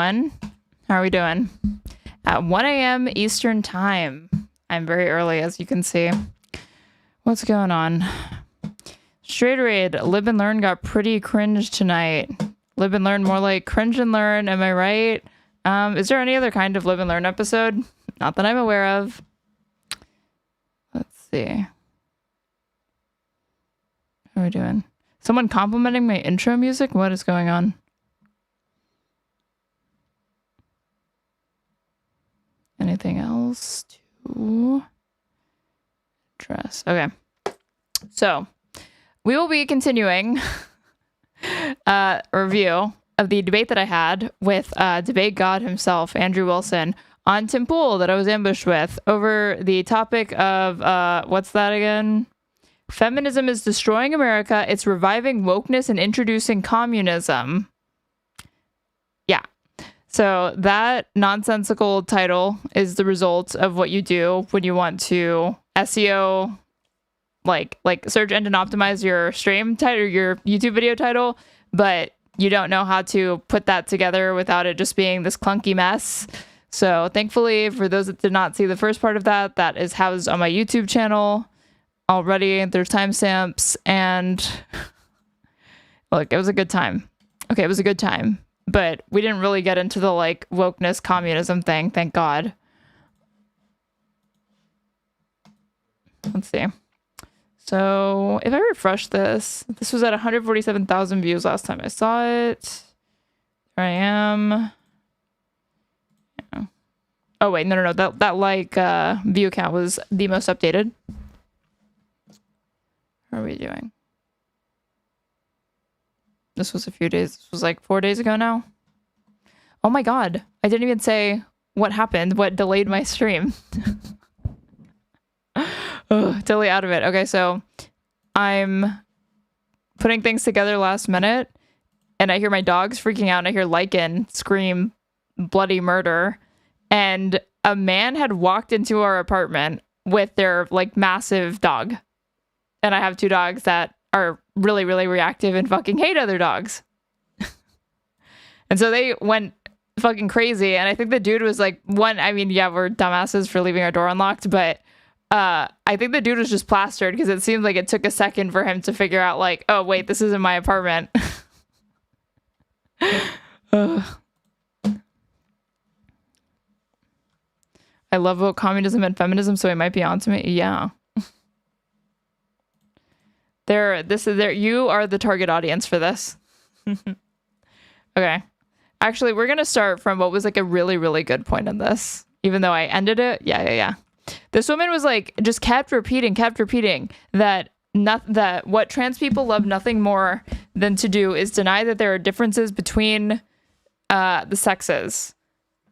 everyone. How are we doing? At 1 a.m. Eastern time. I'm very early, as you can see. What's going on? Straighterade, Lib and Learn got pretty cringe tonight. Lib and Learn, more like cringe and learn, am I right? Is there any other kind of Lib and Learn episode? Not that I'm aware of. Let's see. How are we doing? Someone complimenting my intro music? What is going on? Anything else to address? Okay. So, we will be continuing a review of the debate that I had with debate god himself, Andrew Wilson, on Tim Pool that I was ambushed with over the topic of, what's that again? Feminism is destroying America. It's reviving wokeness and introducing communism. Yeah. So that nonsensical title is the result of what you do when you want to SEO, like search engine optimize your stream title, your YouTube video title, but you don't know how to put that together without it just being this clunky mess. So thankfully, for those that did not see the first part of that, that is housed on my YouTube channel already. There's timestamps, and look, it was a good time. Okay, it was a good time, but we didn't really get into the like wokeness communism thing, thank God. Let's see. So if I refresh this was at 147,000 views last time I saw it. Here I am. Yeah. Oh wait, no. That like view count was the most updated. How are we doing? This was a few days. This was like 4 days ago now. Oh my God. I didn't even say what happened, what delayed my stream. Ugh, totally out of it. Okay, so I'm putting things together last minute, and I hear my dogs freaking out, and I hear Lycan scream bloody murder, and a man had walked into our apartment with their like massive dog. And I have two dogs that are really, really reactive and fucking hate other dogs. And so they went fucking crazy. And I think the dude was like, I mean, yeah, we're dumbasses for leaving our door unlocked, but I think the dude was just plastered because it seemed like it took a second for him to figure out like, oh, wait, this isn't my apartment. I love about communism and feminism, so it might be onto me. Yeah. You are the target audience for this. Okay. Actually, we're going to start from what was like a really, really good point in this, even though I ended it. Yeah. This woman was like, just kept repeating that what trans people love nothing more than to do is deny that there are differences between the sexes,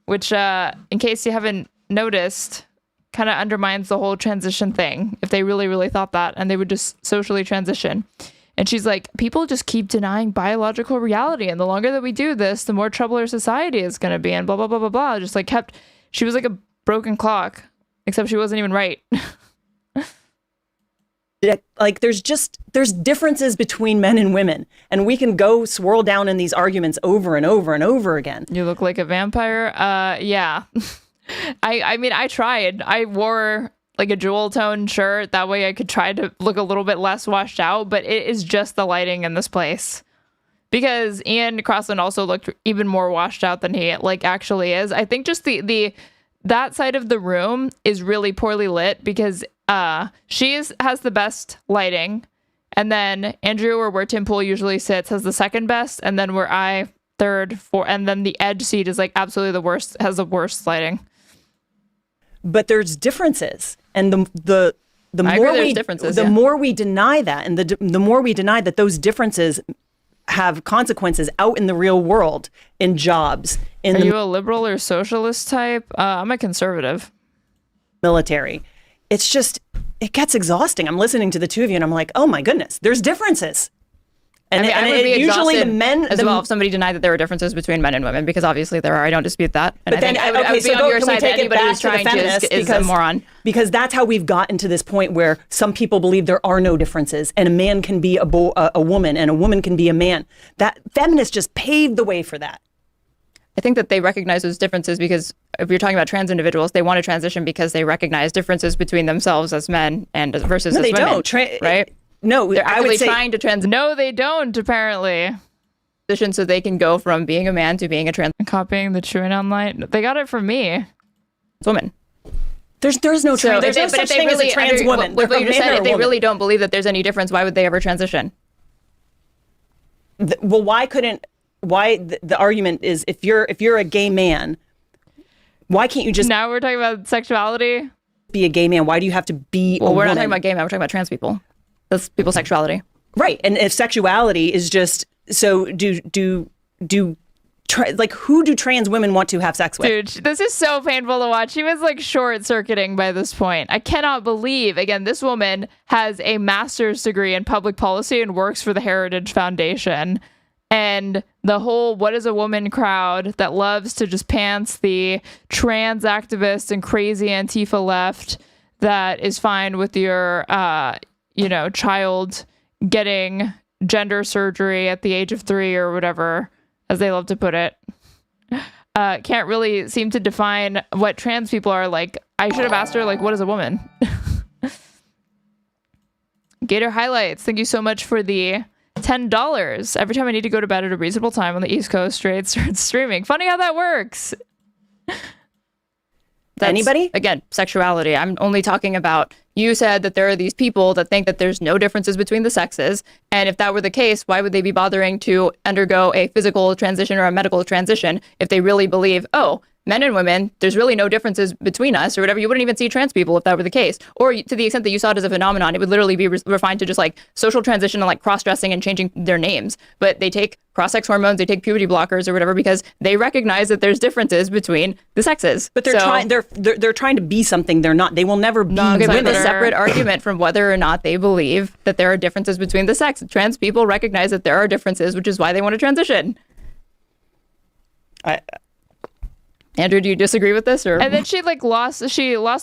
which, in case you haven't noticed, kind of undermines the whole transition thing if they really, really thought that, and they would just socially transition. And she's like, people just keep denying biological reality, and the longer that we do this, the more trouble our society is going to be, and blah, blah, blah, blah, blah. Just like she was like a broken clock, except she wasn't even right. Like there's differences between men and women, and we can go swirl down in these arguments over and over and over again. You look like a vampire. Yeah. I mean, I tried. I wore like a jewel tone shirt. That way I could try to look a little bit less washed out, but it is just the lighting in this place. Because Ian Crossland also looked even more washed out than he like actually is. I think just that side of the room is really poorly lit because has the best lighting. And then Andrew, or where Tim Pool usually sits, has the second best, and then where I third, fourth, and then the edge seat is like absolutely the worst, has the worst lighting. But there's differences, and the more we deny that, and the more we deny that those differences have consequences out in the real world, in jobs. Are you a liberal or socialist type? I'm a conservative. Military. It's just, it gets exhausting. I'm listening to the two of you, and I'm like, oh my goodness, there's differences. And I would be usually the men as well if somebody denied that there were differences between men and women, because obviously there are. I don't dispute that. And but I would be on your side that anybody who's trying to is a moron. Because that's how we've gotten to this point where some people believe there are no differences, and a man can be a woman, and a woman can be a man. That feminists just paved the way for that. I think that they recognize those differences because if you're talking about trans individuals, they want to transition because they recognize differences between themselves as men and versus as women. No, they don't. Right? No, they're actually trying to No, they don't, apparently. So they can go from being a man to being a trans. Copying the chewing online. They got it from me. It's woman. There's no such thing as a trans woman. What you just said, if they really don't believe that there's any difference, why would they ever transition? Well, the argument is if you're a gay man, why can't you just... Now we're talking about sexuality? Be a gay man. Why do you have to be a woman? We're not talking about gay men. We're talking about trans people. That's people's sexuality. Right. And if sexuality is just... So who do trans women want to have sex with? Dude, this is so painful to watch. She was like short-circuiting by this point. I cannot believe, again, this woman has a master's degree in public policy and works for the Heritage Foundation. And the whole what is a woman crowd that loves to just pants the trans activists and crazy Antifa left that is fine with your, child getting gender surgery at the age of 3 or whatever, as they love to put it, can't really seem to define what trans people are like. I should have asked her, like, what is a woman? Gator Highlights, thank you so much for the $10. Every time I need to go to bed at a reasonable time on the East Coast, Straight starts streaming. Funny how that works. Anybody? Again, sexuality. I'm only talking about, you said that there are these people that think that there's no differences between the sexes. And if that were the case, why would they be bothering to undergo a physical transition or a medical transition if they really believe, oh, men and women, there's really no differences between us or whatever. You wouldn't even see trans people if that were the case. Or to the extent that you saw it as a phenomenon, it would literally be refined to just like social transition and like cross-dressing and changing their names. But they take cross-sex hormones, they take puberty blockers or whatever because they recognize that there's differences between the sexes. But they're trying to be something they're not. They will never be women. It's a separate argument from whether or not they believe that there are differences between the sex. Trans people recognize that there are differences, which is why they want to transition. Andrew, do you disagree with this? Or? And then she lost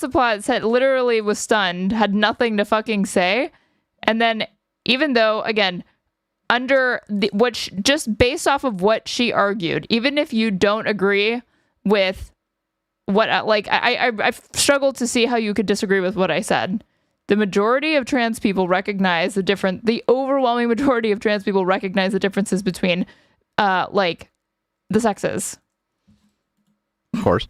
the plot, said literally was stunned, had nothing to fucking say. And then even though, again, just based off of what she argued, even if you don't agree with what, I've struggled to see how you could disagree with what I said. The majority of trans people recognize the overwhelming majority of trans people recognize the differences between, the sexes. Of course.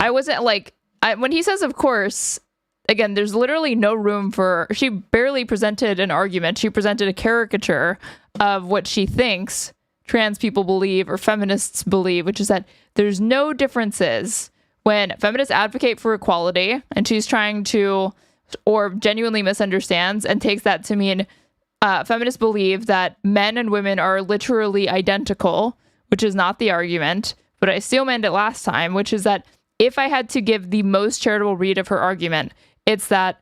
I wasn't when he says of course, again, there's literally no room for, she barely presented an argument. She presented a caricature of what she thinks trans people believe or feminists believe, which is that there's no differences when feminists advocate for equality and she's trying to, or genuinely misunderstands and takes that to mean feminists believe that men and women are literally identical, which is not the argument. But I still meant it last time, which is that if I had to give the most charitable read of her argument, it's that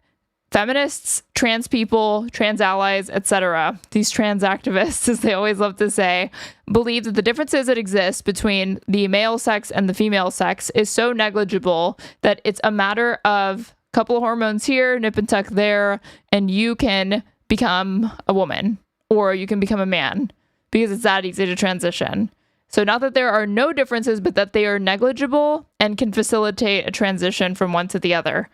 feminists, trans people, trans allies, etc., these trans activists, as they always love to say, believe that the differences that exist between the male sex and the female sex is so negligible that it's a matter of a couple of hormones here, nip and tuck there, and you can become a woman or you can become a man because it's that easy to transition. So not that there are no differences, but that they are negligible and can facilitate a transition from one to the other.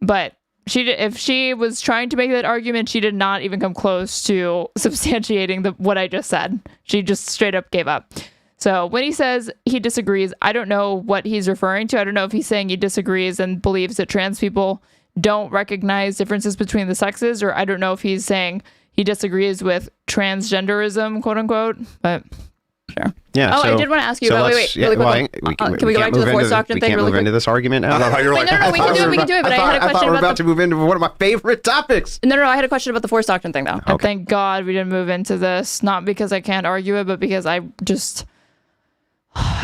But if she was trying to make that argument, she did not even come close to substantiating what I just said. She just straight up gave up. So when he says he disagrees, I don't know what he's referring to. I don't know if he's saying he disagrees and believes that trans people don't recognize differences between the sexes, or I don't know if he's saying he disagrees with transgenderism, quote unquote, but... Sure. Yeah. I did want to ask you about. Wait. Really quick. Can we go back to the Force Doctrine thing? We can't move into this argument now. No, we can do it. But I had a question about. I thought we were about to move into one of my favorite topics. No. I had a question about the Force Doctrine thing, though. Okay. And thank God we didn't move into this. Not because I can't argue it, but because I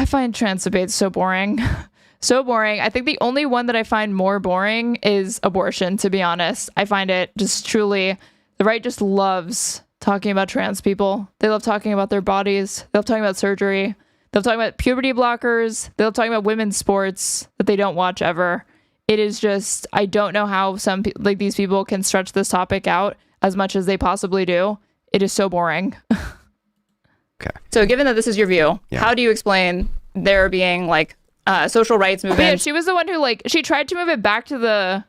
find trans debates so boring. So boring. I think the only one that I find more boring is abortion. To be honest, I find it just truly the right just loves talking about trans people. They love talking about their bodies. They love talking about surgery. They love talking about puberty blockers. They love talking about women's sports that they don't watch ever. It is just, I don't know how these people can stretch this topic out as much as they possibly do. It is so boring. Okay. So given that this is your view, how do you explain there being like social rights movement. Yeah, she was the one who like she tried to move it back to the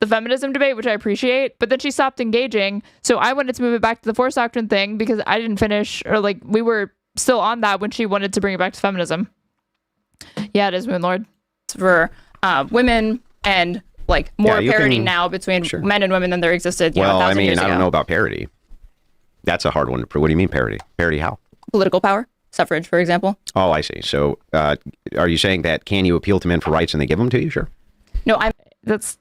feminism debate, which I appreciate, but then she stopped engaging. So I wanted to move it back to the force doctrine thing because I didn't finish, or like we were still on that when she wanted to bring it back to feminism. Yeah, it is Moonlord. For women and like more parity now between men and women than there existed. Well, I mean, I don't know about parity. That's a hard one to prove. What do you mean parity? Parity how? Political power. Suffrage, for example. Oh, I see. So are you saying that can you appeal to men for rights and they give them to you? Sure. No, that's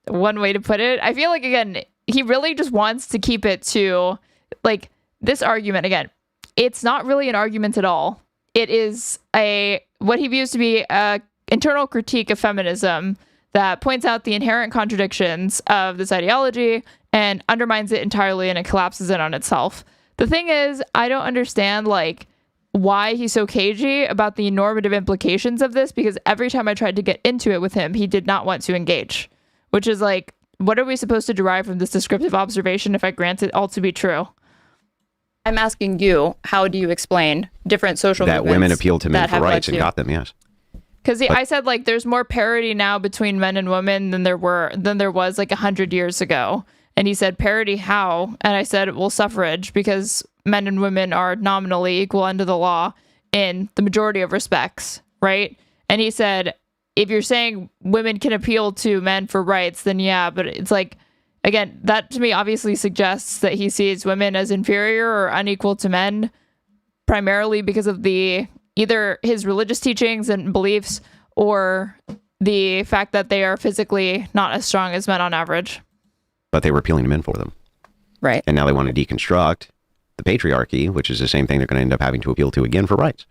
one way to put it. I feel like, again, he really just wants to keep it to like this argument. Again, it's not really an argument at all. It is what he views to be a internal critique of feminism that points out the inherent contradictions of this ideology and undermines it entirely, and it collapses it on itself. The thing is, I don't understand like why he's so cagey about the normative implications of this, because every time I tried to get into it with him, he did not want to engage, which is like, what are we supposed to derive from this descriptive observation if I grant it all to be true? I'm asking you, how do you explain different social movements that women appeal to men for rights and got them? Yes. Because I said like there's more parity now between men and women than there was like 100 years ago. And he said, parity how? And I said, well, suffrage, because men and women are nominally equal under the law in the majority of respects, right? And he said, if you're saying women can appeal to men for rights, then yeah, but it's like, again, that to me obviously suggests that he sees women as inferior or unequal to men, primarily because of either his religious teachings and beliefs or the fact that they are physically not as strong as men on average. But they were appealing to men for them. Right. And now they want to deconstruct the patriarchy, which is the same thing they're going to end up having to appeal to again for rights.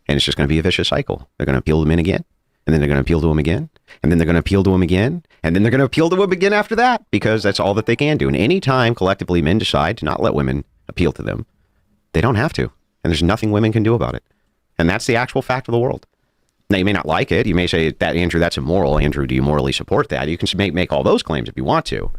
And it's just going to be a vicious cycle. They're going to appeal to men again, and then they're going to appeal to them again, and then they're going to appeal to them again, and then they're going to appeal to them again after that, because that's all that they can do. And any time collectively men decide to not let women appeal to them, they don't have to. And there's nothing women can do about it. And that's the actual fact of the world. Now, you may not like it. You may say, that Andrew, that's immoral. Andrew, do you morally support that? You can make all those claims if you want to.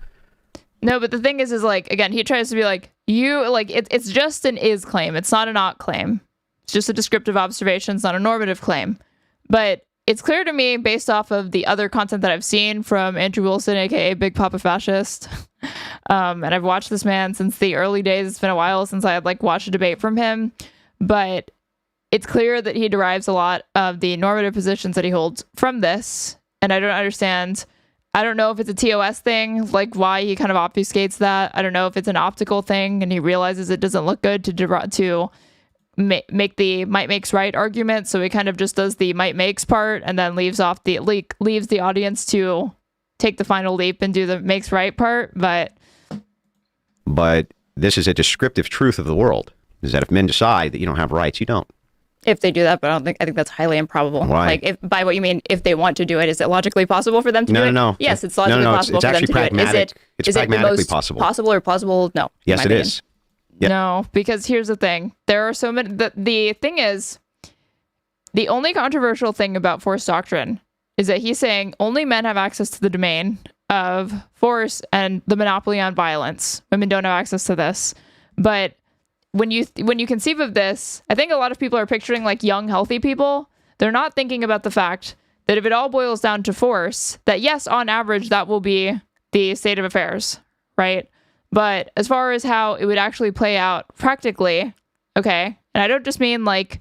No, but the thing is like, again, he tries to be like, it's just an is claim. It's not an ought claim. It's just a descriptive observation. It's not a normative claim. But it's clear to me, based off of the other content that I've seen from Andrew Wilson, aka Big Papa Fascist, and I've watched this man since the early days. It's been a while since I had like watched a debate from him, but it's clear that he derives a lot of the normative positions that he holds from this, and I don't understand. I don't know if it's a TOS thing, like why he kind of obfuscates that. I don't know if it's an optical thing and he realizes it doesn't look good to make the might makes right argument. So he kind of just does the might makes part and then leaves the audience to take the final leap and do the makes right part. But this is a descriptive truth of the world, is that if men decide that you don't have rights, you don't. If they do that, but I think that's highly improbable. Why? Like, if by what you mean, if they want to do it, is it logically possible for them to do it? No. Yes, it's logically possible for them to do it. It's pragmatically possible. Possible or plausible? No. Yes, it is. Yep. No, because here's the thing. There are so many. The thing is, the only controversial thing about force doctrine is that he's saying only men have access to the domain of force and the monopoly on violence. Women don't have access to this, but when you conceive of this, I think a lot of people are picturing like young, healthy people. They're not thinking about the fact that if it all boils down to force, that yes, on average, that will be the state of affairs, right? But as far as how it would actually play out practically, okay, and I don't just mean like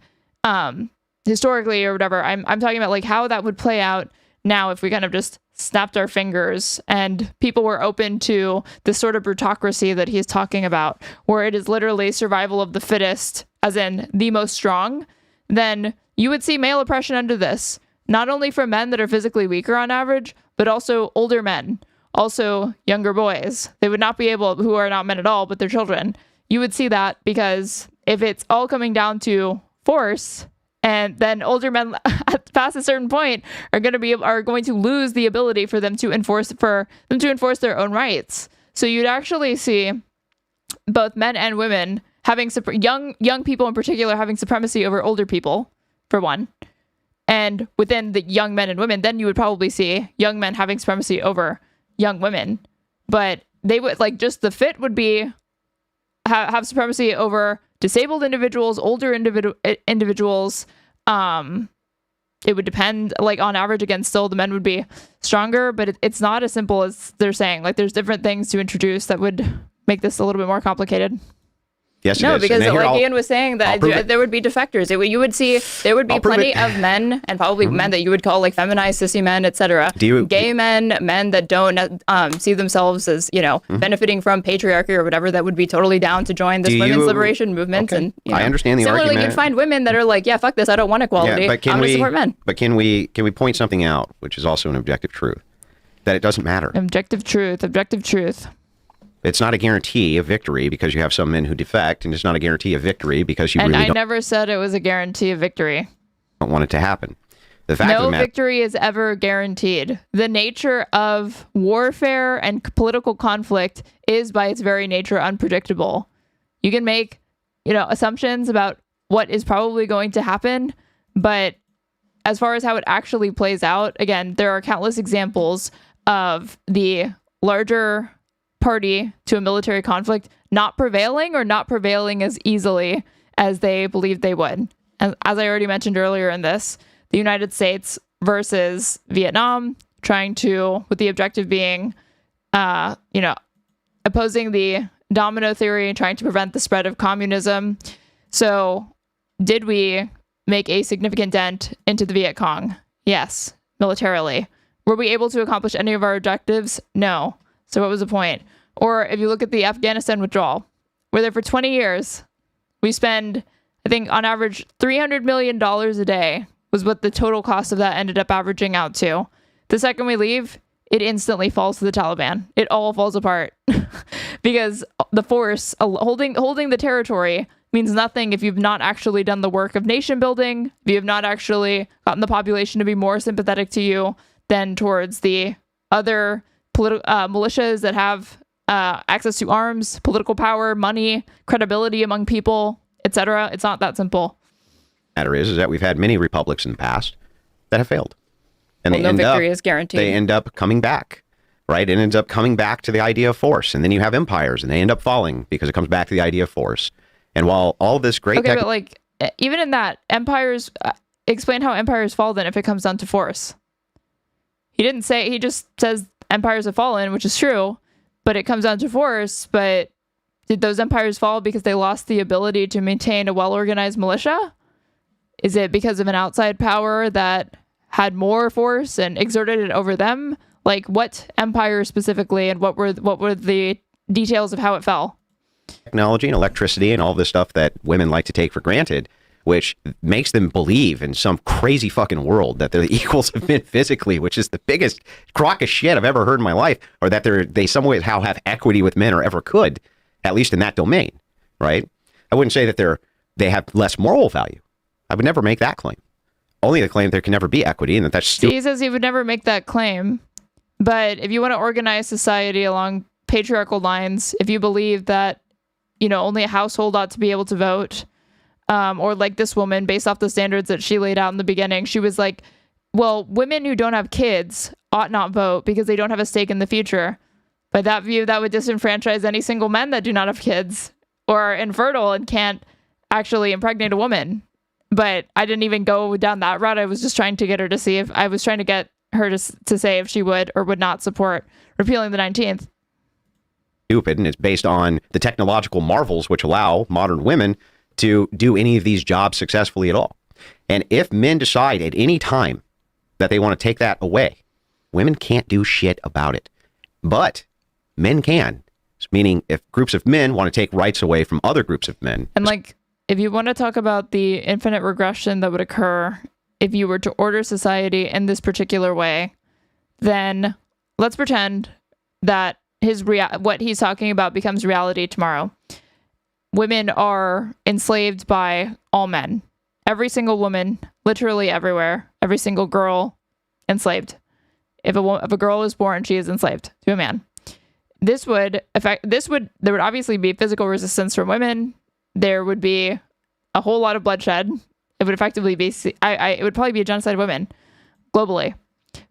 historically or whatever. I'm talking about like how that would play out now if we kind of just snapped our fingers and people were open to this sort of brutocracy that he's talking about, where it is literally survival of the fittest, as in the most strong, then you would see male oppression under this, not only for men that are physically weaker on average, but also older men, also younger boys. They would not be able, who are not men at all, but they're children. You would see that because if it's all coming down to force, and then older men past a certain point are going to lose the ability for them to enforce their own rights. So you'd actually see both men and women having young people in particular having supremacy over older people, for one. And within the young men and women, then you would probably see young men having supremacy over young women. But they would like just the fit would be have supremacy over disabled individuals, older individuals, It would depend, like on average, again, still the men would be stronger, but it's not as simple as they're saying. Like there's different things to introduce that would make this a little bit more complicated. Yes, no, because like Ian was saying that there would be defectors. You would see there would be plenty of men, and probably men that you would call like feminized, sissy men, etc. Gay men, men that don't see themselves as benefiting from patriarchy or whatever, that would be totally down to join this women's liberation movement. Okay. And I understand the similarly, argument. You'd find women that are like, yeah, fuck this, I don't want equality. I'm going to support men. But can we point something out, which is also an objective truth, that it doesn't matter. Objective truth. It's not a guarantee of victory because you have some men who defect, and it's not a guarantee of victory because you really don't. And I never said it was a guarantee of victory. Don't want it to happen. The fact no victory is ever guaranteed. The nature of warfare and political conflict is by its very nature unpredictable. You can make, assumptions about what is probably going to happen, but as far as how it actually plays out, again, there are countless examples of the larger party to a military conflict not prevailing or not prevailing as easily as they believed they would. As I already mentioned earlier in this, the United States versus Vietnam, trying to, with the objective being, opposing the domino theory and trying to prevent the spread of communism. So did we make a significant dent into the Viet Cong? Yes, militarily. Were we able to accomplish any of our objectives? No. So what was the point? Or if you look at the Afghanistan withdrawal, we're there for 20 years. We spend, I think, on average, $300 million a day was what the total cost of that ended up averaging out to. The second we leave, it instantly falls to the Taliban. It all falls apart because the force holding the territory means nothing if you've not actually done the work of nation building, if you have not actually gotten the population to be more sympathetic to you than towards the other militias that have access to arms, political power, money, credibility among people, etc. It's not that simple. Matter is that we've had many republics in the past that have failed, and no victory is guaranteed. They end up coming back, right? It ends up coming back to the idea of force, and then you have empires, and they end up falling because it comes back to the idea of force. And while all this great, but like even in that, empires explain how empires fall. Then, if it comes down to force, he didn't say. He just says empires have fallen, which is true. But it comes down to force. But did those empires fall because they lost the ability to maintain a well-organized militia? Is it because of an outside power that had more force and exerted it over them? Like what empire specifically, and what were the details of how it fell? Technology and electricity and all this stuff that women like to take for granted, which makes them believe in some crazy fucking world that they're the equals of men physically, which is the biggest crock of shit I've ever heard in my life, or that they somehow have equity with men or ever could, at least in that domain, right? I wouldn't say that they have less moral value. I would never make that claim. Only the claim there can never be equity, and that's stupid. He says he would never make that claim. But if you want to organize society along patriarchal lines, if you believe that, only a household ought to be able to vote, or like this woman, based off the standards that she laid out in the beginning, she was like, well, women who don't have kids ought not vote because they don't have a stake in the future. By that view, that would disenfranchise any single men that do not have kids or are infertile and can't actually impregnate a woman. But I didn't even go down that route. I was just trying to get her to see if I was trying to get her to say if she would or would not support repealing the 19th. Stupid, and it's based on the technological marvels which allow modern women to do any of these jobs successfully at all. And if men decide at any time that they want to take that away, women can't do shit about it. But men can, meaning if groups of men want to take rights away from other groups of men. And like, if you want to talk about the infinite regression that would occur if you were to order society in this particular way, then let's pretend that what he's talking about becomes reality tomorrow. Women are enslaved by all men. Every single woman, literally everywhere, every single girl enslaved. If a girl is born, she is enslaved to a man. There would obviously be physical resistance from women. There would be a whole lot of bloodshed. It would effectively be, it would probably be a genocide of women globally.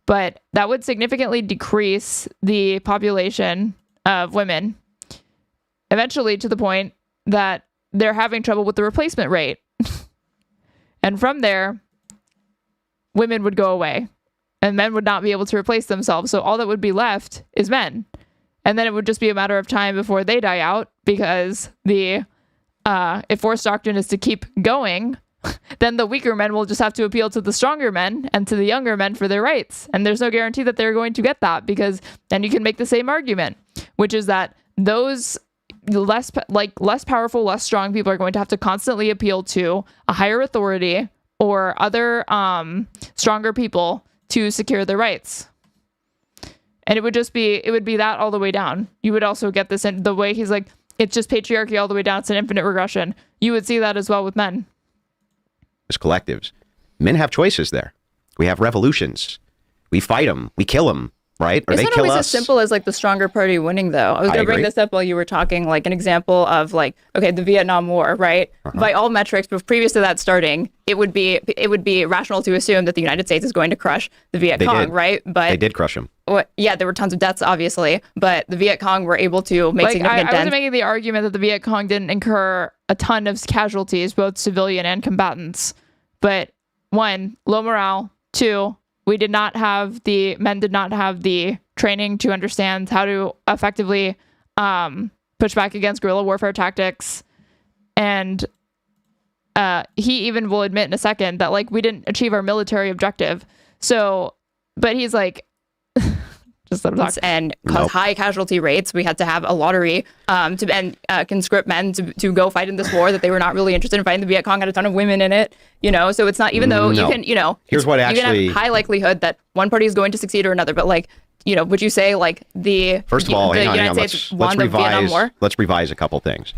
But that would significantly decrease the population of women, eventually to the point that they're having trouble with the replacement rate. And from there, women would go away and men would not be able to replace themselves. So all that would be left is men. And then it would just be a matter of time before they die out, because if force doctrine is to keep going, then the weaker men will just have to appeal to the stronger men and to the younger men for their rights. And there's no guarantee that they're going to get that, because then you can make the same argument, which is that those less powerful, less strong people are going to have to constantly appeal to a higher authority or other stronger people to secure their rights. And it would be that all the way down. You would also get this in the way he's like, it's just patriarchy all the way down. It's an infinite regression. You would see that as well with men. As collectives, men have choices there. We have revolutions. We fight them. We kill them, right? Or it's they not kill always us. as simple as like the stronger party winning, though. I was going to bring this up while you were talking, like an example of like, okay, the Vietnam War, right? By all metrics, but previous to that starting, it would be rational to assume that the United States is going to crush the Viet Cong, right? But they did crush them. Yeah, there were tons of deaths, obviously, but the Viet Cong were able to make significant dents. I wasn't making the argument that the Viet Cong didn't incur a ton of casualties, both civilian and combatants. But one, low morale. Two, men did not have the training to understand how to effectively push back against guerrilla warfare tactics. And he even will admit in a second that like we didn't achieve our military objective. So, but he's like, just let him talk. And cause high casualty rates. We had to have a lottery to conscript men to go fight in this war that they were not really interested in fighting. The Viet Cong had a ton of women in it, so it's not, even though you can, here's what actually, you can have high likelihood that one party is going to succeed or another, but like, would you say like first of all, the United States won the Vietnam War? Let's revise a couple things.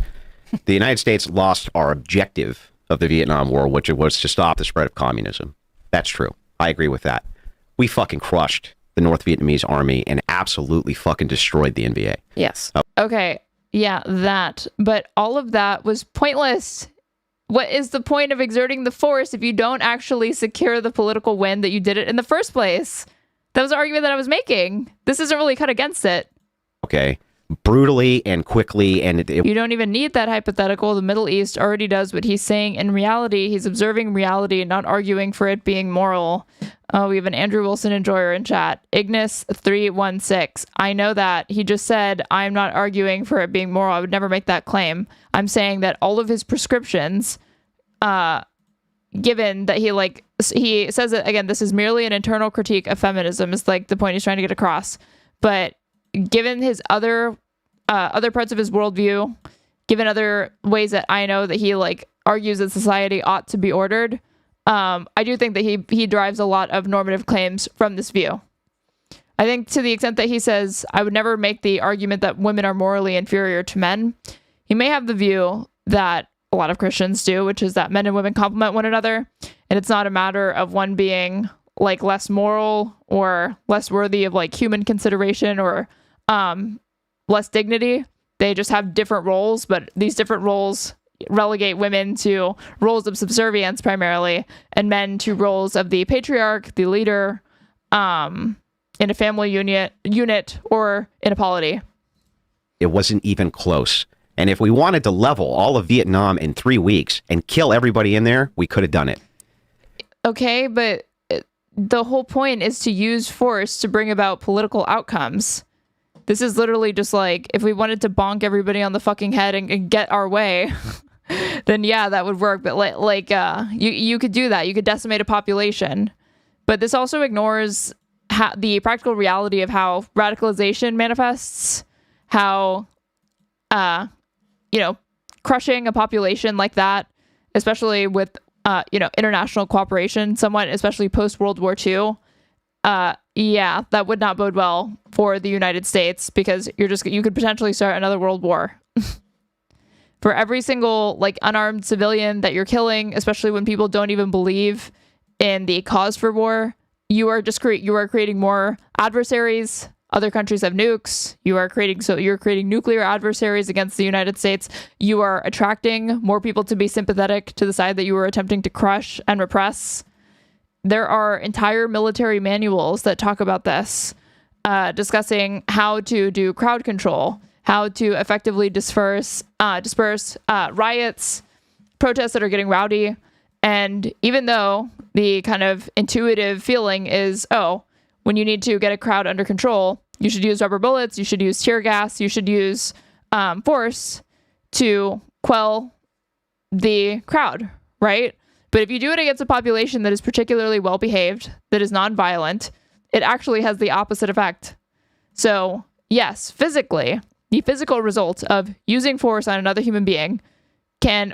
The United States lost our objective of the Vietnam War, which was to stop the spread of communism. That's true. I agree with that. We fucking crushed the North Vietnamese army and absolutely fucking destroyed the NVA. Yes. Okay. Yeah, that. But all of that was pointless. What is the point of exerting the force if you don't actually secure the political win that you did it in the first place? That was the argument that I was making. This isn't really cut against it. Okay. Brutally and quickly, and you don't even need that hypothetical. The Middle East already does what he's saying. In reality, he's observing reality and not arguing for it being moral. We have an Andrew Wilson enjoyer in chat. Ignis316. I know that. He just said, I'm not arguing for it being moral. I would never make that claim. I'm saying that all of his prescriptions, given that he says that, again, this is merely an internal critique of feminism, is like the point he's trying to get across. But given his other parts of his worldview, given other ways that I know that he like argues that society ought to be ordered, I do think that he derives a lot of normative claims from this view. I think to the extent that he says, I would never make the argument that women are morally inferior to men, he may have the view that a lot of Christians do, which is that men and women complement one another, and it's not a matter of one being like less moral or less worthy of like human consideration or less dignity. They just have different roles, but these different roles relegate women to roles of subservience primarily, and men to roles of the patriarch, the leader, in a family unit or in a polity. It wasn't even close. And if we wanted to level all of Vietnam in 3 weeks and kill everybody in there, we could have done it. Okay, but the whole point is to use force to bring about political outcomes. This is literally just like, if we wanted to bonk everybody on the fucking head and get our way, then yeah, that would work. But you could do that. You could decimate a population. But this also ignores the practical reality of how radicalization manifests, how, crushing a population like that, especially with, international cooperation, somewhat, especially post-World War II, that would not bode well for the United States, because you could potentially start another world war. For every single unarmed civilian that you're killing, especially when people don't even believe in the cause for war, you are creating more adversaries. Other countries have nukes. You're creating nuclear adversaries against the United States. You are attracting more people to be sympathetic to the side that you were attempting to crush and repress. There are entire military manuals that talk about this, discussing how to do crowd control, how to effectively disperse riots, protests that are getting rowdy, And even though the kind of intuitive feeling is, oh, when you need to get a crowd under control, you should use rubber bullets, you should use tear gas, you should use force to quell the crowd, right? But if you do it against a population that is particularly well-behaved, that is non-violent, it actually has the opposite effect. So yes, physically, the physical result of using force on another human being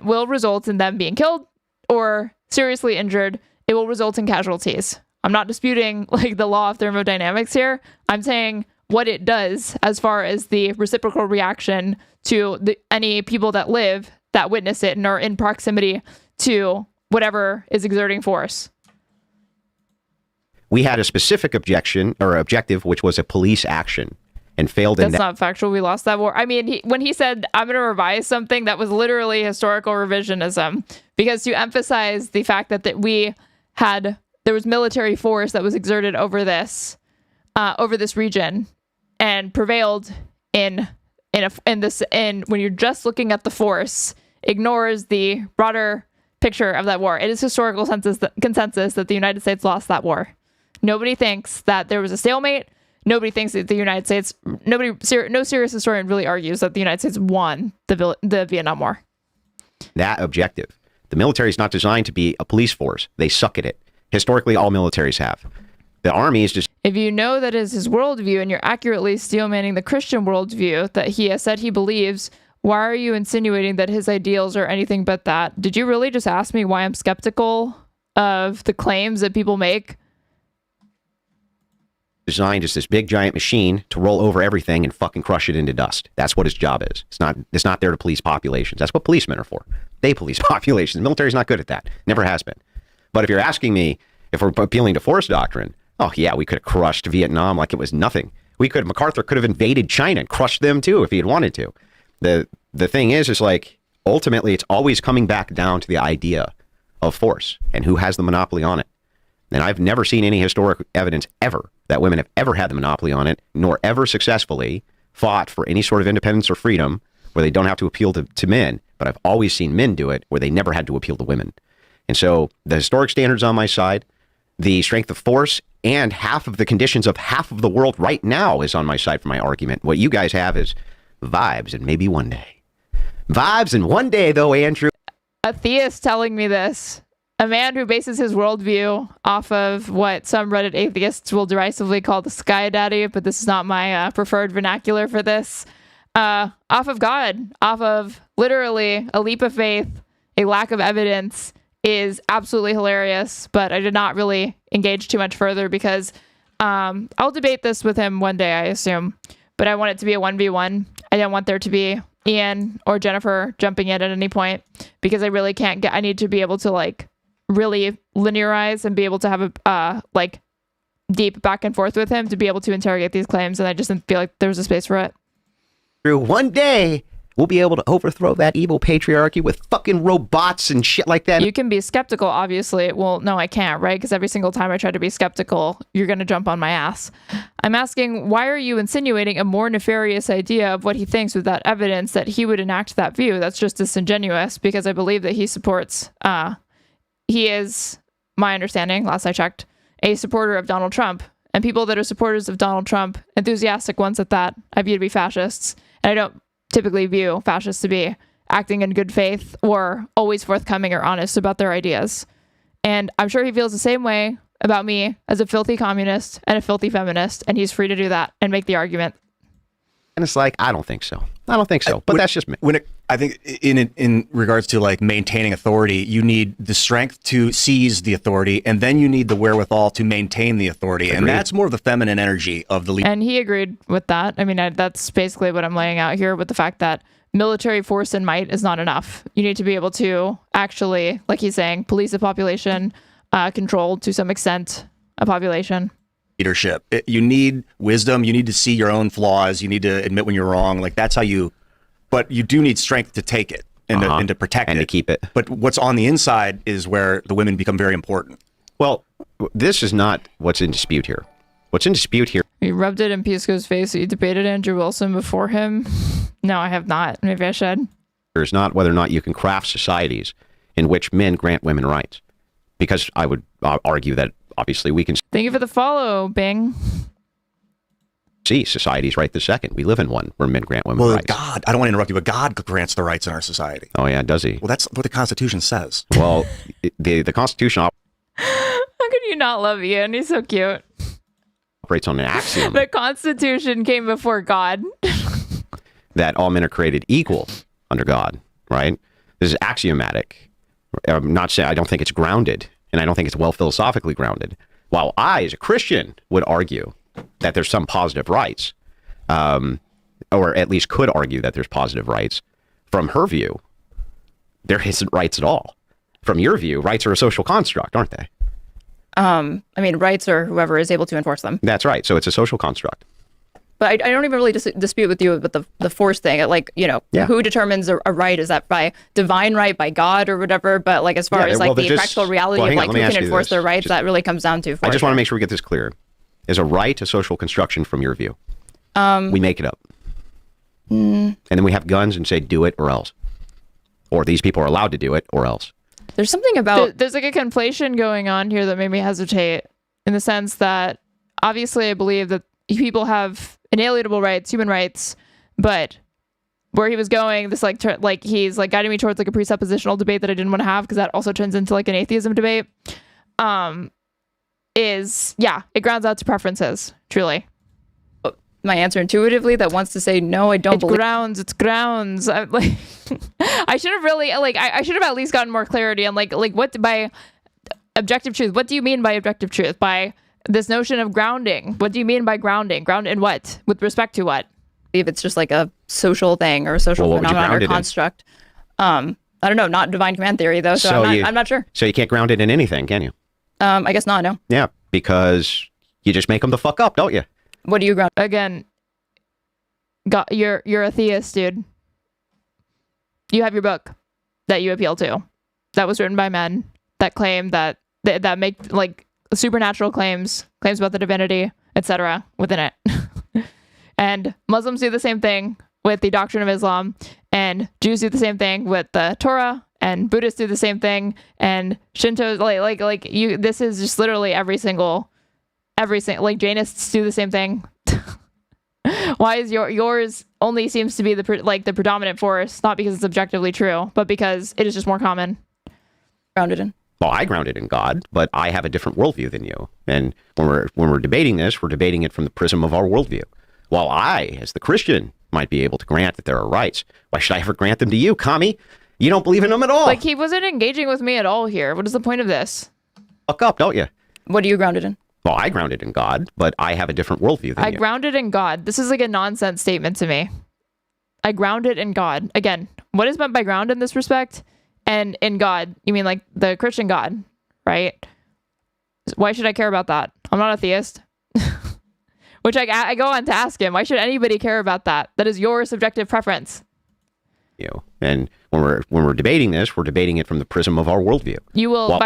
will result in them being killed or seriously injured. It will result in casualties. I'm not disputing like the law of thermodynamics here. I'm saying what it does as far as the reciprocal reaction to any people that live, that witness it, and are in proximity to whatever is exerting force. We had a specific objection or objective, which was a police action, and failed in that. That's not factual. We lost that war. I mean, when he said, I'm going to revise something, that was literally historical revisionism, because to emphasize the fact that there was military force that was exerted over this region and prevailed when you're just looking at the force, ignores the broader picture of that war. It is historical consensus that the United States lost that war. Nobody thinks that there was a stalemate. Nobody thinks that the United States, no serious historian really argues that the United States won the Vietnam War. That objective. The military is not designed to be a police force. They suck at it. Historically, all militaries have. The army is just... If you know that is his worldview and you're accurately steelmanning the Christian worldview that he has said he believes, why are you insinuating that his ideals are anything but that? Did you really just ask me why I'm skeptical of the claims that people make? Designed as this big giant machine to roll over everything and fucking crush it into dust. That's what his job is. It's not there to police populations. That's what policemen are for. They police populations. The military's not good at that. Never has been. But if you're asking me if we're appealing to force doctrine, oh yeah, we could have crushed Vietnam like it was nothing. MacArthur could have invaded China and crushed them too if he had wanted to. The thing is like, ultimately it's always coming back down to the idea of force and who has the monopoly on it. And I've never seen any historic evidence ever that women have ever had the monopoly on it, nor ever successfully fought for any sort of independence or freedom where they don't have to appeal to men. But I've always seen men do it where they never had to appeal to women. And so the historic standards on my side, the strength of force, and half of the conditions of half of the world right now is on my side for my argument. What you guys have is vibes and maybe one day. Vibes and one day, though, Andrew. A theist telling me this. A man who bases his worldview off of what some Reddit atheists will derisively call the sky daddy, but this is not my preferred vernacular for this. Off of God, off of literally a leap of faith, a lack of evidence, is absolutely hilarious, but I did not really engage too much further because I'll debate this with him one day, I assume, but I want it to be a 1v1. I don't want there to be Ian or Jennifer jumping in at any point because I really can't I need to be able to like really linearize and be able to have a like deep back and forth with him to be able to interrogate these claims, and I just didn't feel like there was a space for it. Through one day we'll be able to overthrow that evil patriarchy with fucking robots and shit like that. You can be skeptical, obviously. Well, no, I can't, right? Because every single time I try to be skeptical, you're going to jump on my ass. I'm asking, why are you insinuating a more nefarious idea of what he thinks without evidence that he would enact that view? That's just disingenuous because I believe that he supports, he is, my understanding, last I checked, a supporter of Donald Trump. And people that are supporters of Donald Trump, enthusiastic ones at that, I view to be fascists. And I don't typically view fascists to be acting in good faith or always forthcoming or honest about their ideas. And I'm sure he feels the same way about me as a filthy communist and a filthy feminist, and he's free to do that and make the argument. And it's like, I don't think so. But that's just me. I think in regards to like maintaining authority, you need the strength to seize the authority, and then you need the wherewithal to maintain the authority. And that's more of the feminine energy of the leader. And he agreed with that. I mean, that's basically what I'm laying out here with the fact that military force and might is not enough. You need to be able to actually, like he's saying, police a population, control to some extent a population. Leadership. You need wisdom. You need to see your own flaws. You need to admit when you're wrong. Like that's how you, but you do need strength to take it and, to protect it. And to keep it. But what's on the inside is where the women become very important. Well, this is not what's in dispute here. What's in dispute here. You rubbed it in Pisco's face. You debated Andrew Wilson before him. No, I have not. Maybe I should. It's not whether or not you can craft societies in which men grant women rights. Because I would argue that obviously we can Thank you for the follow, Bing. see societies right this second. We live in one where men grant women rights. God, I don't want to interrupt you, but God grants the rights in our society. Oh yeah, does he? Well, that's what the Constitution says. Well, the Constitution How could you not love Ian? He's so cute. operates on an axiom The Constitution came before God. that all men are created equal under God, right? This is axiomatic. I'm not saying, I don't think it's grounded, and I don't think it's well philosophically grounded. While I, as a Christian, would argue that there's some positive rights, or at least could argue that there's positive rights. From her view, there isn't rights at all. From your view, rights are a social construct, aren't they? I mean, rights are whoever is able to enforce them. That's right. So it's a social construct. But I don't even really dispute with you with the force thing. Like, you know, who determines a right? Is that by divine right, by God or whatever? But like, as far as like the practical reality of like who can enforce their rights, that really comes down to force. I just want to make sure we get this clear. Is a right a social construction from your view? We make it up. And then we have guns and say, do it or else. Or these people are allowed to do it or else. There's something about... There's like a conflation going on here that made me hesitate, in the sense that obviously I believe that people have inalienable rights, human rights, but where he was going, this like he's like guiding me towards like a presuppositional debate that I didn't want to have, because that also turns into like an atheism debate, it grounds out to preferences, truly. My answer intuitively that wants to say no, I don't believe it's grounds. Like, I should have really I should have at least gotten more clarity on like what by objective truth. What do you mean by objective truth? By this notion of grounding. What do you mean by grounding? Ground in what? With respect to what? If it's just like a social thing or a social phenomenon or construct. I don't know. Not divine command theory though, so I'm not sure. So you can't ground it in anything, can you? I guess not. No. Yeah, because you just make them the fuck up, don't you? What do you ground? Again, you're a theist, dude. You have your book that you appeal to, that was written by men that claim that make like supernatural claims about the divinity, etc. within it. And Muslims do the same thing with the doctrine of Islam, and Jews do the same thing with the Torah, and Buddhists do the same thing, and Shinto this is just literally every single like Jainists do the same thing. Why is yours only seems to be the predominant force? Not because it's objectively true, but because it is just more common. Grounded in. Well, I ground it in God, but I have a different worldview than you. And when we're debating this, we're debating it from the prism of our worldview. While I, as the Christian, might be able to grant that there are rights, why should I ever grant them to you, commie? You don't believe in them at all. Like, he wasn't engaging with me at all here. What is the point of this? Fuck up, don't you? What do you ground it in? Well, I ground it in God, but I have a different worldview than you. I ground it in God. This is like a nonsense statement to me. I ground it in God. Again, what is meant by ground in this respect? And in God, you mean like the Christian God, right? Why should I care about that? I'm not a theist. Which I go on to ask him, why should anybody care about that? That is your subjective preference. And when we're debating this, we're debating it from the prism of our worldview. You will,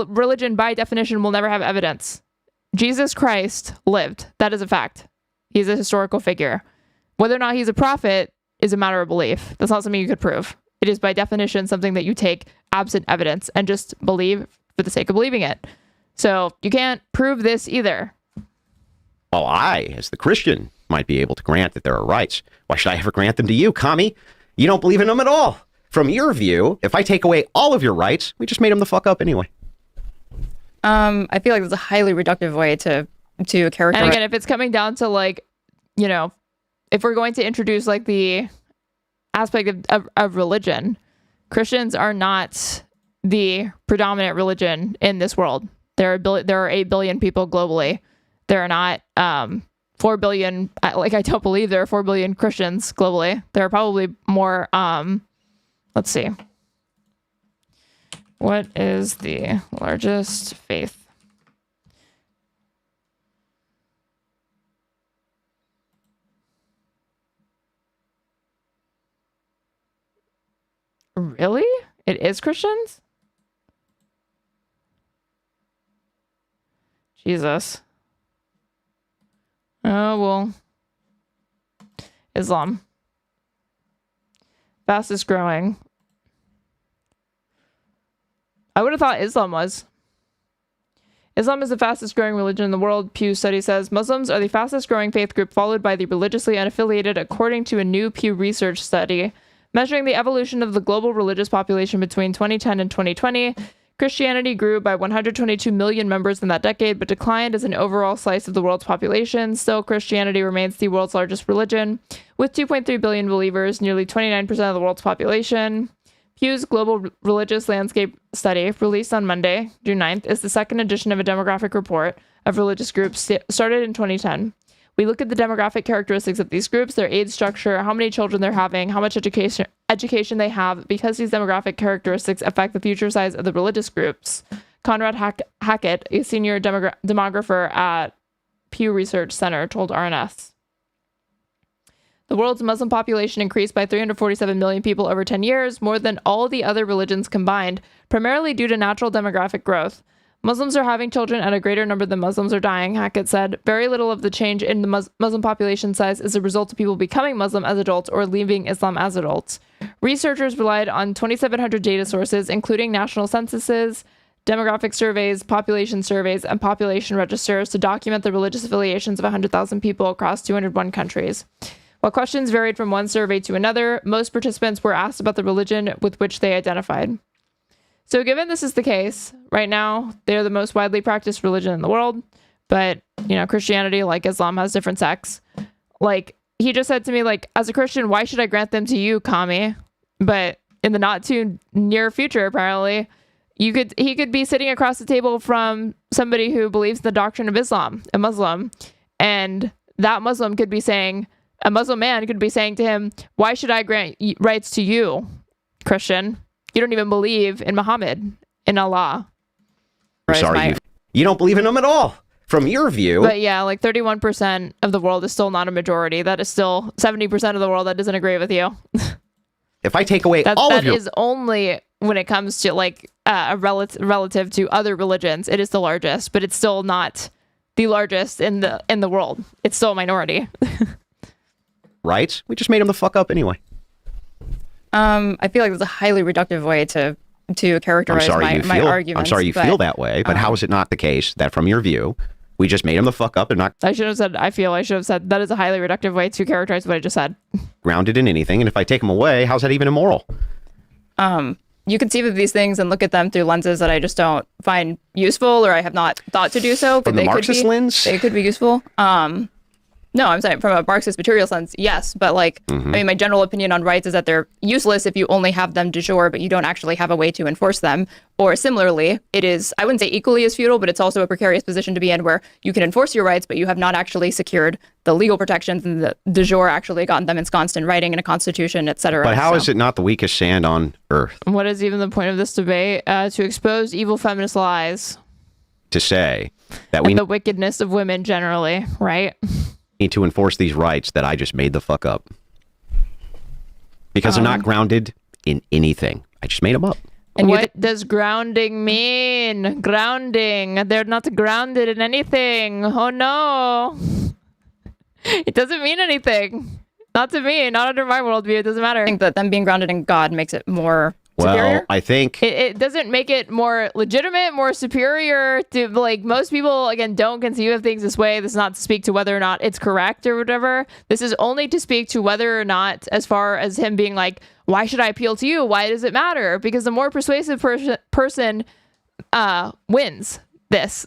religion by definition will never have evidence. Jesus Christ lived. That is a fact. He's a historical figure. Whether or not he's a prophet is a matter of belief. That's not something you could prove. It is by definition something that you take absent evidence and just believe for the sake of believing it. So you can't prove this either. While I, as the Christian, might be able to grant that there are rights, why should I ever grant them to you, commie? You don't believe in them at all. From your view, if I take away all of your rights, we just made them the fuck up anyway. I feel like that's a highly reductive way to characterize. And again, if it's coming down to like, if we're going to introduce like the aspect of religion, Christians are not the predominant religion in this world. There are 8 billion people globally. There are not 4 billion. I don't believe there are 4 billion Christians globally. There are probably more. Let's see. What is the largest faith? Really? It is Christians? Jesus. Oh, well. Islam. Fastest growing. I would have thought Islam was. Islam is the fastest growing religion in the world, Pew study says. Muslims are the fastest growing faith group, followed by the religiously unaffiliated, according to a new Pew Research study. Measuring the evolution of the global religious population between 2010 and 2020, Christianity grew by 122 million members in that decade, but declined as an overall slice of the world's population. Still, Christianity remains the world's largest religion, with 2.3 billion believers, nearly 29% of the world's population. Pew's Global Religious Landscape Study, released on Monday, June 9th, is the second edition of a demographic report of religious groups started in 2010. We look at the demographic characteristics of these groups, their age structure, how many children they're having, how much education they have, because these demographic characteristics affect the future size of the religious groups. Conrad Hackett, a senior demographer at Pew Research Center, told RNS. The world's Muslim population increased by 347 million people over 10 years, more than all the other religions combined, primarily due to natural demographic growth. Muslims are having children at a greater number than Muslims are dying, Hackett said. Very little of the change in the Muslim population size is a result of people becoming Muslim as adults or leaving Islam as adults. Researchers relied on 2,700 data sources, including national censuses, demographic surveys, population surveys, and population registers to document the religious affiliations of 100,000 people across 201 countries. While questions varied from one survey to another, most participants were asked about the religion with which they identified. So given this is the case, right now, they're the most widely practiced religion in the world, but, Christianity, like Islam, has different sects. Like, he just said to me, like, as a Christian, why should I grant them to you, commie? But in the not too near future, apparently, he could be sitting across the table from somebody who believes the doctrine of Islam, a Muslim, and that Muslim could be saying, a Muslim man could be saying to him, why should I grant rights to you, Christian? You don't even believe in Muhammad, in Allah. I'm sorry, you don't believe in him at all, from your view. But yeah, like 31% of the world is still not a majority. That is still 70% of the world that doesn't agree with you. If I take away all of your... That is only when it comes to like a relative to other religions. It is the largest, but it's still not the largest in the world. It's still a minority. Right? We just made him the fuck up anyway. I feel like it's a highly reductive way to characterize my arguments. I'm sorry you feel that way, but how is it not the case that from your view, we just made him the fuck up and not... I should have said that is a highly reductive way to characterize what I just said. Grounded in anything, and if I take him away, how's that even immoral? You conceive of these things and look at them through lenses that I just don't find useful, or I have not thought to do so. From the Marxist lens? They could be useful. No, I'm saying from a Marxist material sense, yes. But I mean, my general opinion on rights is that they're useless if you only have them de jure, but you don't actually have a way to enforce them. Or similarly, it is, I wouldn't say equally as futile, but it's also a precarious position to be in where you can enforce your rights, but you have not actually secured the legal protections and the de jure actually gotten them ensconced in writing in a constitution, et cetera. But how is it not the weakest sand on earth? What is even the point of this debate? To expose evil feminist lies. To say that we... And the wickedness of women generally, right? Need to enforce these rights that I just made the fuck up. Because they're not grounded in anything. I just made them up. And what does grounding mean? Grounding. They're not grounded in anything. Oh no. It doesn't mean anything. Not to me. Not under my worldview. It doesn't matter. I think that them being grounded in God makes it more superior. I think... It doesn't make it more legitimate, more superior to, like, most people, again, don't conceive of things this way. This is not to speak to whether or not it's correct or whatever. This is only to speak to whether or not, as far as him being like, why should I appeal to you? Why does it matter? Because the more persuasive person wins this.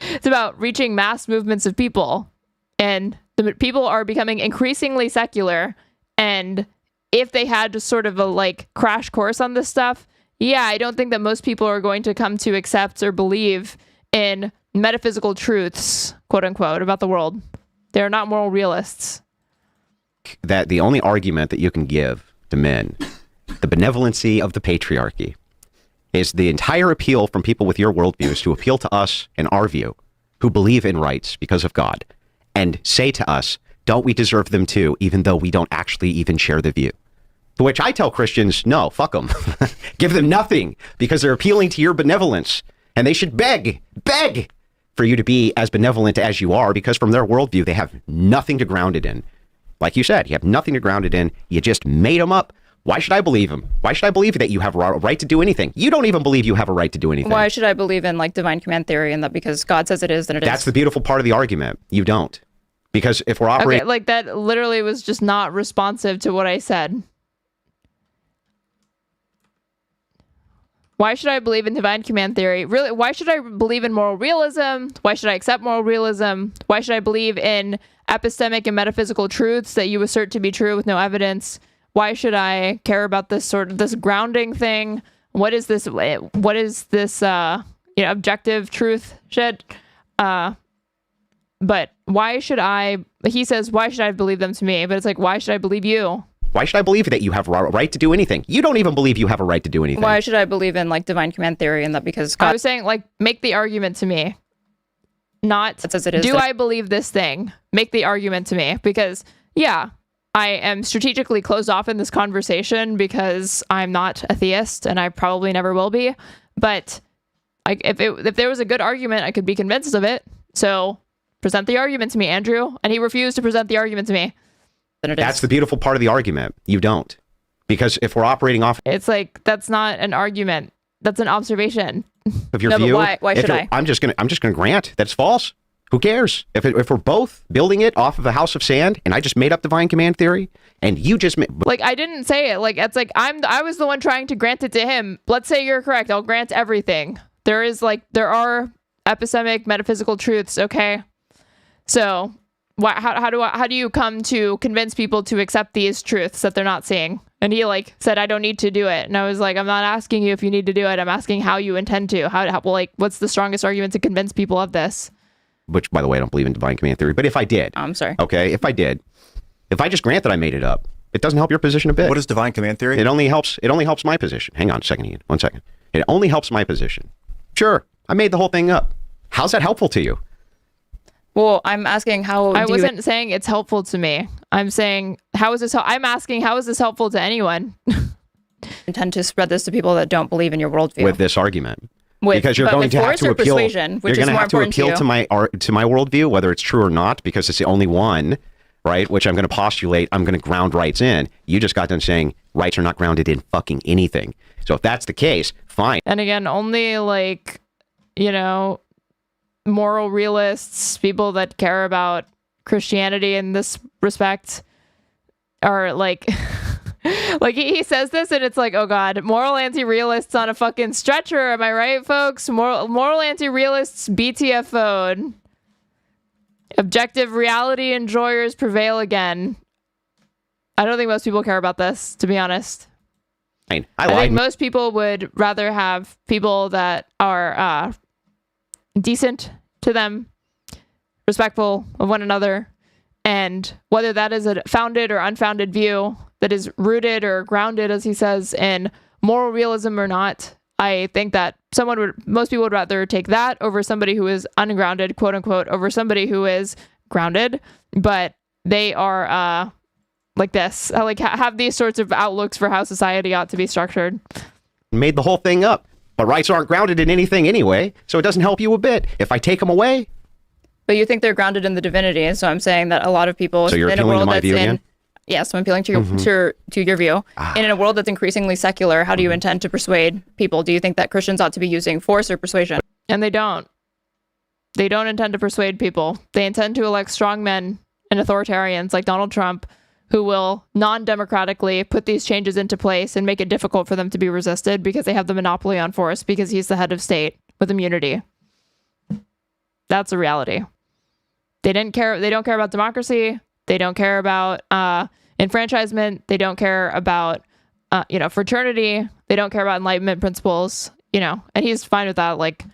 It's about reaching mass movements of people. And the people are becoming increasingly secular, and if they had just sort of a like crash course on this stuff, yeah, I don't think that most people are going to come to accept or believe in metaphysical truths, quote unquote, about the world. They're not moral realists. That the only argument that you can give to men, the benevolency of the patriarchy, is the entire appeal from people with your worldview is to appeal to us and our view, who believe in rights because of God, and say to us, don't we deserve them too, even though we don't actually even share the view? To which I tell Christians, no, fuck them. Give them nothing, because they're appealing to your benevolence. And they should beg for you to be as benevolent as you are, because from their worldview, they have nothing to ground it in. Like you said, you have nothing to ground it in. You just made them up Why should I believe him? Why should I believe that you have a right to do anything? You don't even believe you have a right to do anything. Why should I believe in like divine command theory and that because God says it is, then it is? That's the beautiful part of the argument. You don't. Because if we're operating... Okay, like that literally was just not responsive to what I said. Why should I believe in divine command theory? Really, why should I believe in moral realism? Why should I accept moral realism? Why should I believe in epistemic and metaphysical truths that you assert to be true with no evidence? Why should I care about this this grounding thing? What is this objective truth shit? But why should I, he says, why should I believe them to me? But it's like, why should I believe you? Why should I believe that you have a right to do anything? You don't even believe you have a right to do anything. Why should I believe in like divine command theory and that because God... I was saying like, make the argument to me. Not, as it is, do I believe this thing? Make the argument to me. Because yeah, I am strategically closed off in this conversation because I'm not a theist and I probably never will be. But if there was a good argument, I could be convinced of it. So present the argument to me, Andrew. And he refused to present the argument to me. That's the beautiful part of the argument. You don't. Because if we're operating off... It's like, that's not an argument. That's an observation. Of your view. Why should I? I'm just gonna grant that's false. Who cares? If we're both building it off of a house of sand, and I just made up divine command theory, and you just like I didn't say it. Like it's like I was the one trying to grant it to him. Let's say you're correct. I'll grant everything. There are epistemic metaphysical truths. Okay, so how do you come to convince people to accept these truths that they're not seeing? And he like said, I don't need to do it. And I was like, I'm not asking you if you need to do it. I'm asking how you intend to. What's the strongest argument to convince people of this? Which, by the way, I don't believe in divine command theory. But if I did... I'm sorry. Okay, if I did. If I just grant that I made it up, it doesn't help your position a bit. What is divine command theory? It only helps my position. Hang on a second, Ian. 1 second. It only helps my position. Sure, I made the whole thing up. How's that helpful to you? Well, I'm asking how... I wasn't saying it's helpful to me. I'm saying, I'm asking, how is this helpful to anyone? Intend to spread this to people that don't believe in your worldview. With this argument. Because you're going to have to appeal. You're going to have to appeal to my worldview, whether it's true or not, because it's the only one, right? Which I'm going to postulate. I'm going to ground rights in. You just got done saying rights are not grounded in fucking anything. So if that's the case, fine. And again, only like, moral realists, people that care about Christianity in this respect, are like. Like he says this and it's like, oh god, moral anti-realists on a fucking stretcher, am I right, folks? Moral anti-realists BTFO'd. Objective reality enjoyers prevail again. I don't think most people care about this, to be honest. I think most people would rather have people that are decent to them, respectful of one another, and whether that is a founded or unfounded view that is rooted or grounded, as he says, in moral realism or not, I think that most people would rather take that over somebody who is ungrounded, quote unquote, over somebody who is grounded, but they are like this, have these sorts of outlooks for how society ought to be structured. Made the whole thing up, but rights aren't grounded in anything anyway, so it doesn't help you a bit. If I take them away. But you think they're grounded in the divinity, and so I'm saying that a lot of people so you're in a world to my view again? Yes, I'm appealing to your view. And in a world that's increasingly secular, how do you intend to persuade people? Do you think that Christians ought to be using force or persuasion? And they don't. They don't intend to persuade people. They intend to elect strong men and authoritarians like Donald Trump, who will non-democratically put these changes into place and make it difficult for them to be resisted because they have the monopoly on force because he's the head of state with immunity. That's a reality. They don't care about democracy. They don't care about enfranchisement. They don't care about, fraternity. They don't care about Enlightenment principles, and he's fine with that. Like,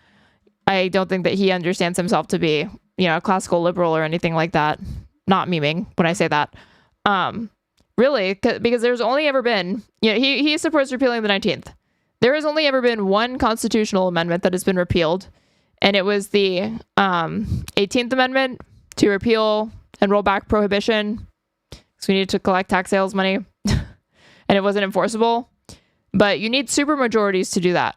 I don't think that he understands himself to be, a classical liberal or anything like that. Not memeing when I say that. Really, because there's only ever been, he supports repealing the 19th. There has only ever been one constitutional amendment that has been repealed, and it was the 18th Amendment to repeal and roll back prohibition because we needed to collect tax sales money and it wasn't enforceable. But you need supermajorities to do that.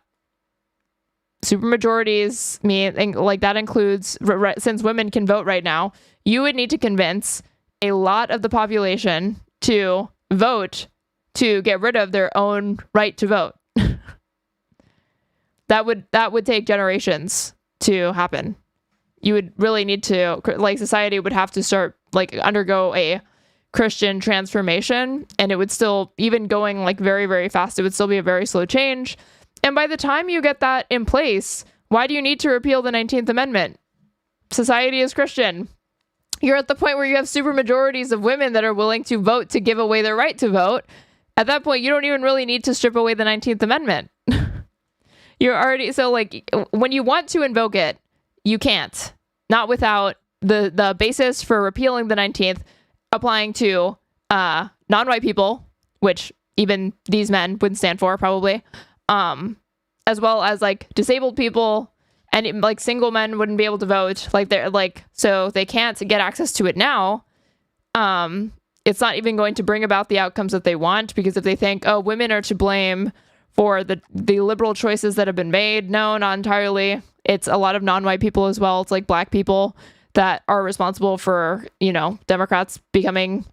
Supermajorities mean, like, that includes, since women can vote right now, you would need to convince a lot of the population to vote to get rid of their own right to vote. That would take generations to happen. You would really need to, like, society would have to start, like, undergo a Christian transformation, and it would still, even going like very, very fast, it would still be a very slow change. And by the time you get that in place, why do you need to repeal the 19th Amendment? Society is Christian. You're at the point where you have super majorities of women that are willing to vote to give away their right to vote. At that point, you don't even really need to strip away the 19th Amendment. You're already, so like, when you want to invoke it, you can't. Not without the basis for repealing the 19th applying to non-white people, which even these men wouldn't stand for probably, as well as like disabled people, and like single men wouldn't be able to vote. Like they're like, so they can't get access to it now. It's not even going to bring about the outcomes that they want, because if they think, oh, women are to blame for the liberal choices that have been made, no, not entirely. It's a lot of non-white people as well. It's like black people that are responsible for, you know, Democrats getting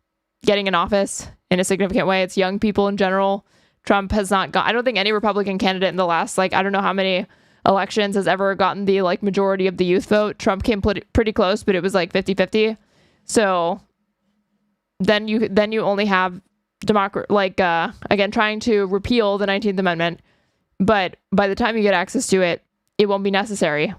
in office in a significant way. It's young people in general. Trump has not got, I don't think any Republican candidate in the last, like, I don't know how many elections has ever gotten the like majority of the youth vote. Trump came pretty close, but it was like 50-50. So then you only have again, trying to repeal the 19th Amendment. But by the time you get access to it, it won't be necessary.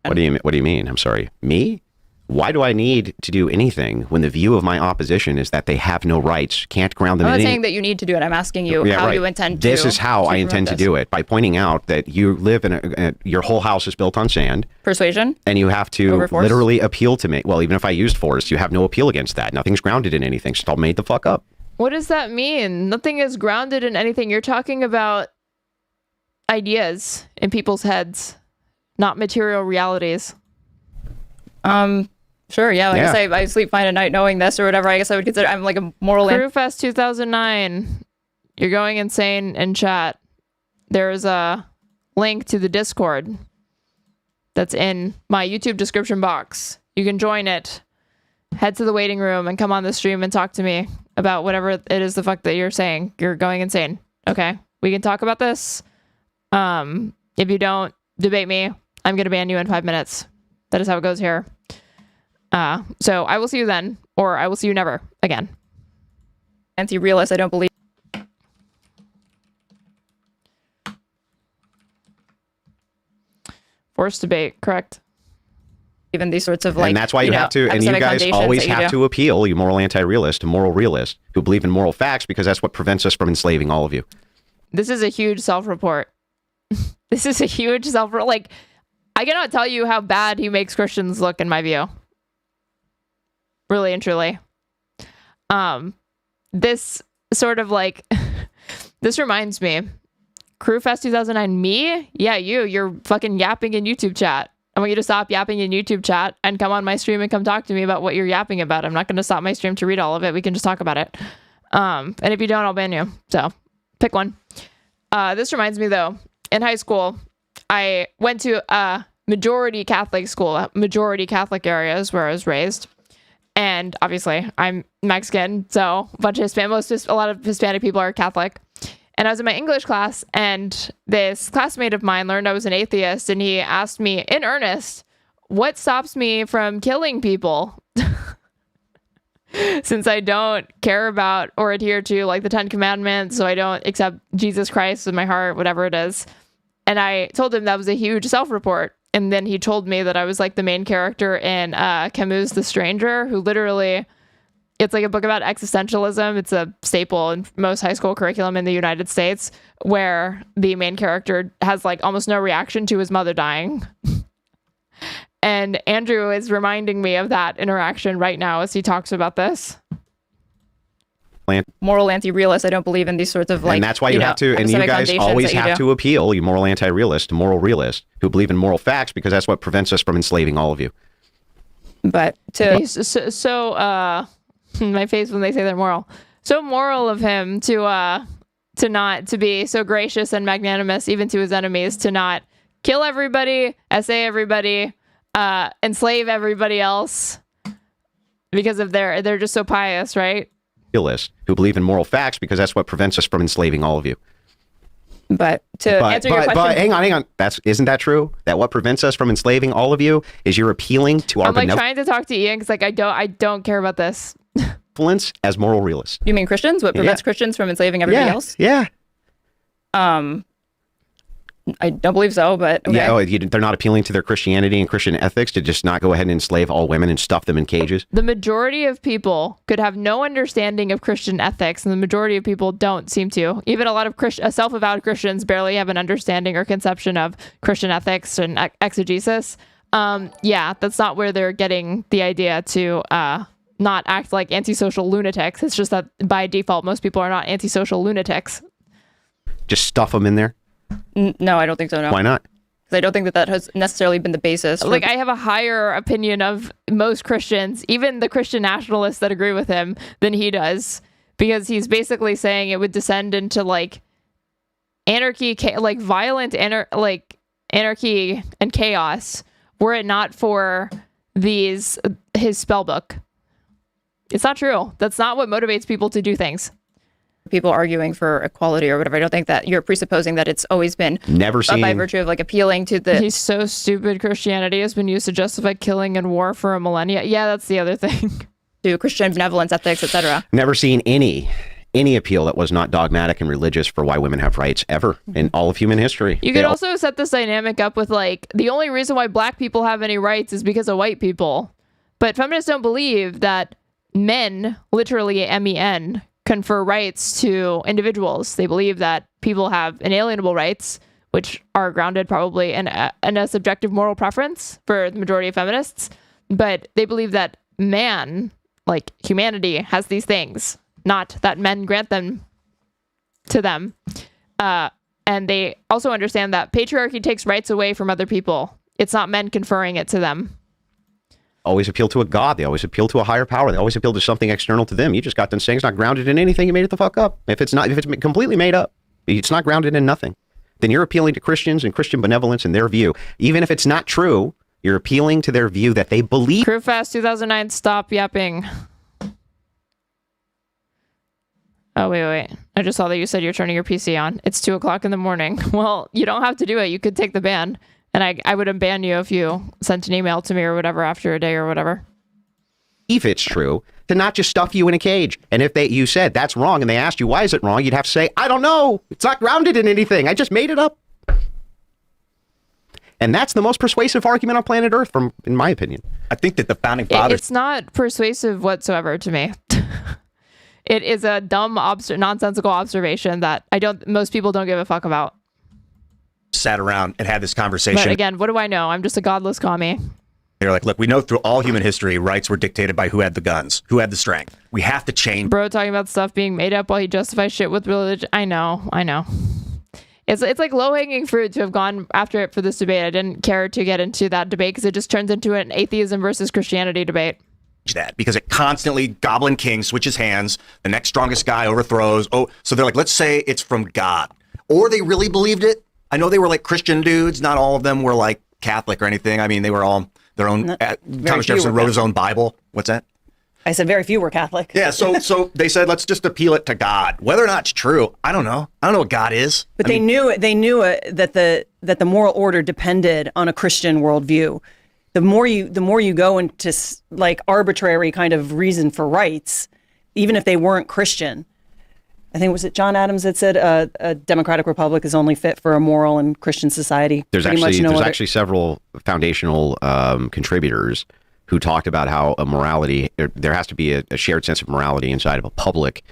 What do you mean? I'm sorry. Me? Why do I need to do anything when the view of my opposition is that they have no rights, can't ground them in I'm not saying that you need to do it. I'm asking you how you intend to. This is how I intend to do it, by pointing out that you live in your whole house is built on sand. Persuasion. And you have to literally appeal to me. Well, even if I used force, you have no appeal against that. Nothing's grounded in anything. It's all made the fuck up. What does that mean? Nothing is grounded in anything. You're talking about ideas in people's heads, not material realities. Sure, yeah. Like I say, I sleep fine at night knowing this or whatever. I guess I would consider I'm like a moral. Crewfest 2009. You're going insane in chat. There's a link to the Discord that's in my YouTube description box. You can join it. Head to the waiting room and come on the stream and talk to me about whatever it is the fuck that you're saying. You're going insane. Okay, we can talk about this. If you don't debate me, I'm gonna ban you in 5 minutes. That is how it goes here. So I will see you then, or I will see you never again. Anti-realist, I don't believe. Forced debate, correct. Even these sorts of like, and that's why you have to, and you guys always have to appeal, you moral anti-realist, to moral realist who believe in moral facts, because that's what prevents us from enslaving all of you. This is a huge self-report. This is a huge like, I cannot tell you how bad he makes Christians look in my view. Really and truly. This sort of like, this reminds me, Crewfest 2009, me? Yeah, you're fucking yapping in YouTube chat. I want you to stop yapping in YouTube chat and come on my stream and come talk to me about what you're yapping about. I'm not going to stop my stream to read all of it. We can just talk about it. And if you don't, I'll ban you. So pick one. This reminds me though, in high school, I went to a majority Catholic school, majority Catholic areas where I was raised. And obviously I'm Mexican, so a lot of Hispanic people are Catholic. And I was in my English class, and this classmate of mine learned I was an atheist, and he asked me in earnest, what stops me from killing people? Since I don't care about or adhere to like the 10 Commandments, so I don't accept Jesus Christ with my heart, whatever it is. And I told him that was a huge self-report. And then he told me that I was like the main character in Camus' The Stranger, who literally, it's like a book about existentialism. It's a staple in most high school curriculum in the United States, where the main character has like almost no reaction to his mother dying. And Andrew is reminding me of that interaction right now as he talks about this. Moral anti-realist, I don't believe in these sorts of like, and that's why you have to, and you guys always have to appeal, you moral anti-realist, to moral realist who believe in moral facts, because that's what prevents us from enslaving all of you. But my face when they say they're moral. So moral of him to not to be so gracious and magnanimous even to his enemies, to not kill everybody, essay everybody, enslave everybody else because of they're just so pious, right? realists who believe in moral facts because that's what prevents us from enslaving all of you. But answer your question, but hang on. Isn't that true? That what prevents us from enslaving all of you is you're appealing to our trying to talk to Ian because I don't care about this. benevolence as moral realists. You mean Christians? What prevents Christians from enslaving everybody else? Yeah. I don't believe so, but okay. Yeah, they're not appealing to their Christianity and Christian ethics to just not go ahead and enslave all women and stuff them in cages. The majority of people could have no understanding of Christian ethics, and the majority of people don't seem to. Even a lot of self-avowed Christians barely have an understanding or conception of Christian ethics and exegesis. That's not where they're getting the idea to not act like antisocial lunatics. It's just that by default, most people are not antisocial lunatics. Just stuff them in there? No, I don't think so, no. Why not? Because I don't think that has necessarily been the basis. I have a higher opinion of most Christians, even the Christian nationalists that agree with him, than he does. Because he's basically saying it would descend into, anarchy, violent anarchy and chaos, were it not for his spell book. It's not true. That's not what motivates people to do things. People arguing for equality or whatever. I don't think that you're presupposing that it's always been by virtue of appealing to the. He's so stupid. Christianity has been used to justify killing and war for a millennia. Yeah, that's the other thing. To Christian benevolence, ethics, etc. Never seen any appeal that was not dogmatic and religious for why women have rights ever in all of human history. You could also set this dynamic up with the only reason why black people have any rights is because of white people. But feminists don't believe that men, literally MEN, confer rights to individuals. They believe that people have inalienable rights, which are grounded probably in a subjective moral preference for the majority of feminists. But they believe that man, humanity, has these things, not that men grant them to them. And they also understand that patriarchy takes rights away from other people. It's not men conferring it to them. Always appeal to a god. They always appeal to a higher power. They always appeal to something external to them. You just got them saying it's not grounded in anything. You made it the fuck up. If it's completely made up, it's not grounded in nothing. Then you're appealing to Christians and Christian benevolence and their view. Even if it's not true, you're appealing to their view that they believe. Crewfast 2009, stop yapping. Oh, wait. I just saw that you said you're turning your PC on. It's 2:00 in the morning. Well, you don't have to do it. You could take the ban. And I would unban you if you sent an email to me or whatever after a day or whatever. If it's true, to not just stuff you in a cage. And if you said that's wrong and they asked you why is it wrong, you'd have to say, I don't know. It's not grounded in anything. I just made it up. And that's the most persuasive argument on planet Earth, in my opinion. I think that the founding fathers... It's not persuasive whatsoever to me. It is a dumb, nonsensical observation that most people don't give a fuck about. Sat around and had this conversation. But again, what do I know? I'm just a godless commie. They're like, look, we know through all human history, rights were dictated by who had the guns, who had the strength. We have to change. Bro talking about stuff being made up while he justifies shit with religion. I know. It's like low-hanging fruit to have gone after it for this debate. I didn't care to get into that debate because it just turns into an atheism versus Christianity debate. That because it constantly Goblin King switches hands, the next strongest guy overthrows. Oh, so they're like, let's say it's from God, or they really believed it. I know they were Christian dudes. Not all of them were Catholic or anything. I mean, they were all their own. Thomas Jefferson wrote his own Bible. What's that? I said very few were Catholic. Yeah, so they said let's just appeal it to God. Whether or not it's true, I don't know. I don't know what God is. But they knew that the moral order depended on a Christian worldview. The more you go into arbitrary kind of reason for rights, even if they weren't Christian. I think was it John Adams that said a democratic republic is only fit for a moral and Christian society. There's actually several foundational contributors who talked about how there has to be a shared sense of morality inside of a public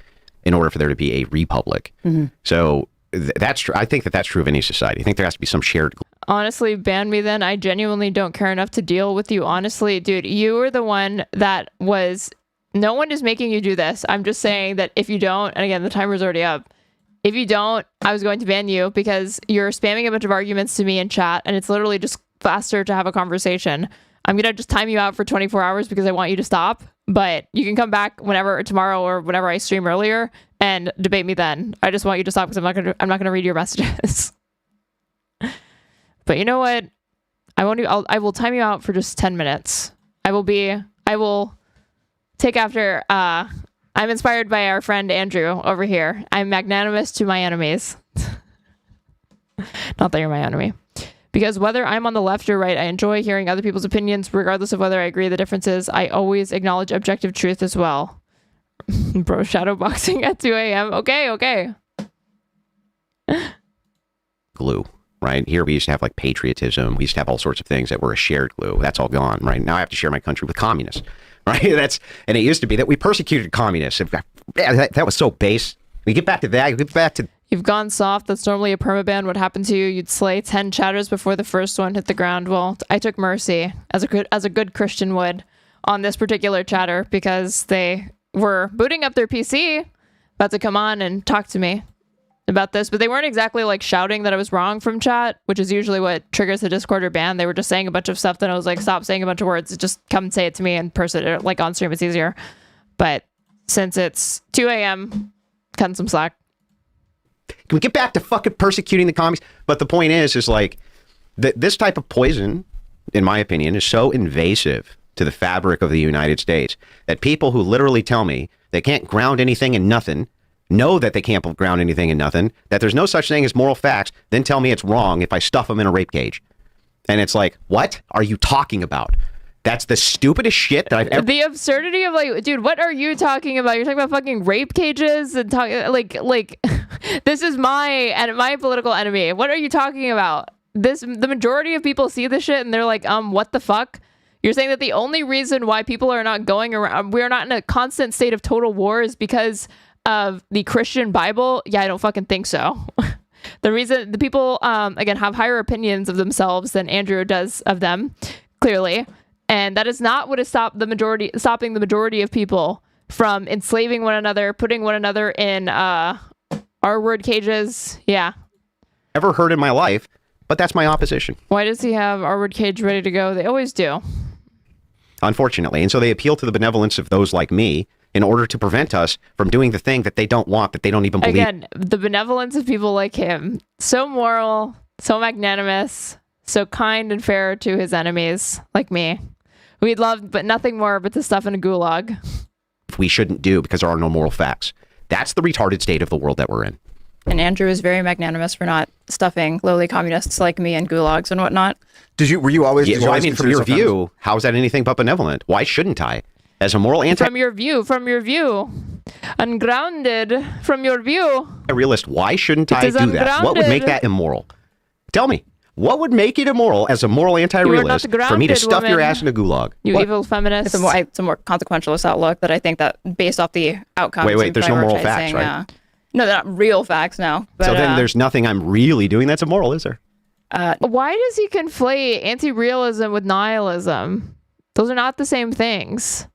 in order for there to be a republic. Mm-hmm. So that's true. I think that's true of any society. I think there has to be some shared. Honestly, ban me then. I genuinely don't care enough to deal with you. Honestly, dude, you were the one that was. No one is making you do this. I'm just saying that if you don't, and again, the timer's already up. If you don't, I was going to ban you because you're spamming a bunch of arguments to me in chat, and it's literally just faster to have a conversation. I'm going to just time you out for 24 hours because I want you to stop, but you can come back whenever, tomorrow or whenever I stream earlier, and debate me then. I just want you to stop because I'm not going to read your messages. But you know what? I will time you out for just 10 minutes. I will take after I'm inspired by our friend Andrew over here. I'm magnanimous to my enemies. Not that you're my enemy. Because whether I'm on the left or right, I enjoy hearing other people's opinions, regardless of whether I agree the differences. I always acknowledge objective truth as well. Bro, shadowboxing at 2 a.m. Okay. Glue, right? Here we used to have like patriotism. We used to have all sorts of things that were a shared glue. That's all gone, right? Now I have to share my country with communists, right? And it used to be that we persecuted communists. That was so base. We get back to that. You've gone soft. That's normally a permaban. What happened to you? You'd slay 10 chatters before the first one hit the ground. Well, I took mercy, as a good Christian would, on this particular chatter because they were booting up their PC, about to come on and talk to me about this, but they weren't exactly like shouting that I was wrong from chat, which is usually what triggers the Discord or ban. They were just saying a bunch of stuff that I was like, stop saying a bunch of words. Just come and say it to me in person, or like on stream. It's easier. But since it's 2 a.m., cutting some slack. Can we get back to fucking persecuting the commies? But the point is like, this type of poison, in my opinion, is so invasive to the fabric of the United States that people who literally tell me they can't ground anything in nothing, know that they can't ground anything in nothing, that there's no such thing as moral facts, then tell me it's wrong if I stuff them in a rape cage. And it's like, what are you talking about? That's the stupidest shit that I've ever... The absurdity of like, dude, what are you talking about? You're talking about fucking rape cages and like this is my political enemy. What are you talking about? The majority of people see this shit and they're like, what the fuck? You're saying that the only reason why people are not going around, we're not in a constant state of total war is because of the Christian Bible? Yeah, I don't fucking think so. The reason the people, again, have higher opinions of themselves than Andrew does of them, clearly. And that is not what is stopping the majority of people from enslaving one another, putting one another in R-word cages. Yeah. Ever heard in my life, but that's my opposition. Why does he have R-word cage ready to go? They always do. Unfortunately. And so they appeal to the benevolence of those like me in order to prevent us from doing the thing that they don't want, that they don't even believe. Again, the benevolence of people like him. So moral, so magnanimous, so kind and fair to his enemies, like me. We'd love, but nothing more but to stuff in a gulag. We shouldn't do because there are no moral facts. That's the retarded state of the world that we're in. And Andrew is very magnanimous for not stuffing lowly communists like me in gulags and whatnot. Were you always? Yeah, well, I mean, from your view, how is that anything but benevolent? Why shouldn't I? As a moral From your view. Ungrounded from your view. Realist, why shouldn't I do that? What would make that immoral? Tell me. What would make it immoral as a moral anti-realist for me to stuff your ass in a gulag? You evil feminist. It's a more consequentialist outlook that I think that based off the outcomes. Wait, there's no moral facts, right? No, they're not real facts now. So then there's nothing I'm really doing that's immoral, is there? Why does he conflate anti-realism with nihilism? Those are not the same things.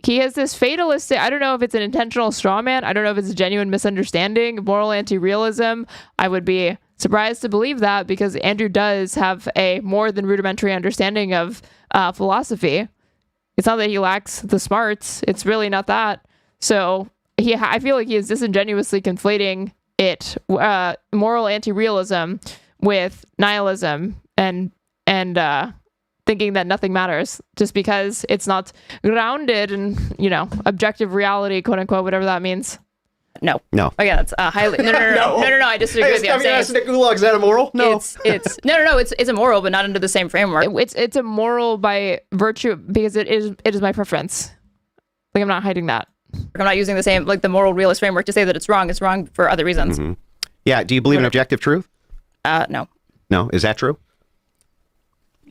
He has this fatalistic, I don't know if it's an intentional straw man. I don't know if it's a genuine misunderstanding of moral anti-realism. I would be surprised to believe that because Andrew does have a more than rudimentary understanding of philosophy. It's not that he lacks the smarts. It's really not that. So I feel like he is disingenuously conflating it, moral anti-realism with nihilism and thinking that nothing matters just because it's not grounded in, objective reality, quote unquote, whatever that means. No. Oh yeah, that's highly no. I disagree with you. I'm saying the gulag, is that immoral? No. It's immoral, but not under the same framework. It's immoral by virtue because it is my preference. Like I'm not hiding that. I'm not using the same the moral realist framework to say that it's wrong. It's wrong for other reasons. Mm-hmm. Yeah. Do you believe in objective truth? No. No. Is that true?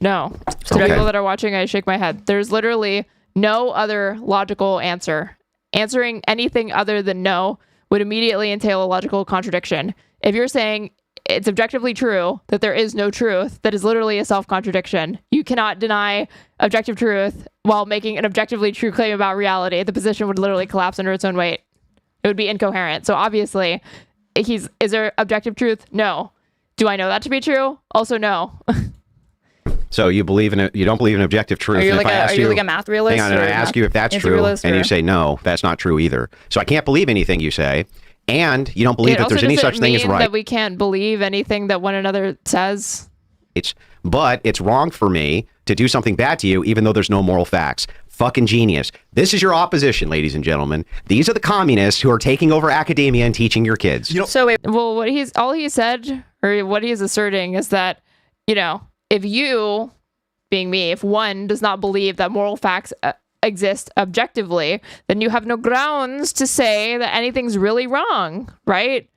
No. To people that are watching, I shake my head. There's literally no other logical answer. Answering anything other than no would immediately entail a logical contradiction. If you're saying it's objectively true that there is no truth, that is literally a self-contradiction. You cannot deny objective truth while making an objectively true claim about reality. The position would literally collapse under its own weight. It would be incoherent. So obviously, is there objective truth? No. Do I know that to be true? Also, no. So you believe in it? You don't believe in objective truth? Are you like a math realist? Hang on, and I ask you if that's true, and you say no, that's not true either. So I can't believe anything you say, and you don't believe that there's any such thing as right. That we can't believe anything that one another says. But it's wrong for me to do something bad to you, even though there's no moral facts. fucking genius. This is your opposition, ladies and gentlemen. These are the communists who are taking over academia and teaching your kids. So wait, well, what he said, or what he is asserting, is that, if you, being me, if one does not believe that moral facts exist objectively, then you have no grounds to say that anything's really wrong, right?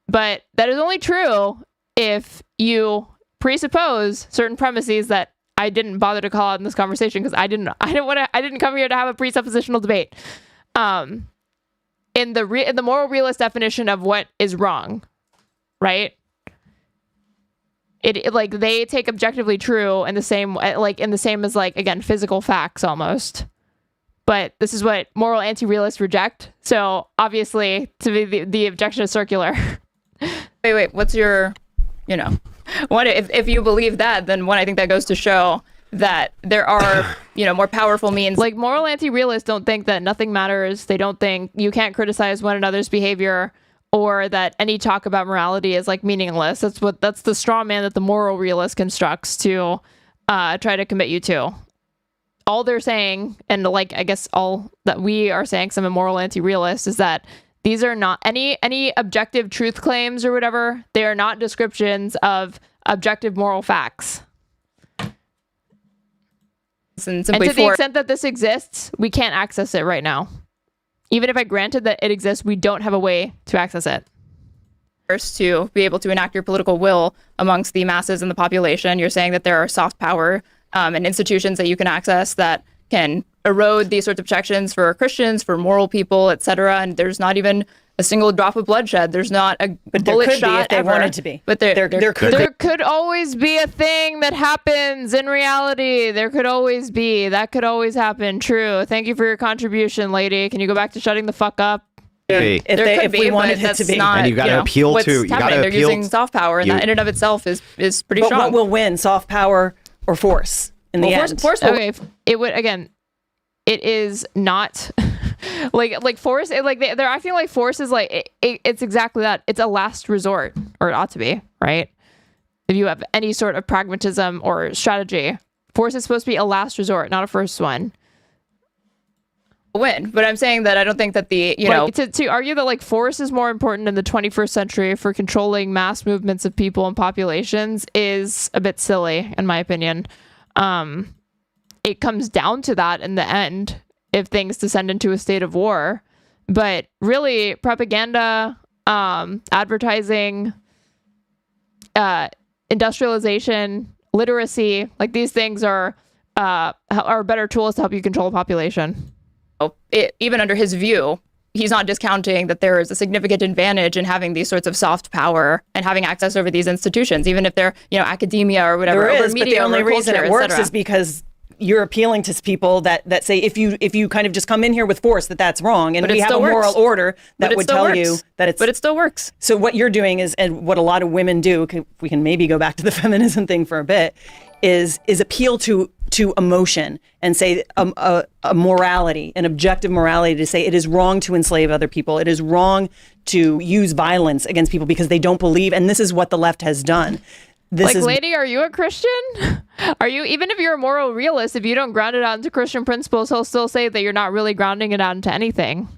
But that is only true if you presuppose certain premises that I didn't bother to call out in this conversation because I didn't come here to have a presuppositional debate. In the moral realist definition of what is wrong, right? It like they take objectively true in the same as like, again, physical facts almost. But this is what moral anti-realists reject. So obviously, to be the objection is circular. Wait, what's your, what if you believe that, then I think that goes to show that there are, more powerful means. Like, moral anti-realists don't think that nothing matters. They don't think you can't criticize one another's behavior, or that any talk about morality is like meaningless. That's the straw man that the moral realist constructs to try to commit you to. All they're saying, and like, I guess all that we are saying, some immoral anti-realists, is that these are not any objective truth claims or whatever. They are not descriptions of objective moral facts. And to the extent that this exists, we can't access it right now. Even if I granted that it exists, we don't have a way to access it. First, to be able to enact your political will amongst the masses and the population, you're saying that there are soft power and institutions that you can access that can erode these sorts of protections for Christians, for moral people, etc. And there's not even a single drop of bloodshed. There's not a bullet shot if they ever. wanted to be. But there could always be a thing that happens in reality. There could always be. That could always happen. True. Thank you for your contribution, lady. Can you go back to shutting the fuck up? If we wanted it to be. Not, and you got to appeal to. You got to They're appeal. using soft power, and that in and of itself is pretty strong. But what will win, soft power or force in the end? Force okay, it would, again, it is not like force. They're acting like force is like it's exactly that. It's a last resort, or it ought to be, right? If you have any sort of pragmatism or strategy, force is supposed to be a last resort, not a first one. Win, but I'm saying that I don't think that to argue that like force is more important in the 21st century for controlling mass movements of people and populations is a bit silly, in my opinion. It comes down to that in the end if things descend into a state of war. But really, propaganda, advertising, industrialization, literacy, like these things are better tools to help you control a population. Even under his view, he's not discounting that there is a significant advantage in having these sorts of soft power and having access over these institutions, even if they're, academia or whatever. There is, media, but the only reason culture, it works is because you're appealing to people that say if you kind of just come in here with force, that's wrong, and we have a moral order that would tell you that it's. But it still works. So what you're doing is, and what a lot of women do, we can maybe go back to the feminism thing for a bit, is appeal to emotion and say a morality, an objective morality, to say it is wrong to enslave other people. It is wrong to use violence against people because they don't believe. And this is what the left has done. Lady, are you a Christian? Are you, even if you're a moral realist, if you don't ground it out into Christian principles, he'll still say that you're not really grounding it out into anything.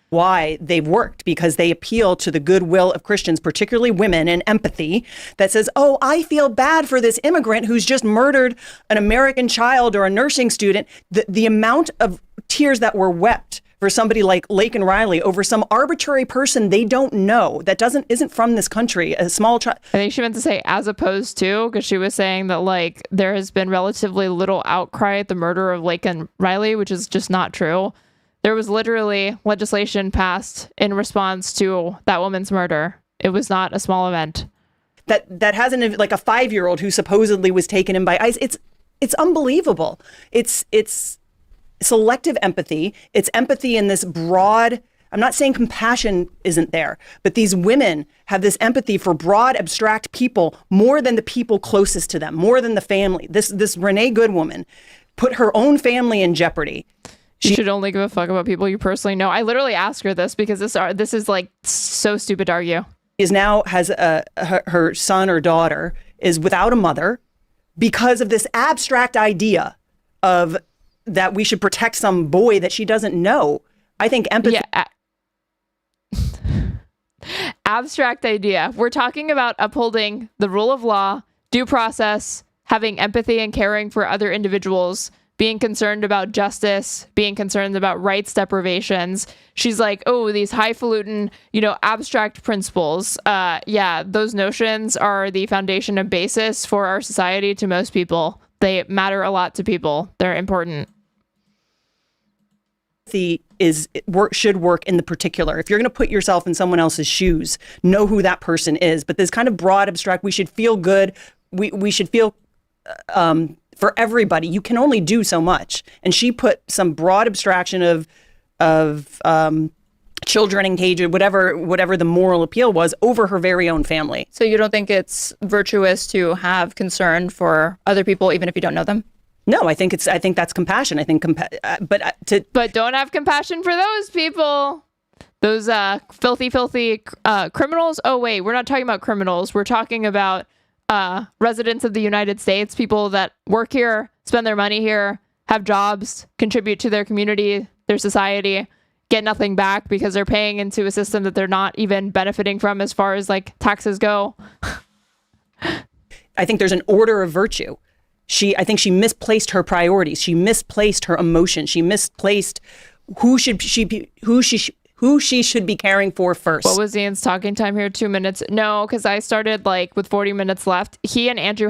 Why they've worked, because they appeal to the goodwill of Christians, particularly women, and empathy that says, oh, I feel bad for this immigrant who's just murdered an American child or a nursing student. The amount of tears that were wept for somebody like Laken Riley over some arbitrary person they don't know that isn't from this country, a small child. I think she meant to say as opposed to, because she was saying that like there has been relatively little outcry at the murder of Laken Riley, which is just not true. There was literally legislation passed in response to that woman's murder. It was not a small event. That hasn't, like a 5-year-old who supposedly was taken in by ICE. It's unbelievable. It's selective empathy. It's empathy in this broad. I'm not saying compassion isn't there, but these women have this empathy for broad, abstract people more than the people closest to them, more than the family. This Renee Good woman put her own family in jeopardy. You should only give a fuck about people you personally know. I literally asked her this because this is like so stupid to argue. Has her son or daughter is without a mother because of this abstract idea of that we should protect some boy that she doesn't know. I think empathy. Yeah. Abstract idea. We're talking about upholding the rule of law, due process, having empathy and caring for other individuals, being concerned about justice, being concerned about rights deprivations. She's like, oh, these highfalutin, abstract principles. Yeah, those notions are the foundation and basis for our society to most people. They matter a lot to people. They're important. Should work in the particular. If you're going to put yourself in someone else's shoes, know who that person is. But this kind of broad abstract, we should feel good. We should feel for everybody. You can only do so much. And she put some broad abstraction of children in cages, whatever the moral appeal was, over her very own family. So you don't think it's virtuous to have concern for other people, even if you don't know them? No, I think that's compassion. I think, but don't have compassion for those people, those filthy criminals. Oh wait, we're not talking about criminals. We're talking about residents of the United States, people that work here, spend their money here, have jobs, contribute to their community, their society, get nothing back because they're paying into a system that they're not even benefiting from as far as like taxes go. I think there's an order of virtue. I think she misplaced her priorities. She misplaced her emotions. She misplaced who she should be caring for first. What was Ian's talking time here? 2 minutes? No, because I started with 40 minutes left. He and Andrew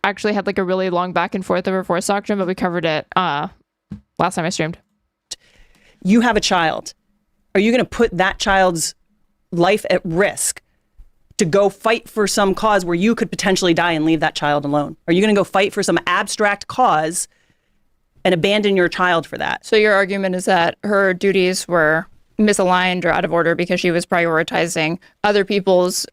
actually had a really long back and forth over force doctrine, but we covered it last time I streamed. You have a child. Are you going to put that child's life at risk to go fight for some cause where you could potentially die and leave that child alone? Are you going to go fight for some abstract cause and abandon your child for that? So your argument is that her duties were misaligned or out of order because she was prioritizing other people's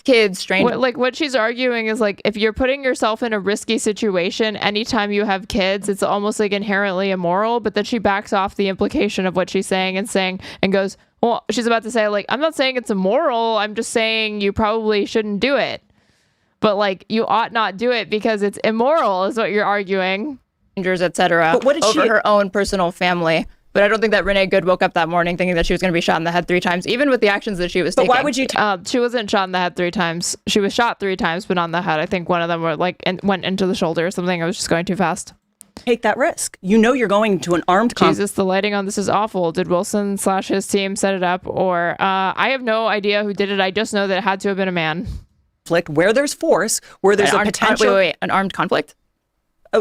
kids, strangers. What she's arguing is if you're putting yourself in a risky situation anytime you have kids, it's almost inherently immoral. But then she backs off the implication of what she's saying and goes, well, she's about to say I'm not saying it's immoral. I'm just saying you probably shouldn't do it. But you ought not do it because it's immoral is what you're arguing. Strangers, etc. But what did over her own personal family. But I don't think that Renee Good woke up that morning thinking that she was going to be shot in the head 3 times, even with the actions that she was taking. But why would you? She wasn't shot in the head 3 times. She was shot 3 times, but on the head. I think one of them went into the shoulder or something. I was just going too fast. Take that risk. You're going to an armed conflict. Jesus, the lighting on this is awful. Did WIkson / his team set it up? Or I have no idea who did it. I just know that it had to have been a man. Where there's force, where there's a potential... Wait, an armed conflict?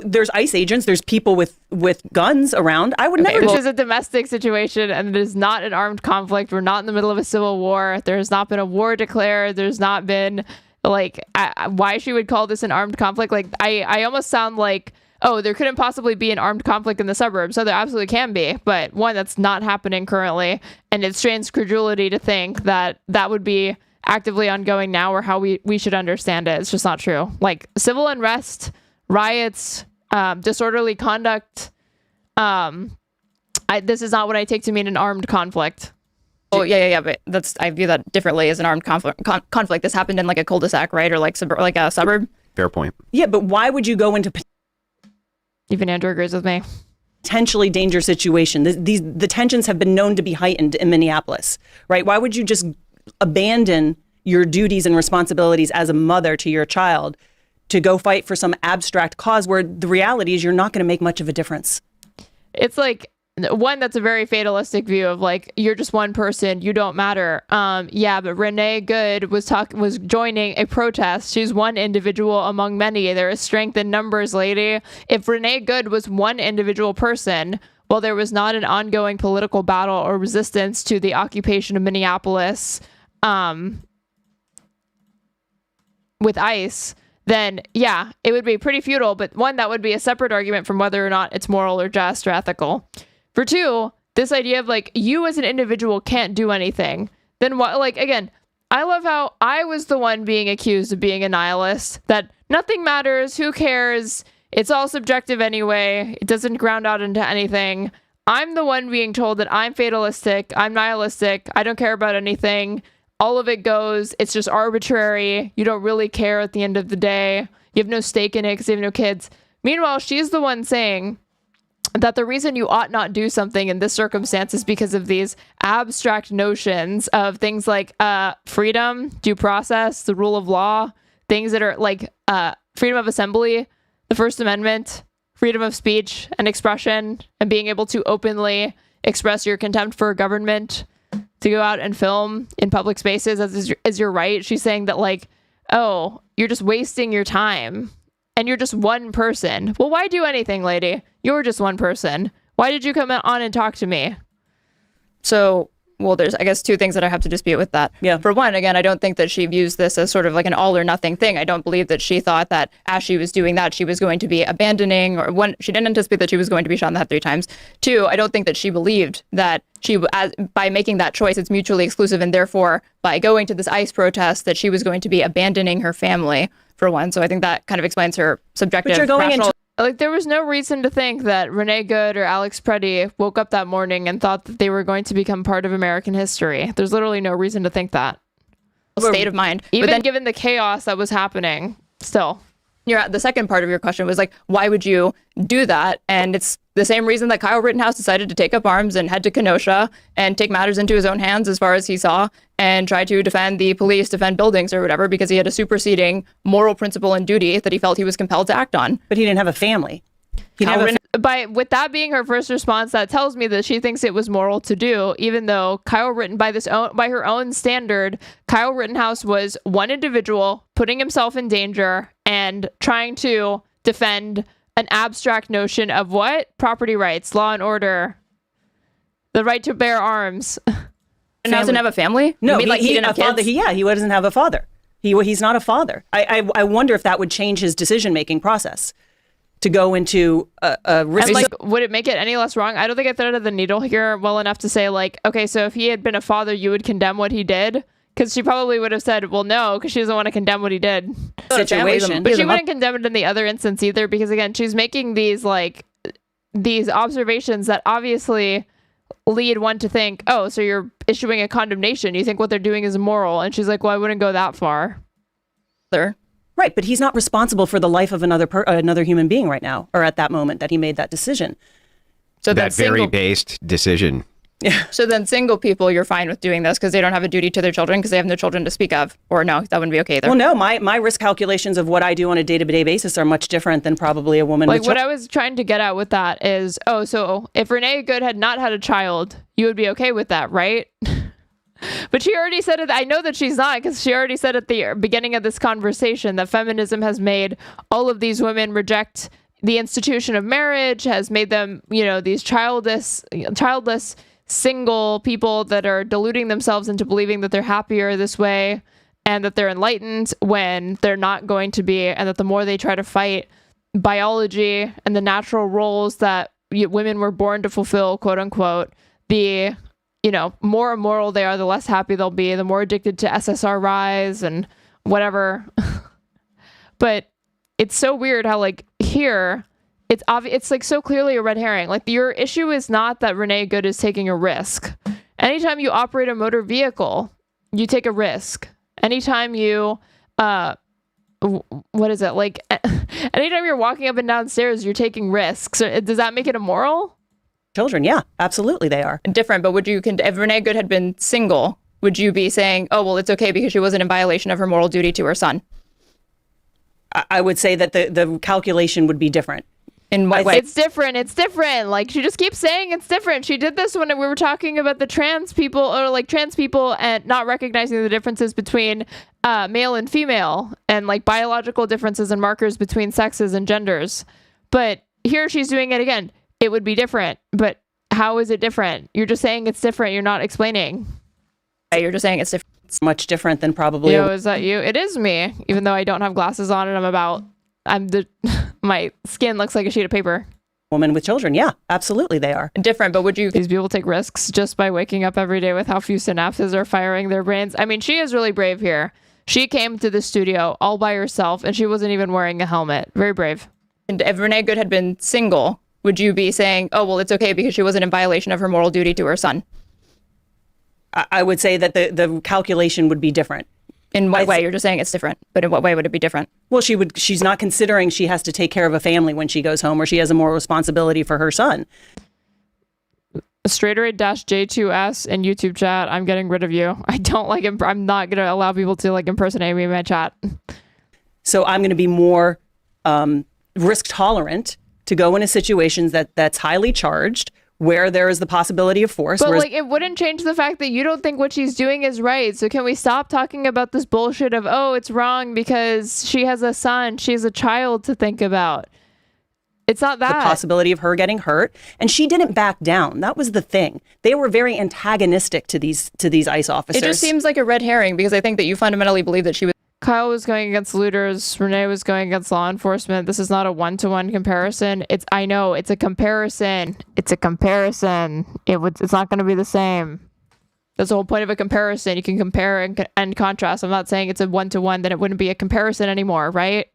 There's ICE agents, there's people with guns around. I would never... This is a domestic situation and it is not an armed conflict. We're not in the middle of a civil war. There has not been a war declared. There's not been why she would call this an armed conflict. I almost sound oh, there couldn't possibly be an armed conflict in the suburbs. So there absolutely can be, but one, that's not happening currently. And it strains credulity to think that that would be actively ongoing now or how we should understand it. It's just not true. Civil unrest, riots, disorderly conduct. This is not what I take to mean an armed conflict. Oh, yeah. But I view that differently as an armed conflict. This happened in a cul-de-sac, right? Or a suburb. Fair point. Yeah, but why would you go into... Even Andrew agrees with me. Potentially dangerous situation. The tensions have been known to be heightened in Minneapolis, right? Why would you just abandon your duties and responsibilities as a mother to your child to go fight for some abstract cause where the reality is you're not going to make much of a difference? It's one, that's a very fatalistic view of you're just one person, you don't matter. Yeah, but Renee Good was joining a protest. She's one individual among many. There is strength in numbers, lady. If Renee Good was one individual person, well, there was not an ongoing political battle or resistance to the occupation of Minneapolis with ICE, then yeah, it would be pretty futile. But one, that would be a separate argument from whether or not it's moral or just or ethical. For 2, this idea of you as an individual can't do anything. Then what? Again, I love how I was the one being accused of being a nihilist, that nothing matters, who cares, it's all subjective anyway, it doesn't ground out into anything. I'm the one being told that I'm fatalistic, I'm nihilistic, I don't care about anything, all of it goes, it's just arbitrary, you don't really care at the end of the day, you have no stake in it because you have no kids. Meanwhile, she's the one saying that the reason you ought not do something in this circumstance is because of these abstract notions of things like freedom, due process, the rule of law, things that are like freedom of assembly, the First Amendment, freedom of speech and expression, and being able to openly express your contempt for government, to go out and film in public spaces as your right. She's saying that, like, oh, you're just wasting your time and you're just one person. Well, why do anything, lady? You're just one person. Why did you come on and talk to me? So, well, there's, I guess, two things that I have to dispute with that. Yeah. For one, again, I don't think that she views this as sort of like an all or nothing thing. I don't believe that she thought that as she was doing that, she was going to be abandoning, or one, she didn't anticipate that she was going to be shot in the head 3 times. Two, I don't think that she believed that by making that choice, it's mutually exclusive, and therefore by going to this ICE protest, that she was going to be abandoning her family, for one. So I think that kind of explains her subjective, But you're going rational. Like, there was no reason to think that Renee Good or Alex Preddy woke up that morning and thought that they were going to become part of American history. There's literally no reason to think that. State of mind. Even But then given the chaos that was happening, still. the second part of your question was like, why would you do that? And it's the same reason that Kyle Rittenhouse decided to take up arms and head to Kenosha and take matters into his own hands as far as he saw, and try to defend the police, defend buildings or whatever, because he had a superseding moral principle and duty that he felt he was compelled to act on. But he didn't have a family. He didn't have a With that being her first response, that tells me that she thinks it was moral to do, even though by her own standard, Kyle Rittenhouse was one individual putting himself in danger and trying to defend an abstract notion of what? Property rights, law and order, the right to bear arms. And doesn't have a family? No, he didn't have kids? he doesn't have a father. He's not a father. I wonder if that would change his decision-making process to go into a risk. And like, would it make it any less wrong? I don't think I threaded the needle here well enough to say, like, okay, so if he had been a father, you would condemn what he did? Because she probably would have said, well, no, because she doesn't want to condemn what he did. Situation. But she wouldn't condemn it in the other instance either, because, again, she's making these observations that obviously lead one to think, oh, so you're issuing a condemnation. You think what they're doing is immoral. And she's like, well, I wouldn't go that far. Right, but he's not responsible for the life of another human being right now, or at that moment that he made that decision. So that very based decision. Yeah. So then single people, you're fine with doing this because they don't have a duty to their children because they have no children to speak of? Or no, that wouldn't be okay either? Well, no, my risk calculations of what I do on a day-to-day basis are much different than probably a woman with what I was trying to get at with that is, so if Renee Good had not had a child, you would be okay with that, right? But she already said it. I know that she's not, because she already said at the beginning of this conversation that feminism has made all of these women reject the institution of marriage, has made them, these childless single people that are deluding themselves into believing that they're happier this way and that they're enlightened when they're not going to be, and that the more they try to fight biology and the natural roles that women were born to fulfill, quote unquote, the more immoral they are, the less happy they'll be, the more addicted to SSRIs and whatever. But it's so weird how, like, here, it's obvious, it's like so clearly a red herring. Like, your issue is not that Renee Good is taking a risk. Anytime you operate a motor vehicle, you take a risk. Anytime you, what is it? Like, anytime you're walking up and down stairs, you're taking risks. Does that make it immoral? children. Yeah, absolutely they are. Different, but if Renee Good had been single, would you be saying, oh, well, it's okay because she wasn't in violation of her moral duty to her son? I would say that the calculation would be different. In what way? It's different. It's different. Like, she just keeps saying it's different. She did this when we were talking about the trans people, or like trans people, and not recognizing the differences between male and female, and like biological differences and markers between sexes and genders. But here she's doing it again. It would be different. But how is it different? You're just saying it's different. You're not explaining. You're just saying it's different. It's much different than probably. Is that you? It is me. Even though I don't have glasses on and my skin looks like a sheet of paper. Woman with children. Yeah, absolutely they are. Different, but would you... These people take risks just by waking up every day with how few synapses are firing their brains. I mean, she is really brave here. She came to the studio all by herself, and she wasn't even wearing a helmet. Very brave. And if Renee Good had been single, would you be saying, oh, well, it's okay because she wasn't in violation of her moral duty to her son? I would say that the calculation would be different. In what way? You're just saying it's different, but in what way would it be different? Well, she's not considering she has to take care of a family when she goes home, or she has a moral responsibility for her son. Straighterade-J2S in YouTube chat. I'm getting rid of you. I don't like I'm not going to allow people to like impersonate me in my chat. So I'm going to be more risk tolerant to go into situations that's highly charged, where there is the possibility of force. But like, it wouldn't change the fact that you don't think what she's doing is right. So can we stop talking about this bullshit of, oh, it's wrong because she has a son, she has a child to think about? It's not that. The possibility of her getting hurt. And she didn't back down. That was the thing. They were very antagonistic to these ICE officers. It just seems like a red herring, because I think that you fundamentally believe that she was... Kyle was going against looters. Renee was going against law enforcement. This is not a one-to-one comparison. I know, it's a comparison. It's a comparison. It's not going to be the same. That's the whole point of a comparison. You can compare and contrast. I'm not saying it's a one-to-one, then it wouldn't be a comparison anymore, right?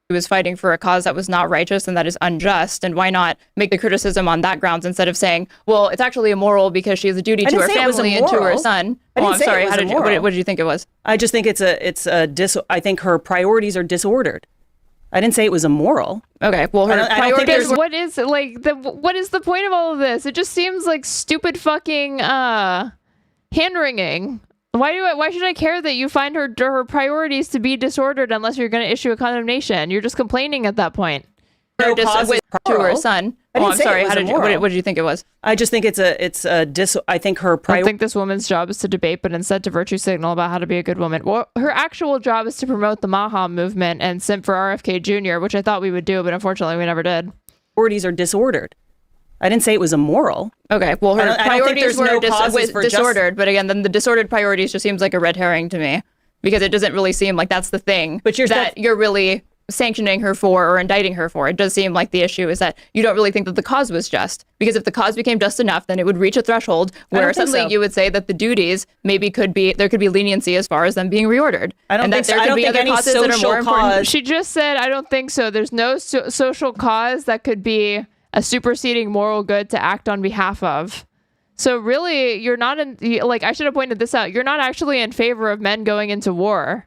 He was fighting for a cause that was not righteous and that is unjust. And why not make the criticism on that grounds instead of saying, well, it's actually immoral because she has a duty to her family and to her son. Oh, I'm sorry. What did you think it was? I just think I think her priorities are disordered. I didn't say it was immoral. Okay. Well, her priorities. What is the point of all of this? It just seems like stupid fucking hand-wringing. Why should I care that you find her priorities to be disordered unless you're going to issue a condemnation? You're just complaining at that point. To her son. I'm sorry. What did you think it was? I just think I think her I think this woman's job is to debate, but instead to virtue signal about how to be a good woman. Well, her actual job is to promote the Maga movement and simp for RFK Jr., which I thought we would do, but unfortunately we never did. Priorities are disordered. I didn't say it was immoral. Okay, well, her priorities were disordered, but again, then the disordered priorities just seems like a red herring to me, because it doesn't really seem like that's the thing that you're really sanctioning her for or indicting her for. It does seem like the issue is that you don't really think that the cause was just, because if the cause became just enough, then it would reach a threshold where suddenly you would say that the duties maybe there could be leniency as far as them being reordered. I don't think so. I don't think any social cause. She just said, I don't think so. There's no social cause that could be a superseding moral good to act on behalf of. So really, you're not I should have pointed this out. You're not actually in favor of men going into war.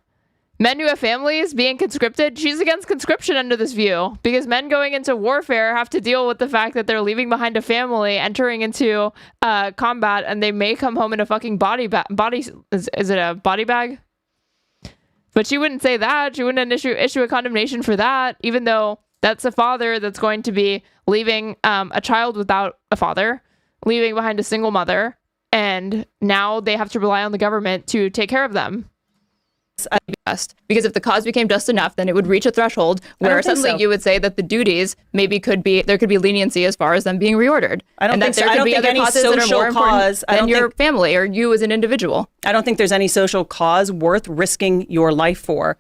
Men who have families being conscripted, she's against conscription under this view, because men going into warfare have to deal with the fact that they're leaving behind a family, entering into combat, and they may come home in a fucking is it a body bag? But she wouldn't say that. She wouldn't issue a condemnation for that, even though that's a father that's going to be leaving a child without a father, leaving behind a single mother, and now they have to rely on the government to take care of them. Because if the cause became just enough, then it would reach a threshold where suddenly you would say that the duties maybe there could be leniency as far as them being reordered. I don't think there could be other causes that are more important than your family or you as an individual. I don't think there's any social cause worth risking your life for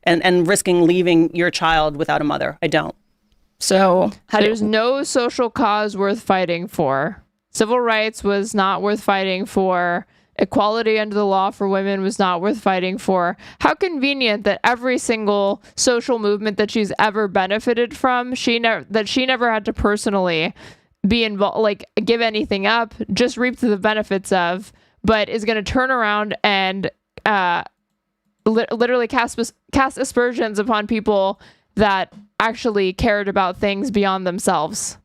and risking leaving your child without a mother. I don't. So there's no social cause worth fighting for. Civil rights was not worth fighting for. Equality under the law for women was not worth fighting for. How convenient that every single social movement that she's ever benefited from, she never had to personally be involved, give anything up, just reap the benefits of, but is going to turn around and literally cast aspersions upon people that actually cared about things beyond themselves.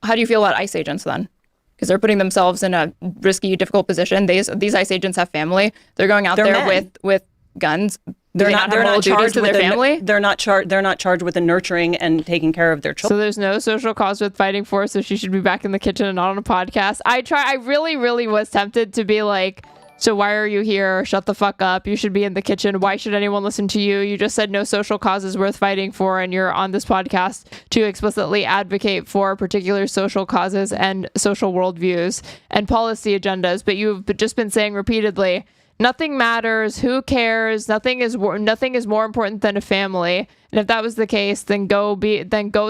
How do you feel about ICE agents then? Because they're putting themselves in a risky, difficult position. These ICE agents have family. They're going out there with guns. They're not charged with their family. They're not charged with the nurturing and taking care of their children. So there's no social cause with fighting for. So she should be back in the kitchen and not on a podcast. I really, really was tempted to be like, so why are you here? Shut the fuck up. You should be in the kitchen. Why should anyone listen to you? You just said no social cause is worth fighting for, and you're on this podcast to explicitly advocate for particular social causes and social worldviews and policy agendas. But you've just been saying repeatedly, nothing matters. Who cares? Nothing is more important than a family. And if that was the case, then go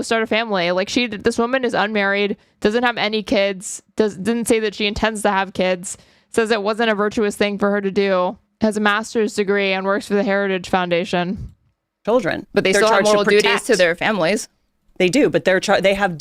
start a family. This woman is unmarried, doesn't have any kids, didn't say that she intends to have kids. Says it wasn't a virtuous thing for her to do, has a master's degree, and works for the Heritage Foundation. Children. But they still have moral duties to their families. They do, but they have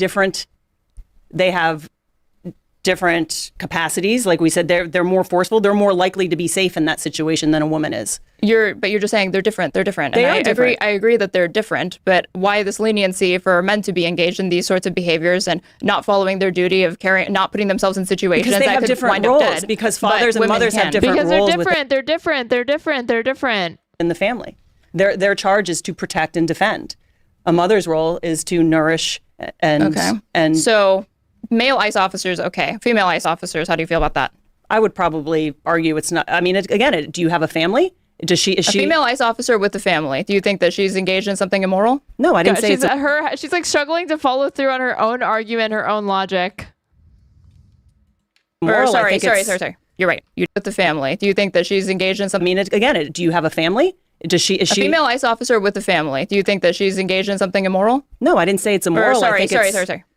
different capacities. Like we said, they're more forceful. They're more likely to be safe in that situation than a woman is. But you're just saying they're different. They're different. They are different. I agree that they're different. But why this leniency for men to be engaged in these sorts of behaviors and not following their duty of not putting themselves in situations because they that have could different wind roles. up dead, because fathers and mothers have different roles. Because they're different in the family. Their charge is to protect and defend. A mother's role is to nourish and so male ICE officers, okay. Female ICE officers, how do you feel about that? I would probably argue it's not. I mean, again, do you have a family? Is she a female ICE officer with a family? Do you think that she's engaged in something immoral? No, I didn't say she's like struggling to follow through on her own argument, her own logic. Sorry. You're right. You with the family. Do you think that she's engaged in something? I mean, again, do you have a family? Is she a female ICE officer with a family? Do you think that she's engaged in something immoral? No, I didn't say it's immoral. Sorry.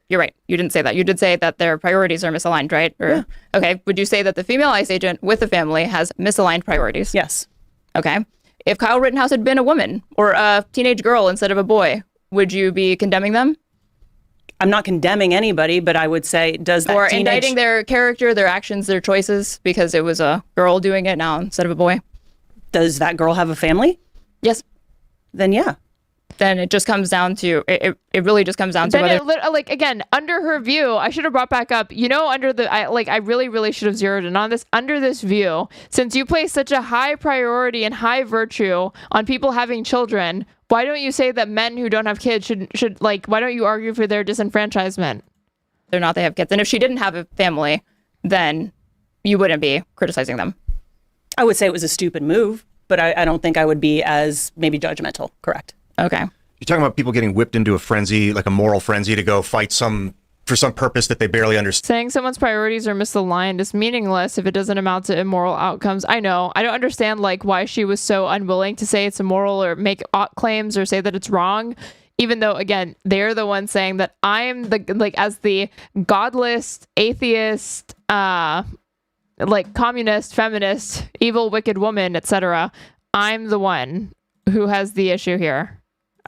You're right. You didn't say that. You did say that their priorities are misaligned, right? Yeah. Okay. Would you say that the female ICE agent with a family has misaligned priorities? Yes. Okay. If Kyle Rittenhouse had been a woman or a teenage girl instead of a boy, would you be condemning them? I'm not condemning anybody, but I would say, indicting their character, their actions, their choices because it was a girl doing it now instead of a boy? Does that girl have a family? Yes. Then yeah. Then it just comes down to it really just comes down to whether again, under her view, I should have brought back up, I really should have zeroed in on this. Under this view, since you place such a high priority and high virtue on people having children, why don't you say that men who don't have kids should why don't you argue for their disenfranchisement? They have kids. And if she didn't have a family, then you wouldn't be criticizing them. I would say it was a stupid move, but I don't think I would be as maybe judgmental. Correct. Okay. You're talking about people getting whipped into a frenzy, like a moral frenzy to go fight for some purpose that they barely understand. Saying someone's priorities are misaligned is meaningless if it doesn't amount to immoral outcomes. I know. I don't understand why she was so unwilling to say it's immoral or make claims or say that it's wrong, even though, again, they're the ones saying that I'm as the godless, atheist, communist, feminist, evil, wicked woman, etc. I'm the one who has the issue here.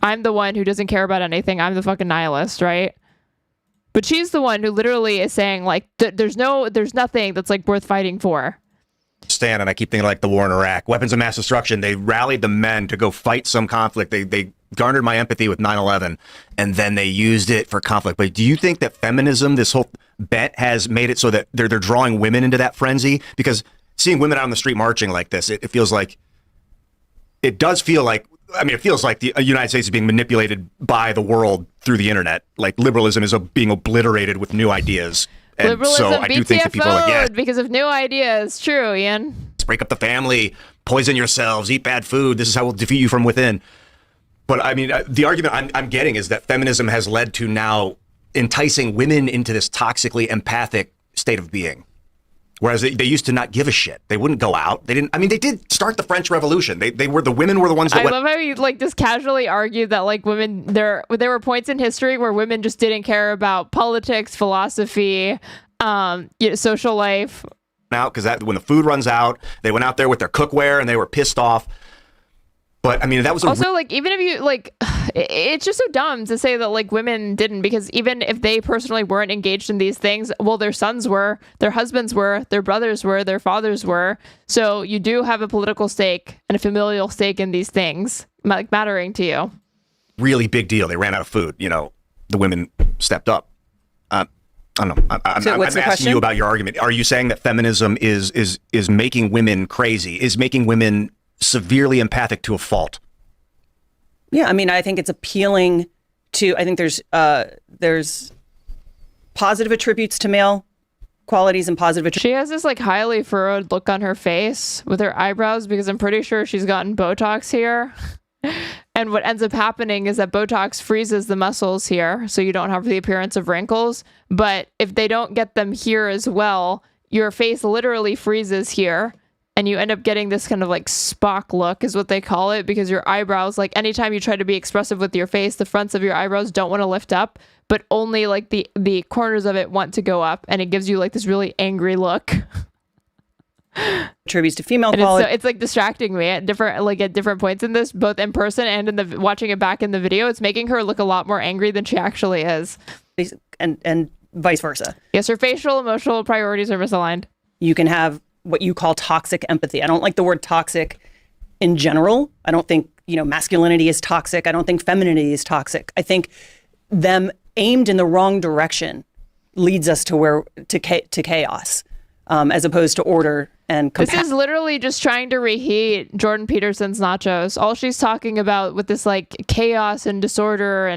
I'm the one who doesn't care about anything. I'm the fucking nihilist, right? But she's the one who literally is saying there's nothing that's worth fighting for. And I keep thinking the war in Iraq, weapons of mass destruction. They rallied the men to go fight some conflict. They garnered my empathy with 9/11, and then they used it for conflict. But do you think that feminism, this whole bet, has made it so that they're drawing women into that frenzy? Because seeing women out on the street marching like this, it feels like it does feel like. I mean, it feels like the United States is being manipulated by the world through the internet. Liberalism is being obliterated with new ideas. And liberalism so I do think that people are like, because of new ideas. True, Ian. Let's break up the family, poison yourselves, eat bad food. This is how we'll defeat you from within. But I mean, the argument I'm getting is that feminism has led to now enticing women into this toxically empathic state of being. Whereas they used to not give a shit. They wouldn't go out. They didn't. I mean, they did start the French Revolution. The women were the ones that. I love how you just casually argued that women there were points in history where women just didn't care about politics, philosophy, social life. Now, because when the food runs out, they went out there with their cookware and they were pissed off. But I mean, that was also even if you it's just so dumb to say that women didn't, because even if they personally weren't engaged in these things, well, their sons were, their husbands were, their brothers were, their fathers were. So you do have a political stake and a familial stake in these things mattering to you. Really big deal. They ran out of food. The women stepped up. I don't know. I'm asking you about your argument. Are you saying that feminism is making women crazy? Is making women severely empathic to a fault? Yeah, I mean, I think it's appealing to. I think there's positive attributes to male qualities and positive attributes. She has this highly furrowed look on her face with her eyebrows because I'm pretty sure she's gotten Botox here. And what ends up happening is that Botox freezes the muscles here, so you don't have the appearance of wrinkles. But if they don't get them here as well, your face literally freezes here. And you end up getting this kind of Spock look is what they call it, because your eyebrows, anytime you try to be expressive with your face, the fronts of your eyebrows don't want to lift up, but only the corners of it want to go up. And it gives you this really angry look. Attributes to female quality. It's distracting me at different points in this, both in person and in the watching it back in the video. It's making her look a lot more angry than she actually is. And vice versa. Yes, her facial emotional priorities are misaligned. You can have what you call toxic empathy. I don't like the word toxic in general. I don't think, masculinity is toxic. I don't think femininity is toxic. I think them aimed in the wrong direction leads us to chaos, as opposed to order and This is literally just trying to reheat Jordan Peterson's nachos. All she's talking about with this like chaos and disorder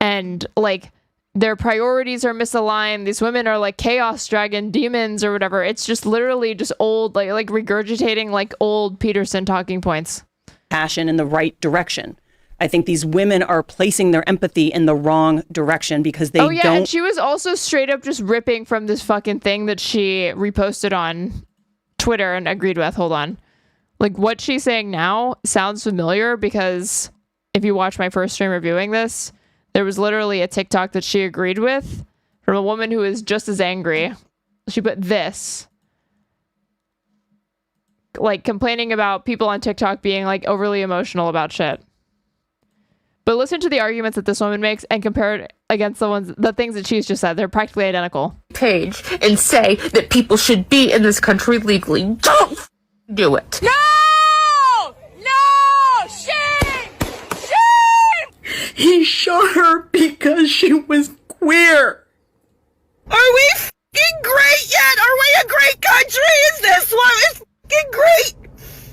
and like their priorities are misaligned. These women are like chaos dragon demons or whatever. It's just literally just old, like regurgitating like old Peterson talking points. Passion in the right direction. I think these women are placing their empathy in the wrong direction because they don't. And she was also straight up just ripping from this fucking thing that she reposted on Twitter and agreed with. Hold on. Like what she's saying now sounds familiar because if you watch my first stream reviewing this, there was literally a TikTok that she agreed with from a woman who is just as angry. She put this, like complaining about people on TikTok being like overly emotional about shit. But listen to the arguments that this woman makes and compare it against the things that she's just said. They're practically identical. Page and say that people should be in this country legally. Don't do it. No! No! Shame! Shame! He shot her because she was queer. Are we f***ing great yet? Are we a great country? Is this one? It's f***ing great.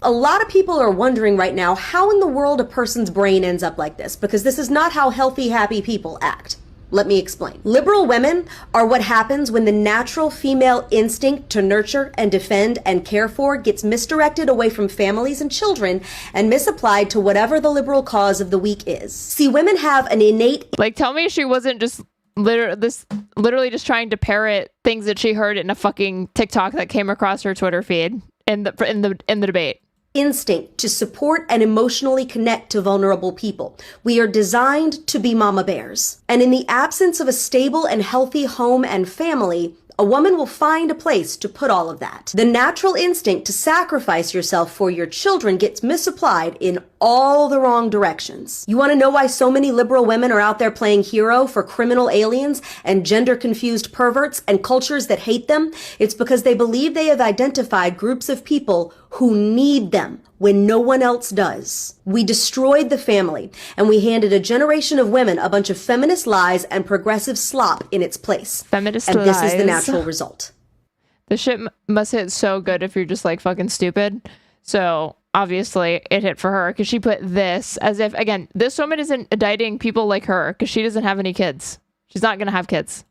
A lot of people are wondering right now how in the world a person's brain ends up like this, because this is not how healthy, happy people act. Let me explain. Liberal women are what happens when the natural female instinct to nurture and defend and care for gets misdirected away from families and children and misapplied to whatever the liberal cause of the week is. See, women have an innate... Like, tell me she wasn't just literally just trying to parrot things that she heard in a fucking TikTok that came across her Twitter feed in the debate. Instinct to support and emotionally connect to vulnerable people. We are designed to be mama bears. And in the absence of a stable and healthy home and family, a woman will find a place to put all of that. The natural instinct to sacrifice yourself for your children gets misapplied in all the wrong directions. You want to know why so many liberal women are out there playing hero for criminal aliens and gender-confused perverts and cultures that hate them? It's because they believe they have identified groups of people who need them when no one else does. We destroyed the family, and we handed a generation of women a bunch of feminist lies and progressive slop in its place. Feminist and lies. This is the natural result. The shit must hit so good if you're just like fucking stupid. So obviously it hit for her because she put this as if, again, this woman isn't indicting people like her because she doesn't have any kids. She's not going to have kids.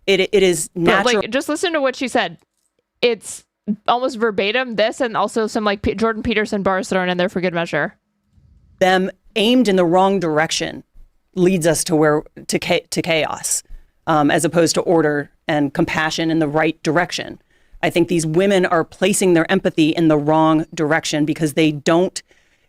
It is natural. But, like, just listen to what she said. It's almost verbatim this, and also some like Jordan Peterson bars thrown in there for good measure. Them aimed in the wrong direction leads us to chaos, as opposed to order and compassion in the right direction. I think these women are placing their empathy in the wrong direction because they don't.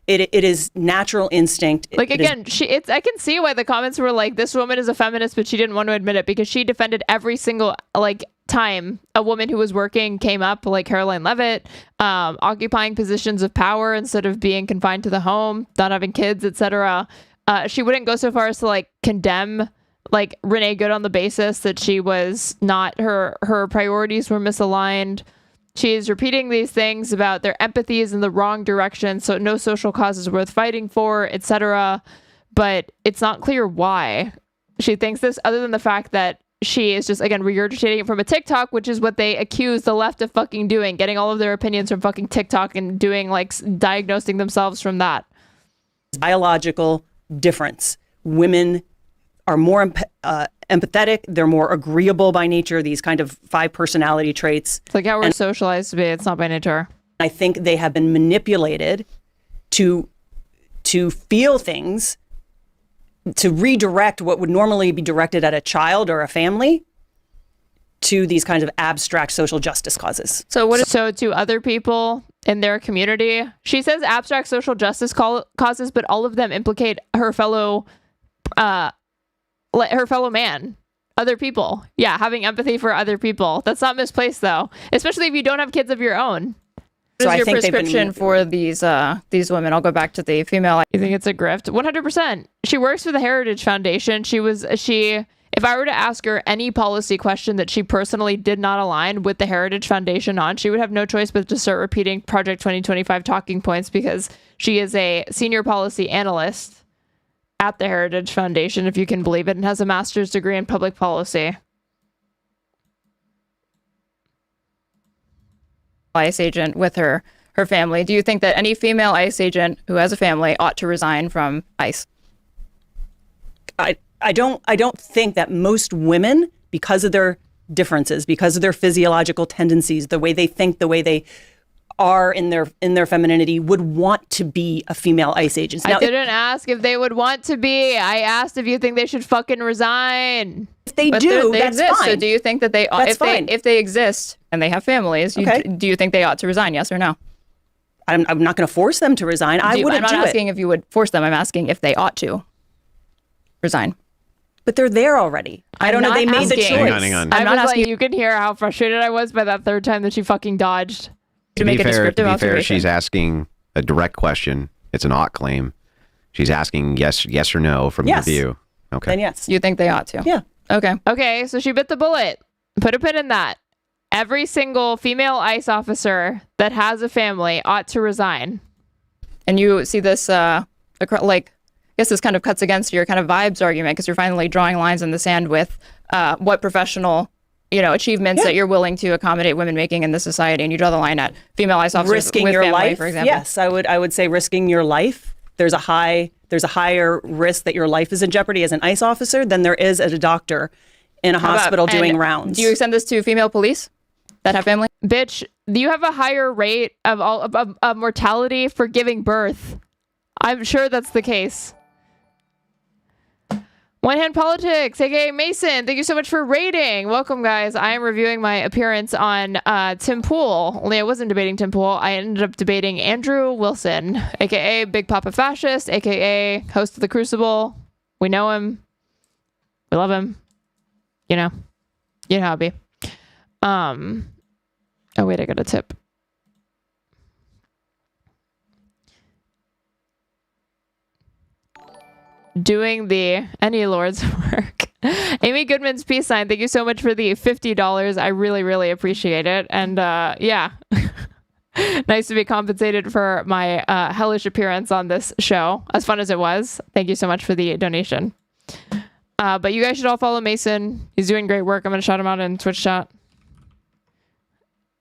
It is natural instinct. Like, again, I can see why the comments were like, this woman is a feminist, but she didn't want to admit it because she defended every single like time a woman who was working came up, like Caroline Levitt, occupying positions of power instead of being confined to the home, not having kids, etc. She wouldn't go so far as to like condemn like Renee Good on the basis that she was not, her priorities were misaligned. She's repeating these things about their empathy is in the wrong direction, so no social cause is worth fighting for, etc. But it's not clear why she thinks this, other than the fact that she is just, again, regurgitating it from a TikTok, which is what they accuse the left of fucking doing, getting all of their opinions from fucking TikTok and doing, like, diagnosing themselves from that. Biological difference. Women are more empathetic. They're more agreeable by nature, these kind of 5 personality traits. It's like how we're socialized to be. It's not by nature. I think they have been manipulated to feel things, to redirect what would normally be directed at a child or a family to these kinds of abstract social justice causes. So to other people in their community, she says abstract social justice causes, but all of them implicate her fellow man, other people. Yeah, having empathy for other people. That's not misplaced though, especially if you don't have kids of your own. What is your prescription for these women? I'll go back to the female. You think it's a grift? 100%. She works for the Heritage Foundation. It if I were to ask her any policy question that she personally did not align with the Heritage Foundation on, she would have no choice but to start repeating Project 2025 talking points, because she is a senior policy analyst at the Heritage Foundation, if you can believe it, and has a master's degree in public policy. ICE agent with her family. Do you think that any female ICE agent who has a family ought to resign from ICE? I don't think that most women, because of their differences, because of their physiological tendencies, the way they think, the way they are in their femininity, would want to be a female ICE agent. Now, I didn't ask if they would want to be. I asked if you think they should fucking resign. If they do, that's exist. fine. So do you think that they ought, if they exist and they have families, do you think they ought to resign? Yes or no? I'm not going to force them to resign. I wouldn't do it. I'm not asking if you would force them. I'm asking if they ought to resign. But they're there already. I don't know. They made the choice. Hang on. I'm not asking. You can hear how frustrated I was by that third time that she fucking dodged. To be fair, she's asking a direct question. It's an ought claim. She's asking yes or no from your view. Okay. Then yes. You think they ought to? Yeah. Okay, so she bit the bullet. Put a pin in that. Every single female ICE officer that has a family ought to resign. And you see this, I guess this kind of cuts against your kind of vibes argument, because you're finally drawing lines in the sand with what professional, achievements that you're willing to accommodate women making in this society, and you draw the line at female ICE officers risking with your family, life, for example. Yes, I would say risking your life. There's a higher risk that your life is in jeopardy as an ICE officer than there is as a doctor in a hospital doing rounds. Do you extend this to female police that have family? Bitch, you have a higher rate of mortality for giving birth. I'm sure that's the case. One Hand Politics, aka Mason, thank you so much for rating. Welcome, guys. I am reviewing my appearance on Tim Pool. Only I wasn't debating Tim Pool. I ended up debating Andrew Wilson, aka Big Papa Fascist, aka host of The Crucible. We know him. We love him. You know how it be. Oh wait, I got a tip. Doing the Any Lord's work. Amy Goodman's peace sign. Thank you so much for the $50. I really, really appreciate it. And yeah, nice to be compensated for my hellish appearance on this show. As fun as it was. Thank you so much for the donation. But you guys should all follow Mason. He's doing great work. I'm going to shout him out in Twitch chat.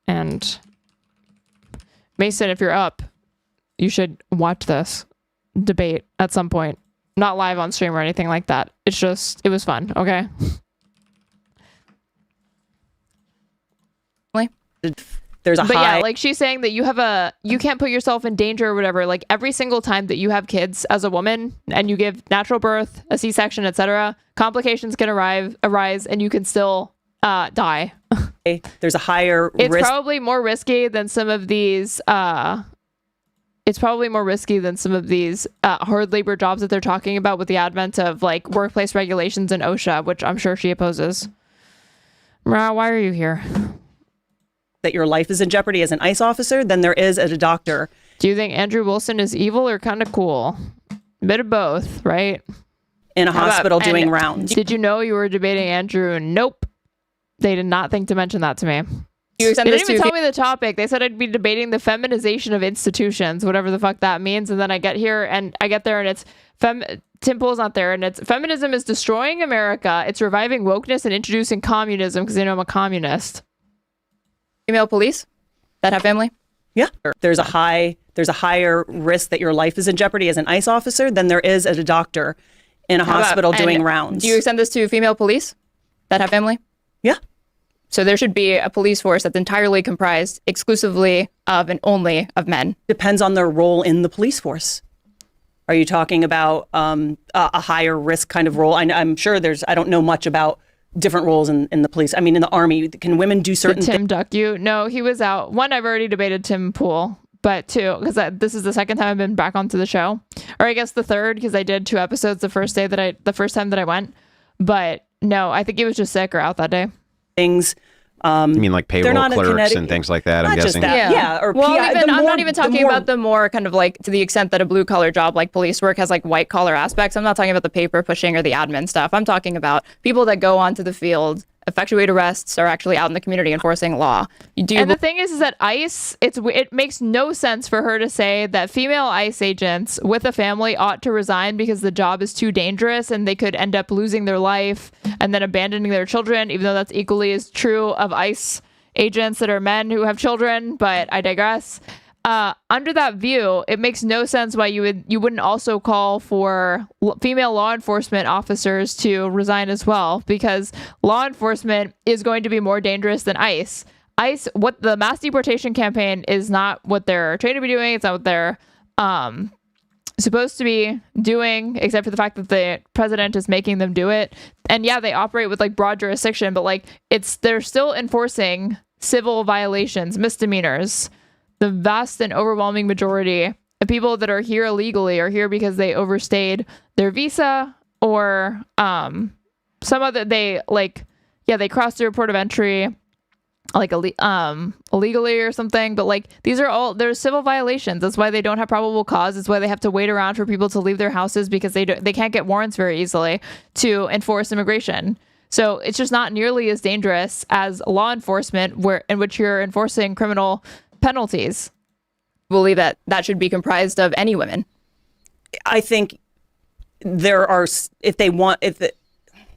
And Mason, if you're up, you should watch this debate at some point. Not live on stream or anything like that. It was fun, okay? There's a but yeah, like she's saying that you can't put yourself in danger or whatever. Like every single time that you have kids as a woman and you give natural birth, a C-section, etc., complications can arise and you can still die. There's a higher risk. It's probably more risky than some of these hard labor jobs that they're talking about with the advent of like workplace regulations and OSHA, which I'm sure she opposes. Ra, why are you here? That your life is in jeopardy as an ICE officer than there is as a doctor. Do you think Andrew Wilson is evil or kind of cool? A bit of both, right? In a hospital doing rounds. Did you know you were debating Andrew? Nope. They did not think to mention that to me. They didn't even tell me the topic. They said I'd be debating the feminization of institutions, whatever the fuck that means. And then I get there and it's Tim Pool's not there, and it's feminism is destroying America. It's reviving wokeness and introducing communism because they know I'm a communist. Female police that have family? Yeah. There's a higher risk that your life is in jeopardy as an ICE officer than there is as a doctor in a hospital doing rounds. Do you extend this to female police that have family? Yeah. So there should be a police force that's entirely comprised exclusively of and only of men. Depends on their role in the police force. Are you talking about a higher risk kind of role? I'm sure I don't know much about different roles in the police. I mean, in the army, can women do certain things? Did Tim duck you? No, he was out. One, I've already debated Tim Pool, but two, because this is the second time I've been back onto the show. Or I guess the third, because I did 2 episodes the first time that I went. But no, I think he was just sick or out that day. Things You mean like payroll clerks and things like that? I'm guessing. Or I'm not even talking about the more kind of like to the extent that a blue collar job like police work has like white collar aspects. I'm not talking about the paper pushing or the admin stuff. I'm talking about people that go onto the field, effectuate arrests, are actually out in the community enforcing law. And the thing is that ICE, it makes no sense for her to say that female ICE agents with a family ought to resign because the job is too dangerous and they could end up losing their life and then abandoning their children, even though that's equally as true of ICE agents that are men who have children, but I digress. Under that view, it makes no sense why you wouldn't also call for female law enforcement officers to resign as well, because law enforcement is going to be more dangerous than ICE. ICE, what the mass deportation campaign is not what they're trained to be doing. It's not what they're supposed to be doing, except for the fact that the president is making them do it. And yeah, they operate with like broad jurisdiction, but like they're still enforcing civil violations, misdemeanors. The vast and overwhelming majority of people that are here illegally are here because they overstayed their visa or some other, they crossed their port of entry like illegally or something. But like there's civil violations. That's why they don't have probable cause. It's why they have to wait around for people to leave their houses because they can't get warrants very easily to enforce immigration. So it's just not nearly as dangerous as law enforcement in which you're enforcing criminal penalties. Believe that should be comprised of any women. I think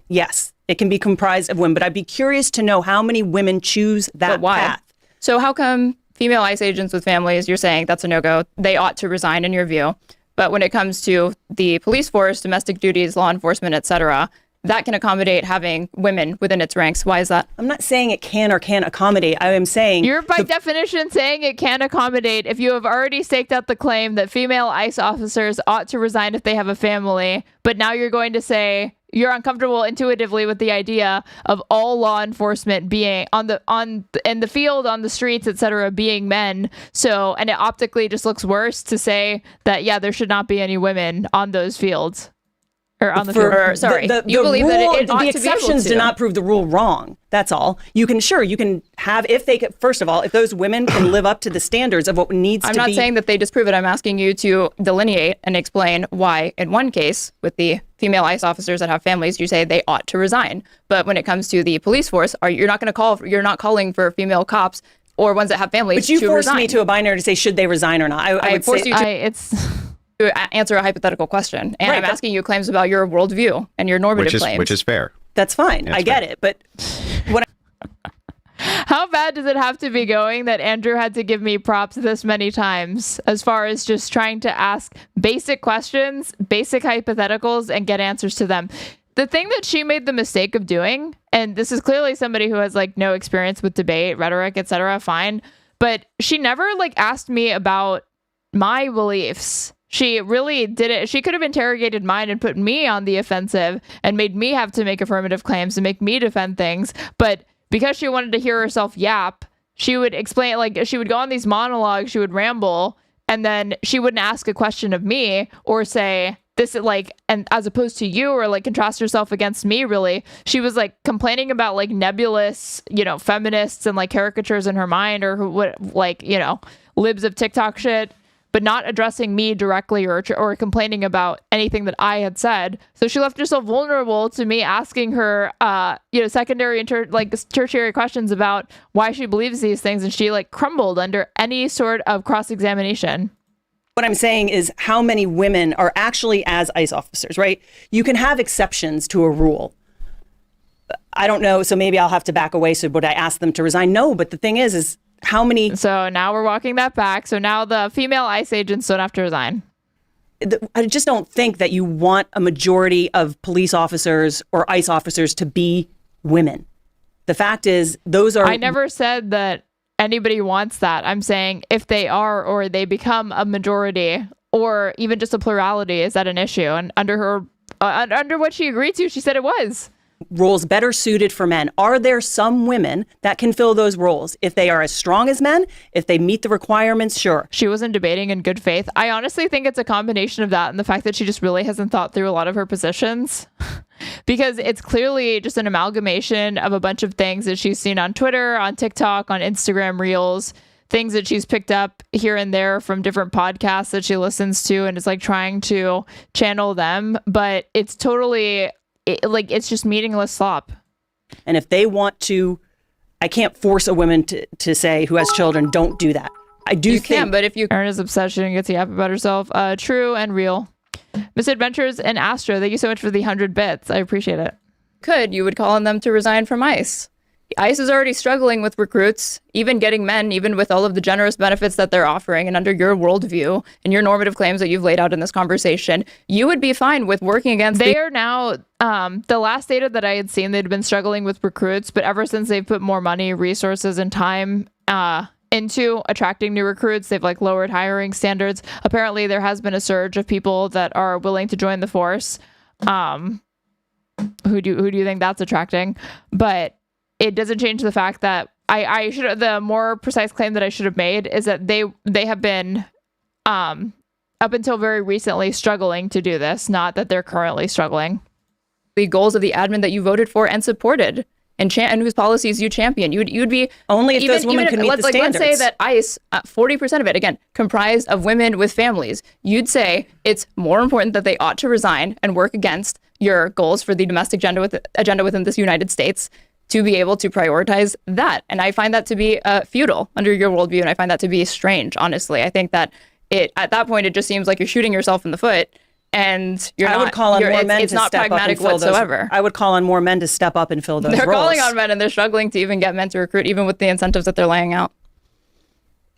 yes, it can be comprised of women, but I'd be curious to know how many women choose that path. So how come female ICE agents with families, you're saying that's a no-go, they ought to resign in your view, but when it comes to the police force, domestic duties, law enforcement, etc., that can accommodate having women within its ranks? Why is that? I'm not saying it can or can't accommodate. I am saying... You're by definition saying it can accommodate if you have already staked out the claim that female ICE officers ought to resign if they have a family, but now you're going to say you're uncomfortable intuitively with the idea of all law enforcement being in the field, on the streets, etc., being men. So, and it optically just looks worse to say that, yeah, there should not be any women on those fields. Or on the field. Sorry, you believe that it ought to be able to. The exceptions do not prove the rule wrong. That's all. You can have, if they could, first of all, if those women can live up to the standards of what needs to be. I'm not saying that they disprove it. I'm asking you to delineate and explain why, in one case, with the female ICE officers that have families, you say they ought to resign. But when it comes to the police force, you're not calling for female cops or ones that have families to resign. But you forced me to a binary to say, should they resign or not? I would force say, you to answer a hypothetical question. And I'm asking you claims about your worldview and your normative claims. Which is fair. That's fine. I get it. But what how bad does it have to be going that Andrew had to give me props this many times as far as just trying to ask basic questions, basic hypotheticals, and get answers to them? The thing that she made the mistake of doing, and this is clearly somebody who has like no experience with debate, rhetoric, etc., fine, but she never like asked me about my beliefs. She really did it. She could have interrogated mine and put me on the offensive and made me have to make affirmative claims and make me defend things. But because she wanted to hear herself yap, she would explain, like she would go on these monologues, she would ramble, and then she wouldn't ask a question of me or say this like, and as opposed to you, or like contrast herself against me. Really, she was like complaining about like nebulous, feminists and like caricatures in her mind, or what, like, libs of TikTok shit, but not addressing me directly or complaining about anything that I had said. So she left herself vulnerable to me asking her, secondary and tertiary questions about why she believes these things, and she like crumbled under any sort of cross-examination. What I'm saying is how many women are actually as ICE officers, right? You can have exceptions to a rule. I don't know, so maybe I'll have to back away. So would I ask them to resign? No, but the thing is how many... So now we're walking that back. So now the female ICE agents don't have to resign. I just don't think that you want a majority of police officers or ICE officers to be women. The fact is, those are... I never said that anybody wants that. I'm saying if they are, or they become a majority, or even just a plurality, is that an issue? And under what she agreed to, she said it was. Roles better suited for men. Are there some women that can fill those roles? If they are as strong as men, if they meet the requirements, sure. She wasn't debating in good faith. I honestly think it's a combination of that and the fact that she just really hasn't thought through a lot of her positions. because it's clearly just an amalgamation of a bunch of things that she's seen on Twitter, on TikTok, on Instagram Reels, things that she's picked up here and there from different podcasts that she listens to, and it's like trying to channel them, but it's totally it's just meaningless slop. And if they want to, I can't force a woman to say who has children, don't do that. You can, but if you earn his obsession and gets to yap about herself, true and real. Misadventures and Astro, thank you so much for the 100 bits. I appreciate it. You would call on them to resign from ICE. ICE is already struggling with recruits, even getting men, even with all of the generous benefits that they're offering, and under your worldview and your normative claims that you've laid out in this conversation, you would be fine with working against. They are now, the last data that I had seen, they'd been struggling with recruits, but ever since they've put more money, resources, and time into attracting new recruits, they've like lowered hiring standards. Apparently, there has been a surge of people that are willing to join the force. Who do you think that's attracting? But it doesn't change the fact that I should, the more precise claim that I should have made is that they have been up until very recently struggling to do this, not that they're currently struggling. The goals of the admin that you voted for and supported, and whose policies you champion, you'd be only if those women could meet the standards. Let's say that ICE, 40% of it, again, comprised of women with families. You'd say it's more important that they ought to resign and work against your goals for the domestic agenda within this United States to be able to prioritize that. And I find that to be futile under your worldview, and I find that to be strange, honestly. I think that at that point, it just seems like you're shooting yourself in the foot, and I would call on more men to step up and fill whatsoever. I would call on more men to step up and fill those roles. They're calling on men, and they're struggling to even get men to recruit, even with the incentives that they're laying out.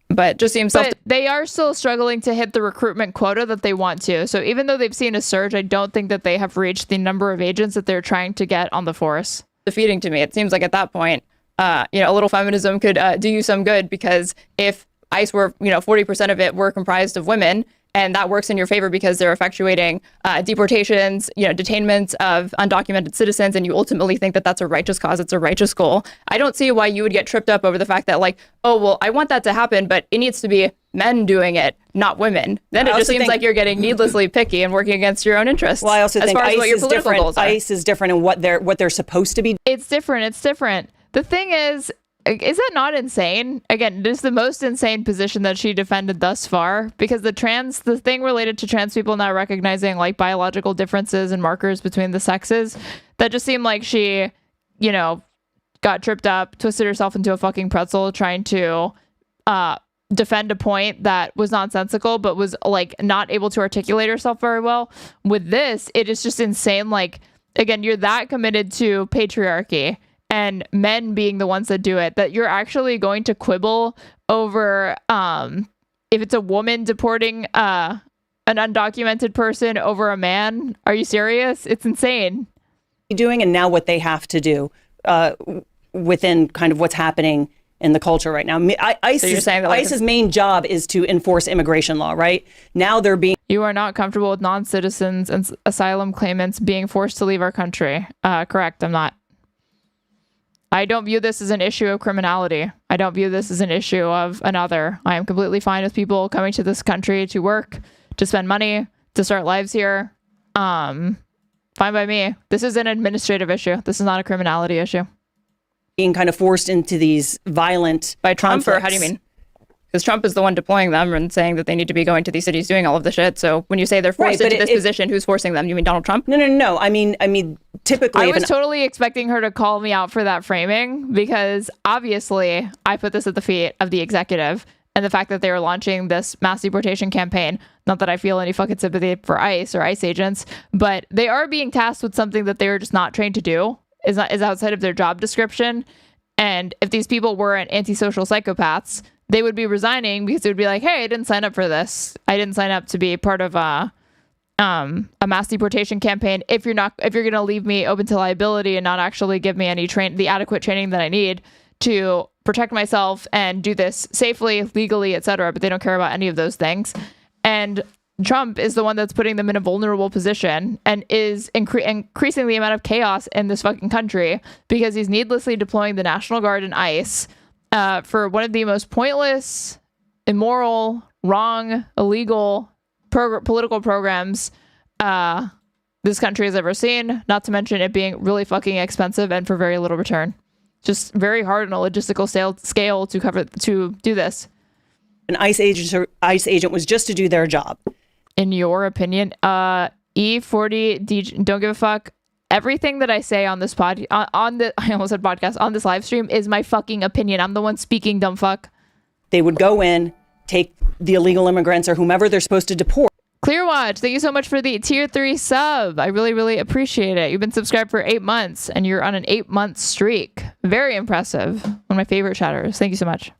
But it just seems they are still struggling to hit the recruitment quota that they want to. So even though they've seen a surge, I don't think that they have reached the number of agents that they're trying to get on the force. Defeating to me. It seems like at that point, a little feminism could do you some good, because if ICE were, 40% of it were comprised of women, and that works in your favor because they're effectuating deportations, detainments of undocumented citizens, and you ultimately think that that's a righteous cause, it's a righteous goal. I don't see why you would get tripped up over the fact that I want that to happen, but it needs to be men doing it, not women. Then it just seems like you're getting needlessly picky and working against your own interests. Well, I also think ICE is different. ICE is different in what they're supposed to be. It's different. The thing is that not insane? Again, this is the most insane position that she defended thus far, because the thing related to trans people not recognizing like biological differences and markers between the sexes, that just seemed like she, got tripped up, twisted herself into a fucking pretzel trying to defend a point that was nonsensical, but was like not able to articulate herself very well. With this, it is just insane. Like, again, you're that committed to patriarchy and men being the ones that do it, that you're actually going to quibble over if it's a woman deporting an undocumented person over a man. Are you serious? It's insane. Doing, and now what they have to do within kind of what's happening in the culture right now. ICE's main job is to enforce immigration law, right? Now they're being... You are not comfortable with non-citizens and asylum claimants being forced to leave our country. Correct, I'm not. I don't view this as an issue of criminality. I don't view this as an issue of another. I am completely fine with people coming to this country to work, to spend money, to start lives here. Fine by me. This is an administrative issue. This is not a criminality issue. Being kind of forced into these violent by Trump, conflicts. or how do you mean? Because Trump is the one deploying them and saying that they need to be going to these cities doing all of the shit. So when you say they're forced into this position, who's forcing them? You mean Donald Trump? No. I mean, typically... I was totally expecting her to call me out for that framing, because obviously I put this at the feet of the executive, and the fact that they were launching this mass deportation campaign. Not that I feel any fucking sympathy for ICE or ICE agents, but they are being tasked with something that they were just not trained to do, is outside of their job description. And if these people weren't antisocial psychopaths, they would be resigning, because they would be like, hey, I didn't sign up for this. I didn't sign up to be part of a mass deportation campaign. If you're going to leave me open to liability and not actually give me the adequate training that I need to protect myself and do this safely, legally, etc. But they don't care about any of those things. And Trump is the one that's putting them in a vulnerable position and is increasing the amount of chaos in this fucking country, because he's needlessly deploying the National Guard and ICE for one of the most pointless, immoral, wrong, illegal political programs this country has ever seen, not to mention it being really fucking expensive and for very little return. Just very hard on a logistical scale to do this. An ICE agent was just to do their job. In your opinion, E40 DJ, don't give a fuck. Everything that I say on this I almost said podcast, on this live stream is my fucking opinion. I'm the one speaking, dumb fuck. They would go in, take the illegal immigrants or whomever they're supposed to deport. Clearwatch, thank you so much for the tier 3 sub. I really, really appreciate it. You've been subscribed for 8 months and you're on an 8-month streak. Very impressive. One of my favorite chatters. Thank you so much.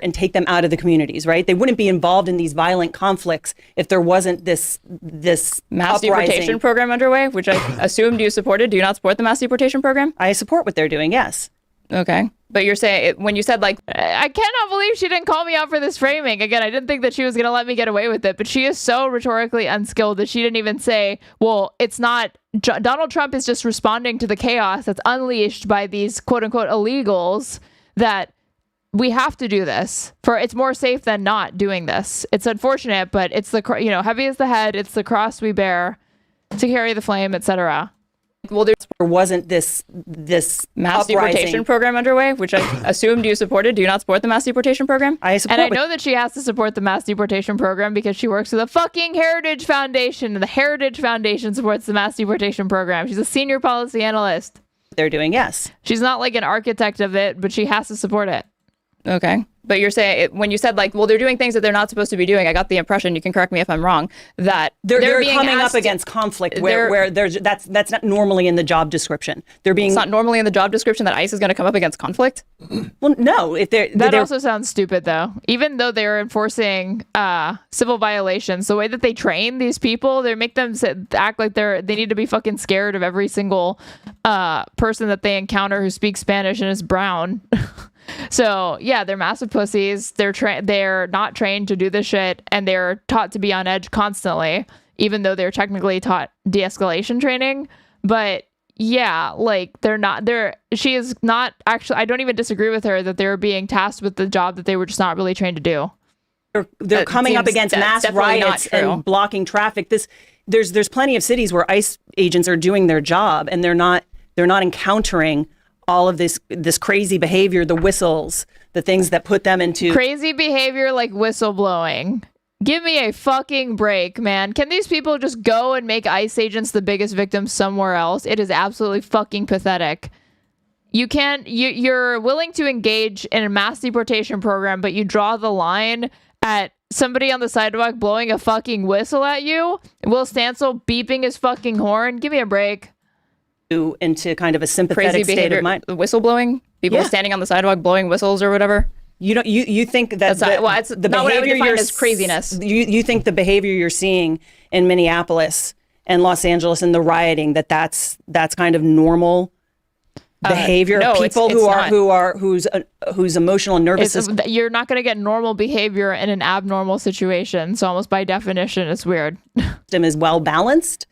And take them out of the communities, right? They wouldn't be involved in these violent conflicts if there wasn't this mass uprising. Deportation program underway, which I assumed you supported. Do you not support the mass deportation program? I support what they're doing, yes. Okay. But you're saying, when you said like... I cannot believe she didn't call me out for this framing. Again, I didn't think that she was going to let me get away with it, but she is so rhetorically unskilled that she didn't even say, well, it's not... Donald Trump is just responding to the chaos that's unleashed by these quote-unquote illegals that we have to do this. It's more safe than not doing this. It's unfortunate, but it's the, heavy is the head. It's the cross we bear to carry the flame, etc. Well, there wasn't this mass uprising. Deportation program underway, which I assumed you supported. Do you not support the mass deportation program? I support. And I know that she has to support the mass deportation program because she works for the fucking Heritage Foundation, and the Heritage Foundation supports the mass deportation program. She's a senior policy analyst. They're doing, yes. She's not like an architect of it, but she has to support it. Okay. But you're saying, when you said like, well, they're doing things that they're not supposed to be doing, I got the impression, you can correct me if I'm wrong, that they're coming up against conflict where that's not normally in the job description. It's not normally in the job description that ICE is going to come up against conflict? Well, no. That also sounds stupid, though. Even though they're enforcing civil violations, the way that they train these people, they make them act like they need to be fucking scared of every single person that they encounter who speaks Spanish and is brown. So yeah, they're massive pussies. They're not trained to do this shit, and they're taught to be on edge constantly, even though they're technically taught de-escalation training. But yeah, like she is not actually, I don't even disagree with her that they're being tasked with the job that they were just not really trained to do. They're coming up against mass riots and blocking traffic. There's plenty of cities where ICE agents are doing their job, and they're not encountering all of this crazy behavior, the whistles, the things that put them into crazy behavior like whistleblowing. Give me a fucking break, man. Can these people just go and make ICE agents the biggest victims somewhere else? It is absolutely fucking pathetic. You're willing to engage in a mass deportation program, but you draw the line at somebody on the sidewalk blowing a fucking whistle at you. Will Stancil beeping his fucking horn. Give me a break. Into kind of a sympathetic state of mind. Whistleblowing, people standing on the sidewalk blowing whistles or whatever. You think that's it's the not what I would define as craziness. You think the behavior you're seeing in Minneapolis and Los Angeles and the rioting that's kind of normal behavior. No, people whose emotional and nervous system. You're not going to get normal behavior in an abnormal situation. So almost by definition, it's weird. System is well balanced.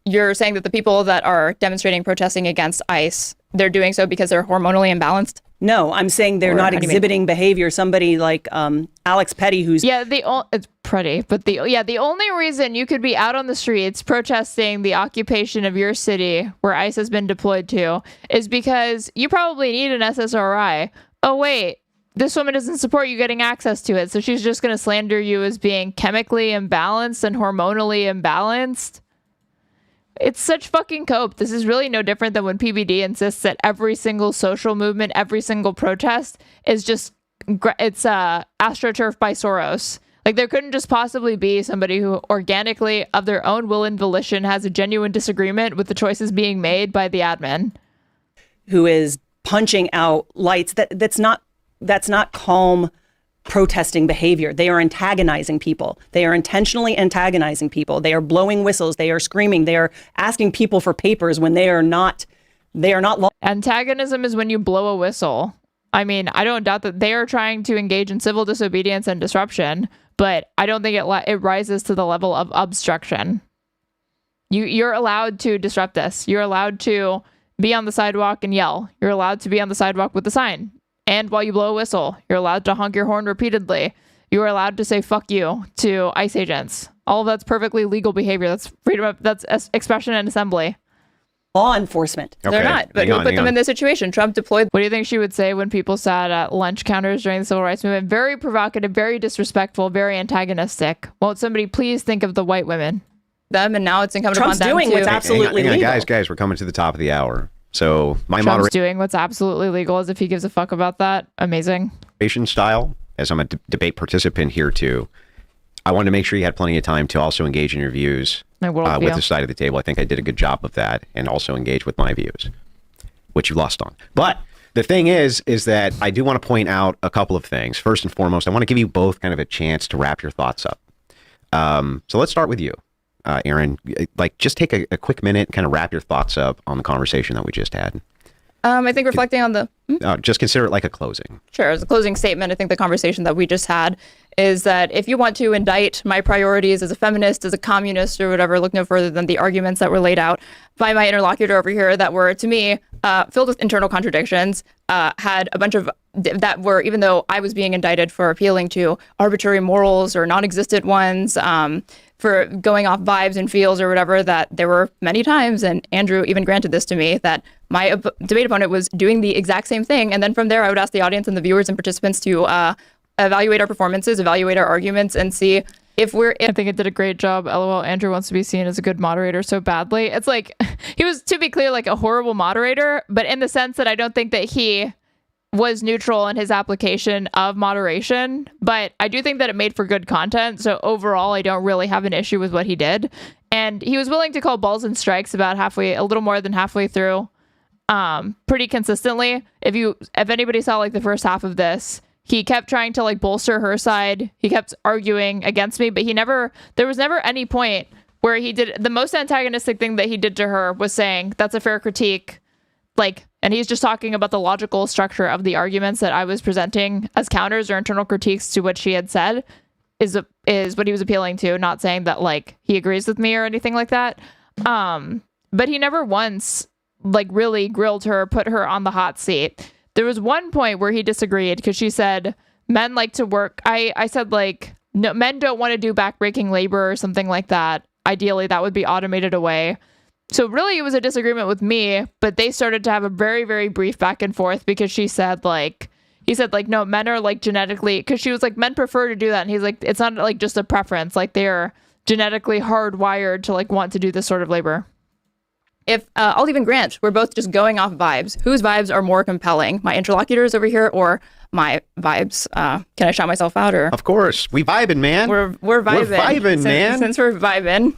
You're saying that the people that are demonstrating, protesting against ICE, they're doing so because they're hormonally imbalanced? No, I'm saying they're not exhibiting behavior. Somebody like Alex Petty, who's it's pretty, but the only reason you could be out on the streets protesting the occupation of your city where ICE has been deployed to is because you probably need an SSRI. Oh wait, this woman doesn't support you getting access to it, so she's just going to slander you as being chemically imbalanced and hormonally imbalanced. It's such fucking cope. This is really no different than when PBD insists that every single social movement, every single protest is just, it's AstroTurf by Soros. Like there couldn't just possibly be somebody who organically, of their own will and volition, has a genuine disagreement with the choices being made by the admin. Who is punching out lights. That's not calm protesting behavior. They are antagonizing people. They are intentionally antagonizing people. They are blowing whistles. They are screaming. They are asking people for papers when they are not. Antagonism is when you blow a whistle. I mean, I don't doubt that they are trying to engage in civil disobedience and disruption, but I don't think it rises to the level of obstruction. You're allowed to disrupt this. You're allowed to be on the sidewalk and yell. You're allowed to be on the sidewalk with a sign. And while you blow a whistle, you're allowed to honk your horn repeatedly. You are allowed to say fuck you to ICE agents. All of that's perfectly legal behavior. That's freedom of, that's expression and assembly. Law enforcement. Okay, They're not, but who put them in this situation? Trump deployed. What do you think she would say when people sat at lunch counters during the civil rights movement? Very provocative, very disrespectful, very antagonistic. Won't somebody please think of the white women? Them, and now it's incumbent Trump's upon them doing to... what's absolutely hang on, legal. guys, we're coming to the top of the hour. So my Trump's doing what's absolutely legal as if he gives a fuck about that. Amazing. moderation style, as I'm a debate participant here too, I wanted to make sure you had plenty of time to also engage in your views with the side of the table. I think I did a good job of that, and also engage with my views, which you lost on. But the thing is that I do want to point out a couple of things. First and foremost, I want to give you both kind of a chance to wrap your thoughts up. So let's start with you, Aaron. Like, just take a quick minute, kind of wrap your thoughts up on the conversation that we just had. I think reflecting on the... Just consider it like a closing. Sure. As a closing statement, I think the conversation that we just had is that if you want to indict my priorities as a feminist, as a communist, or whatever, look no further than the arguments that were laid out by my interlocutor over here that were, to me, filled with internal contradictions, had a bunch of that were, even though I was being indicted for appealing to arbitrary morals or non-existent ones, for going off vibes and feels or whatever, that there were many times, and Andrew even granted this to me, that my debate opponent was doing the exact same thing. And then from there, I would ask the audience and the viewers and participants to evaluate our performances, evaluate our arguments, and see if we're... I think it did a great job. LOL, Andrew wants to be seen as a good moderator so badly. It's like, he was, to be clear, like a horrible moderator, but in the sense that I don't think that he was neutral in his application of moderation, but I do think that it made for good content. So overall, I don't really have an issue with what he did. And he was willing to call balls and strikes about a little more than halfway through, pretty consistently. If anybody saw like the first half of this, he kept trying to like bolster her side. He kept arguing against me, but there was never any point where he did the most antagonistic thing that he did to her was saying, that's a fair critique. And he's just talking about the logical structure of the arguments that I was presenting as counters or internal critiques to what she had said is what he was appealing to, not saying that like he agrees with me or anything like that. But he never once like really grilled her, put her on the hot seat. There was one point where he disagreed because she said men like to work. I said like, no, men don't want to do backbreaking labor or something like that. Ideally, that would be automated away. So really, it was a disagreement with me, but they started to have a very, very brief back and forth because he said like, no, men are like genetically, because she was like, men prefer to do that. And he's like, it's not like just a preference. Like they're genetically hardwired to like want to do this sort of labor. If I'll even grant we're both just going off vibes, whose vibes are more compelling? My interlocutors over here or my vibes? Can I shout myself out or? Of course. We vibing, man. We're vibing. We're vibing, man. Since we're vibing.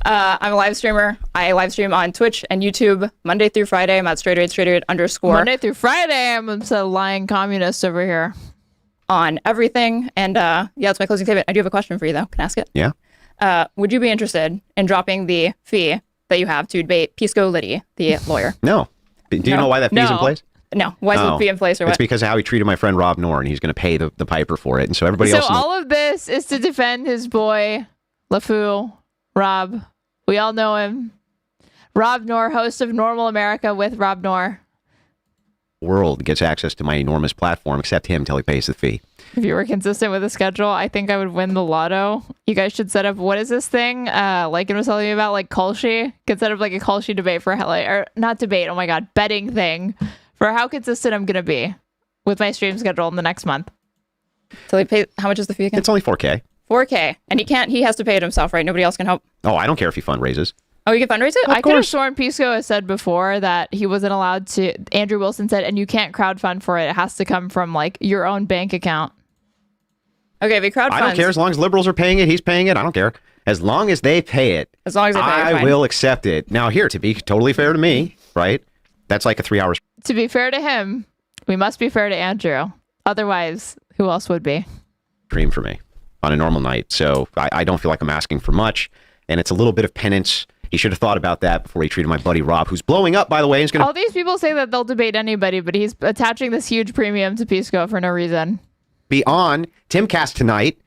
I'm a live streamer. I live stream on Twitch and YouTube Monday through Friday. I'm at Straighterade _. Monday through Friday, I'm a lying communist over here. On everything. And yeah, that's my closing statement. I do have a question for you, though. Can I ask it? Yeah. Would you be interested in dropping the fee that you have to debate Pisco Liddy, the lawyer? No. Do you know why that fee's in place? No. Why is the fee in place or what? It's because of how he treated my friend Rob Noor, and he's going to pay the piper for it. And so everybody else... So all of this is to defend his boy, LeFou, Rob. We all know him. Rob Noor, host of Normal America with Rob Noor. World gets access to my enormous platform, except him till he pays the fee. If you were consistent with the schedule, I think I would win the lotto. You guys should set up, what is this thing? Like it was telling me about, like Kolshi. Could set up like a Kolshi debate for, like, or not debate, oh my God, betting thing for how consistent I'm going to be with my stream schedule in the next month. Till he pays, how much is the fee again? It's only $4K. $4K. And he has to pay it himself, right? Nobody else can help. Oh, I don't care if he fundraises. Oh, you can fundraise it? I could have sworn Pisco has said before that he wasn't allowed to. Andrew WIkson said, and you can't crowdfund for it. It has to come from like your own bank account. Okay, if he crowdfunds. I don't care. As long as liberals are paying it, he's paying it. I don't care. As long as they pay it. As long as they pay it, I will accept it. Now, here, to be totally fair to me, right? That's like a 3 hours. To be fair to him, we must be fair to Andrew. Otherwise, who else would be? Dream for me on a normal night. So I don't feel like I'm asking for much. And it's a little bit of penance. He should have thought about that before he treated my buddy Rob, who's blowing up, by the way. He's gonna... All these people say that they'll debate anybody, but he's attaching this huge premium to Pisco for no reason. Be on Timcast tonight.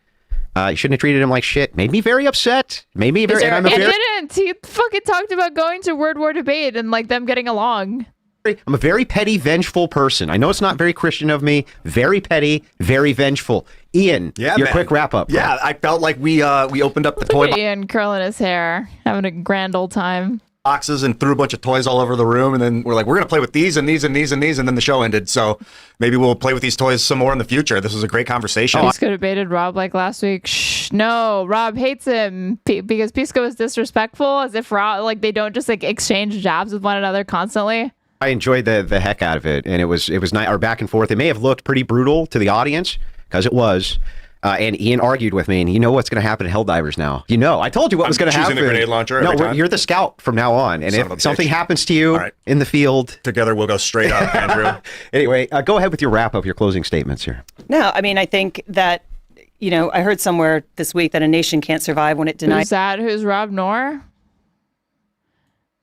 You shouldn't have treated him like shit. Made me very upset. Made me very... He didn't. He fucking talked about going to Word War debate and like them getting along. I'm a very petty, vengeful person. I know it's not very Christian of me. Very petty, very vengeful. Ian, your quick wrap up. Yeah, I felt like we opened up the toy Ian curling his hair, having a grand old time. Boxes and threw a bunch of toys all over the room, and then we're like, we're gonna play with these and these and these and these, and then the show ended. So maybe we'll play with these toys some more in the future. This was a great conversation. Pisco debated Rob like last week. Shh, no, Rob hates him because Pisco is disrespectful, as if Rob, like, they don't just like exchange jabs with one another constantly. I enjoyed the heck out of it, and it was nice. Our back and forth. It may have looked pretty brutal to the audience because it was. And Ian argued with me, and you know what's going to happen to Helldivers now. You know, I told you what was going to happen. Choosing the grenade launcher every time? You're the scout from now on, and if something happens to you in the field, together we'll go straight up, Andrew. Anyway, go ahead with your wrap up, your closing statements here. No, I mean, I think that, you know, I heard somewhere this week that a nation can't survive when it denies. Who's that? Who's Rob Noor?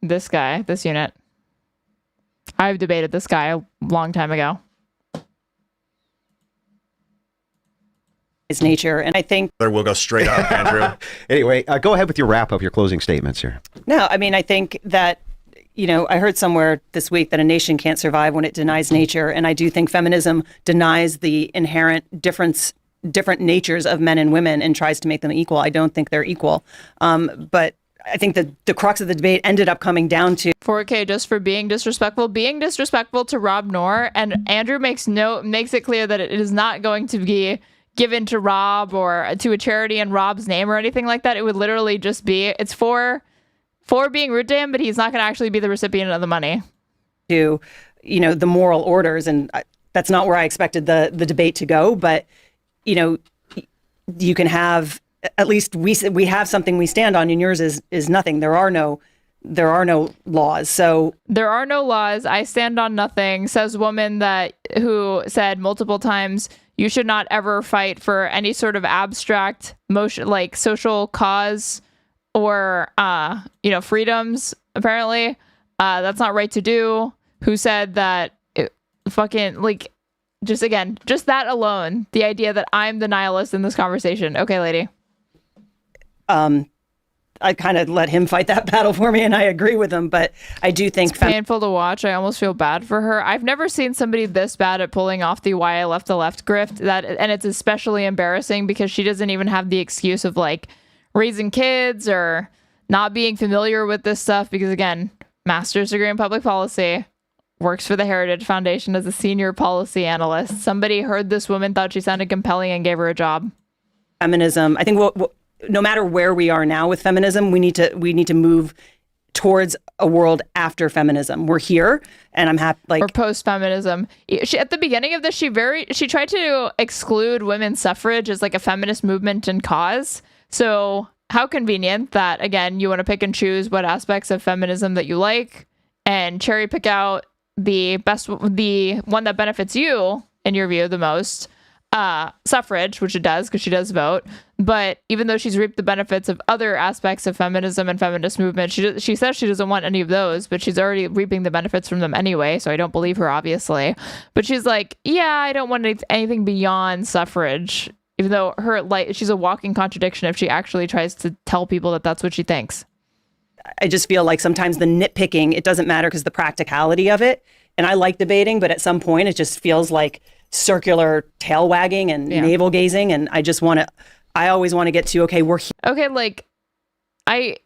This guy, this unit. I've debated this guy a long time ago. His nature, and I think there we'll go straight up, Andrew. Anyway, go ahead with your wrap up, your closing statements here. No, I mean, I think that, you know, I heard somewhere this week that a nation can't survive when it denies nature, and I do think feminism denies the inherent different natures of men and women and tries to make them equal. I don't think they're equal, but I think the crux of the debate ended up coming down to 4K just for being disrespectful to Rob Noor, and Andrew makes it clear that it is not going to be given to Rob or to a charity in Rob's name or anything like that. It would literally just be, it's for being rude to him, but he's not going to actually be the recipient of the money. To, you know, the moral orders, and that's not where I expected the debate to go. But, you know, you can have, at least we have something we stand on, and yours is nothing. There are no laws. So there are no laws. I stand on nothing, says woman who said multiple times, you should not ever fight for any sort of abstract motion, like social cause or, freedoms, apparently. That's not right to do. Who said that just that alone, the idea that I'm the nihilist in this conversation. Okay, lady. I kind of let him fight that battle for me, and I agree with him, but I do think it's painful to watch. I almost feel bad for her. I've never seen somebody this bad at pulling off the why I left the left grift, and it's especially embarrassing because she doesn't even have the excuse of like raising kids or not being familiar with this stuff because, again, master's degree in public policy, works for the Heritage Foundation as a senior policy analyst. Somebody heard this woman, thought she sounded compelling, and gave her a job. Feminism, I think no matter where we are now with feminism, we need to move towards a world after feminism. We're here, and I'm happy. Or post-feminism. At the beginning of this, she tried to exclude women's suffrage as like a feminist movement and cause. So how convenient that, again, you want to pick and choose what aspects of feminism that you like and cherry pick out the one that benefits you, in your view, the most. Suffrage, which it does because she does vote, but even though she's reaped the benefits of other aspects of feminism and feminist movement, she says she doesn't want any of those, but she's already reaping the benefits from them anyway, so I don't believe her, obviously. But she's like, yeah, I don't want anything beyond suffrage, even though she's a walking contradiction if she actually tries to tell people that that's what she thinks. I just feel like sometimes the nitpicking, it doesn't matter because the practicality of it, and I like debating, but at some point it just feels like circular tail wagging and navel gazing, and I always want to get to, okay, we're here. Okay, like I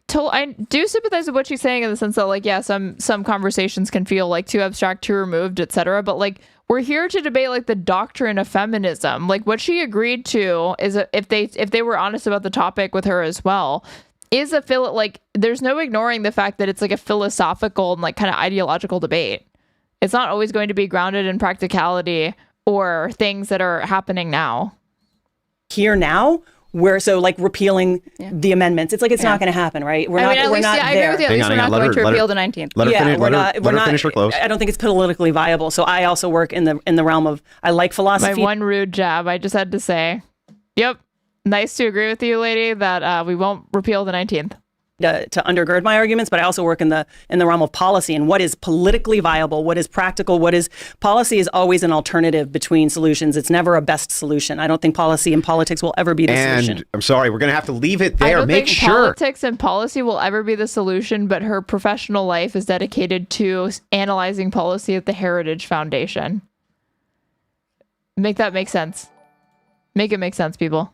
do sympathize with what she's saying in the sense that, like, yeah, some conversations can feel like too abstract, too removed, etc. But like, we're here to debate like the doctrine of feminism. Like, what she agreed to is if they were honest about the topic with her as well, is there's no ignoring the fact that it's like a philosophical and like kind of ideological debate. It's not always going to be grounded in practicality or things that are happening now. Here now, like repealing the amendments. It's like it's not going to happen, right? I agree with you. At least we're not going to repeal the 19th. Let her finish her close. I don't think it's politically viable. So I also work in the realm of, I like philosophy. My one rude jab, I just had to say, yep, nice to agree with you, lady, that we won't repeal the 19th. to undergird my arguments, but I also work in the realm of policy and what is politically viable, what is practical, policy is always an alternative between solutions. It's never a best solution. I don't think policy and politics will ever be the solution. I'm sorry, we're going to have to leave it there. I don't Make think sure politics and policy will ever be the solution, but her professional life is dedicated to analyzing policy at the Heritage Foundation. Make that make sense. Make it make sense, people.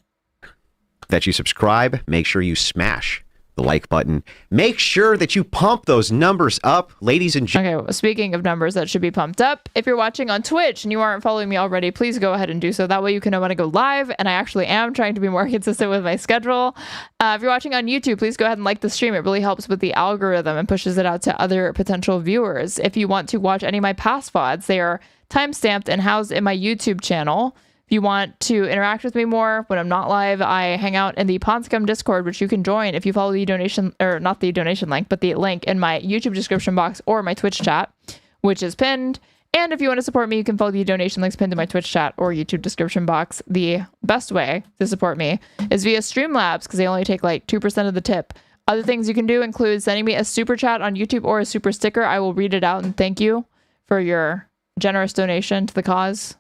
that you subscribe. Make sure you smash the like button. Make sure that you pump those numbers up, ladies and gentlemen. Okay, well, speaking of numbers that should be pumped up, if you're watching on Twitch and you aren't following me already, please go ahead and do so. That way you can know when I go live, and I actually am trying to be more consistent with my schedule. If you're watching on YouTube, please go ahead and like the stream. It really helps with the algorithm and pushes it out to other potential viewers. If you want to watch any of my past VODs, they are timestamped and housed in my YouTube channel. If you want to interact with me more when I'm not live, I hang out in the Ponscum Discord, which you can join if you follow the donation, or not the donation link, but the link in my YouTube description box or my Twitch chat, which is pinned. And if you want to support me, you can follow the donation links pinned in my Twitch chat or YouTube description box. The best way to support me is via Streamlabs, because they only take like 2% of the tip. Other things you can do include sending me a super chat on YouTube or a super sticker. I will read it out and thank you for your generous donation to the cause.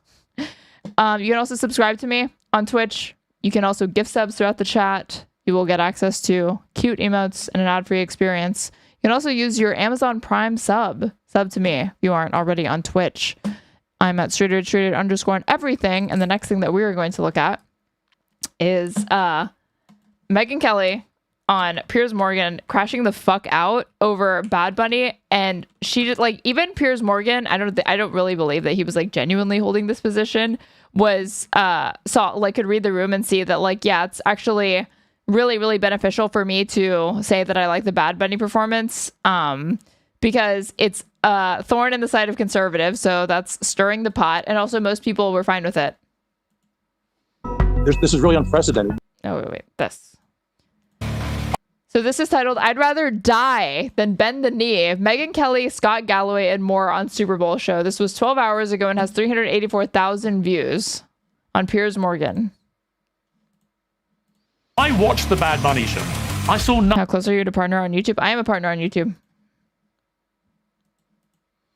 You can also subscribe to me on Twitch. You can also gift subs throughout the chat. You will get access to cute emotes and an ad-free experience. You can also use your Amazon Prime sub to me if you aren't already on Twitch. I'm at Straighterade _ and everything. And the next thing that we are going to look at is Megyn Kelly on Piers Morgan crashing the fuck out over Bad Bunny, and she just like, even Piers Morgan, I don't really believe that he was like genuinely holding this position, was could read the room and see that like, yeah, it's actually really, really beneficial for me to say that I like the Bad Bunny performance, because it's a thorn in the side of conservatives, so that's stirring the pot, and also most people were fine with it. This is really unprecedented. Oh wait, this. So this is titled, I'd Rather Die Than Bend the Knee. Megyn Kelly, Scott Galloway, and more on Super Bowl show. This was 12 hours ago and has 384,000 views on Piers Morgan. I watched the Bad Bunny show. I saw How close are you to partner on YouTube? I am a partner on YouTube.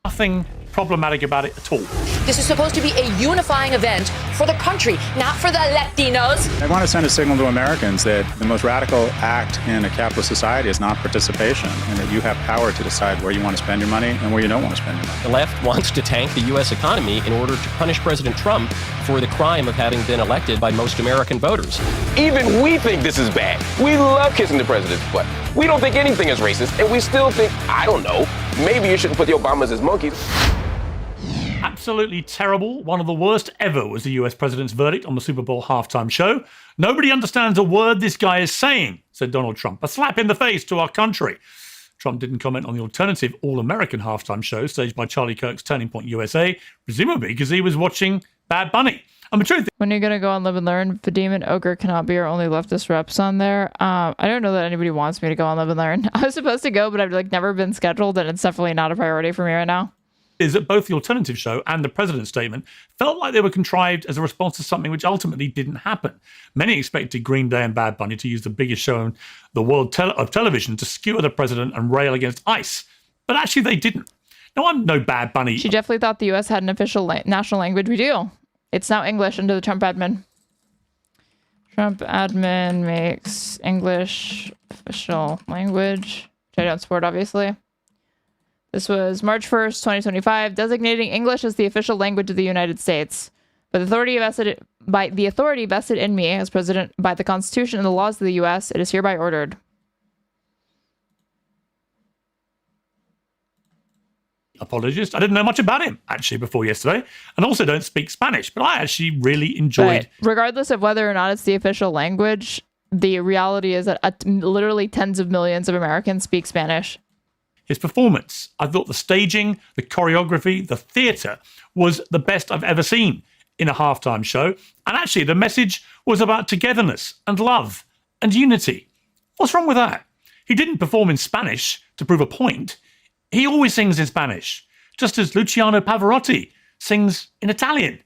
nothing problematic about it at all. This is supposed to be a unifying event for the country, not for the Latinos. I want to send a signal to Americans that the most radical act in a capitalist society is not participation, and that you have power to decide where you want to spend your money and where you don't want to spend your money. The left wants to tank the U.S. economy in order to punish President Trump for the crime of having been elected by most American voters. Even we think this is bad. We love kissing the president's butt. We don't think anything is racist, and we still think, I don't know, maybe you shouldn't put the Obamas as monkeys. Absolutely terrible. One of the worst ever was the US president's verdict on the Super Bowl halftime show. Nobody understands a word this guy is saying, said Donald Trump. A slap in the face to our country. Trump didn't comment on the alternative all-American halftime show staged by Charlie Kirk's Turning Point USA, presumably because he was watching Bad Bunny. And the truth is, when are you going to go on Lib Learn? Vadim and Ogre cannot be our only leftist reps on there. I don't know that anybody wants me to go on Lib Learn. I was supposed to go, but I've like never been scheduled, and it's definitely not a priority for me right now. Is that both the alternative show and the president's statement felt like they were contrived as a response to something which ultimately didn't happen. Many expected Green Day and Bad Bunny to use the biggest show in the world of television to skewer the president and rail against ICE, but actually they didn't. Now, I'm no Bad Bunny. She definitely thought the U.S. had an official national language. We do. It's now English under the Trump admin. Trump admin makes English official language, which I don't support, obviously. This was March 1st, 2025, designating English as the official language of the United States. But the authority vested in me as president by the Constitution and the laws of the U.S., it is hereby ordered. Apologist. I didn't know much about him, actually, before yesterday, and also don't speak Spanish, but I actually really enjoyed... But regardless of whether or not it's the official language, the reality is that literally tens of millions of Americans speak Spanish. His performance. I thought the staging, the choreography, the theatre was the best I've ever seen in a halftime show. And actually, the message was about togetherness and love and unity. What's wrong with that? He didn't perform in Spanish to prove a point. He always sings in Spanish, just as Luciano Pavarotti sings in Italian.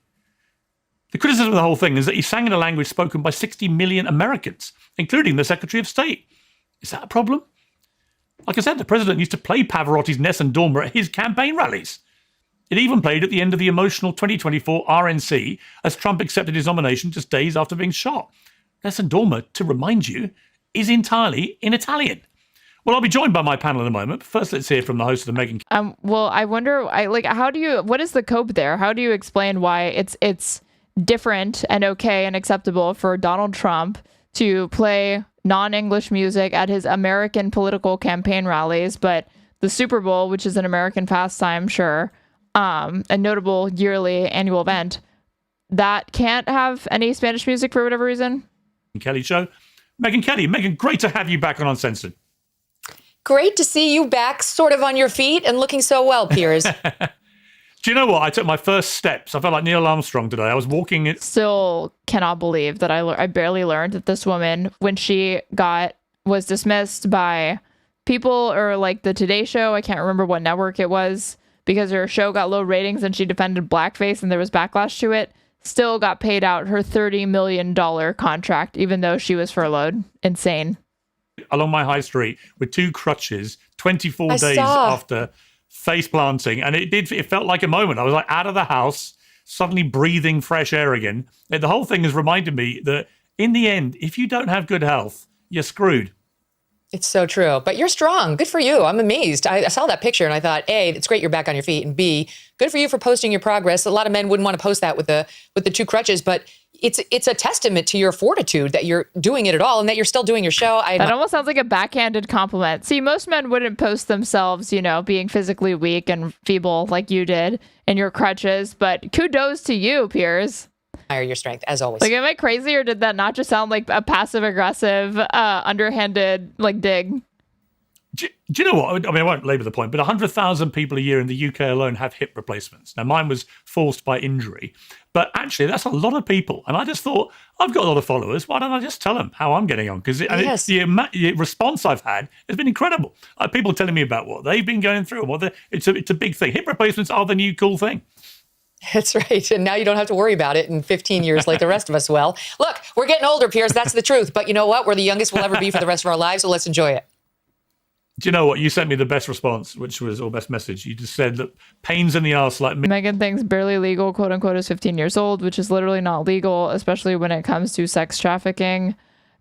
The criticism of the whole thing is that he sang in a language spoken by 60 million Americans, including the Secretary of State. Is that a problem? Like I said, the president used to play Pavarotti's Nessun Dorma at his campaign rallies. It even played at the end of the emotional 2024 RNC as Trump accepted his nomination just days after being shot. Nessun Dorma, to remind you, is entirely in Italian. Well, I'll be joined by my panel in a moment. But first, let's hear from the host of the Megyn. Well, I wonder, what is the cope there? How do you explain why it's different and okay and acceptable for Donald Trump to play non-English music at his American political campaign rallies, but the Super Bowl, which is an American pastime, sure, a notable yearly annual event, that can't have any Spanish music for whatever reason? Kelly Show. Megyn Kelly. Megyn, great to have you back on Uncensored. Great to see you back sort of on your feet and looking so well, Piers. Do you know what? I took my first steps. I felt like Neil Armstrong today. I was walking. Still cannot believe that I barely learned that this woman, when she was dismissed by people or like the Today Show, I can't remember what network it was, because her show got low ratings and she defended blackface and there was backlash to it, still got paid out her $30 million contract, even though she was furloughed. Insane. Along my high street with 2 crutches, 24 days after face planting, and it felt like a moment. I was like out of the house, suddenly breathing fresh air again. And the whole thing has reminded me that in the end, if you don't have good health, you're screwed. It's so true. But you're strong. Good for you. I'm amazed. I saw that picture and I thought, A, it's great you're back on your feet, and B, good for you for posting your progress. A lot of men wouldn't want to post that with the 2 crutches, but it's a testament to your fortitude that you're doing it at all and that you're still doing your show. That almost sounds like a backhanded compliment. See, most men wouldn't post themselves, being physically weak and feeble like you did in your crutches, but kudos to you, Piers. Admire your strength, as always. Like, am I crazy, or did that not just sound like a passive-aggressive, underhanded, dig? Do you know what? I mean, I won't labor the point, but 100,000 people a year in the UK alone have hip replacements. Now, mine was forced by injury, but actually, that's a lot of people. And I just thought, I've got a lot of followers. Why don't I just tell them how I'm getting on? Because the response I've had has been incredible. People telling me about what they've been going through. And it's a big thing. Hip replacements are the new cool thing. That's right. And now you don't have to worry about it in 15 years like the rest of us will. Look, we're getting older, Piers. That's the truth. But you know what? We're the youngest we'll ever be for the rest of our lives, so let's enjoy it. Do you know what? You sent me the best response, or best message. You just said that pains in the arse like me. Megyn thinks barely legal, quote unquote, is 15 years old, which is literally not legal, especially when it comes to sex trafficking.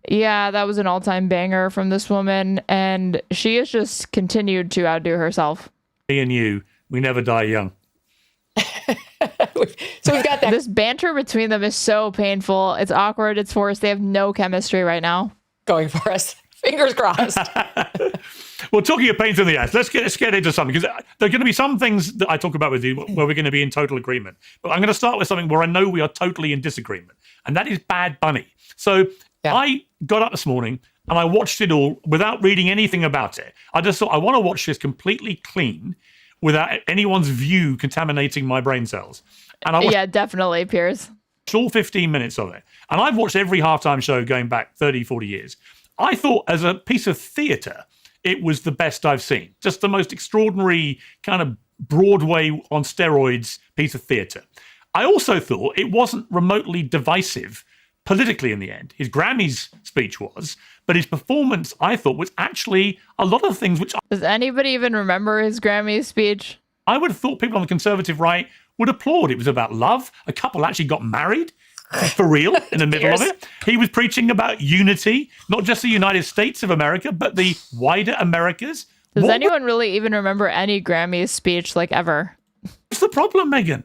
Yeah, that was an all-time banger from this woman, and she has just continued to outdo herself. Me and you, we never die young. So we've got that. This banter between them is so painful. It's awkward. It's forced. They have no chemistry right now. Going for us. Fingers crossed. Well, talking of pains in the ass, let's get into something, because there are going to be some things that I talk about with you where we're going to be in total agreement. But I'm going to start with something where I know we are totally in disagreement, and that is Bad Bunny. So I got up this morning and I watched it all without reading anything about it. I just thought, I want to watch this completely clean without anyone's view contaminating my brain cells. And yeah, definitely, Piers. All 15 minutes of it. And I've watched every halftime show going back 30, 40 years. I thought, as a piece of theatre, it was the best I've seen. Just the most extraordinary kind of Broadway on steroids piece of theatre. I also thought it wasn't remotely divisive politically in the end. His Grammys speech was, but his performance, I thought, was actually a lot of things which... Does anybody even remember his Grammy speech? I would have thought people on the conservative right would applaud. It was about love. A couple actually got married. For real, in the middle of it. He was preaching about unity, not just the United States of America, but the wider Americas. Does anyone really even remember any Grammy speech, ever? What's the problem, Megyn?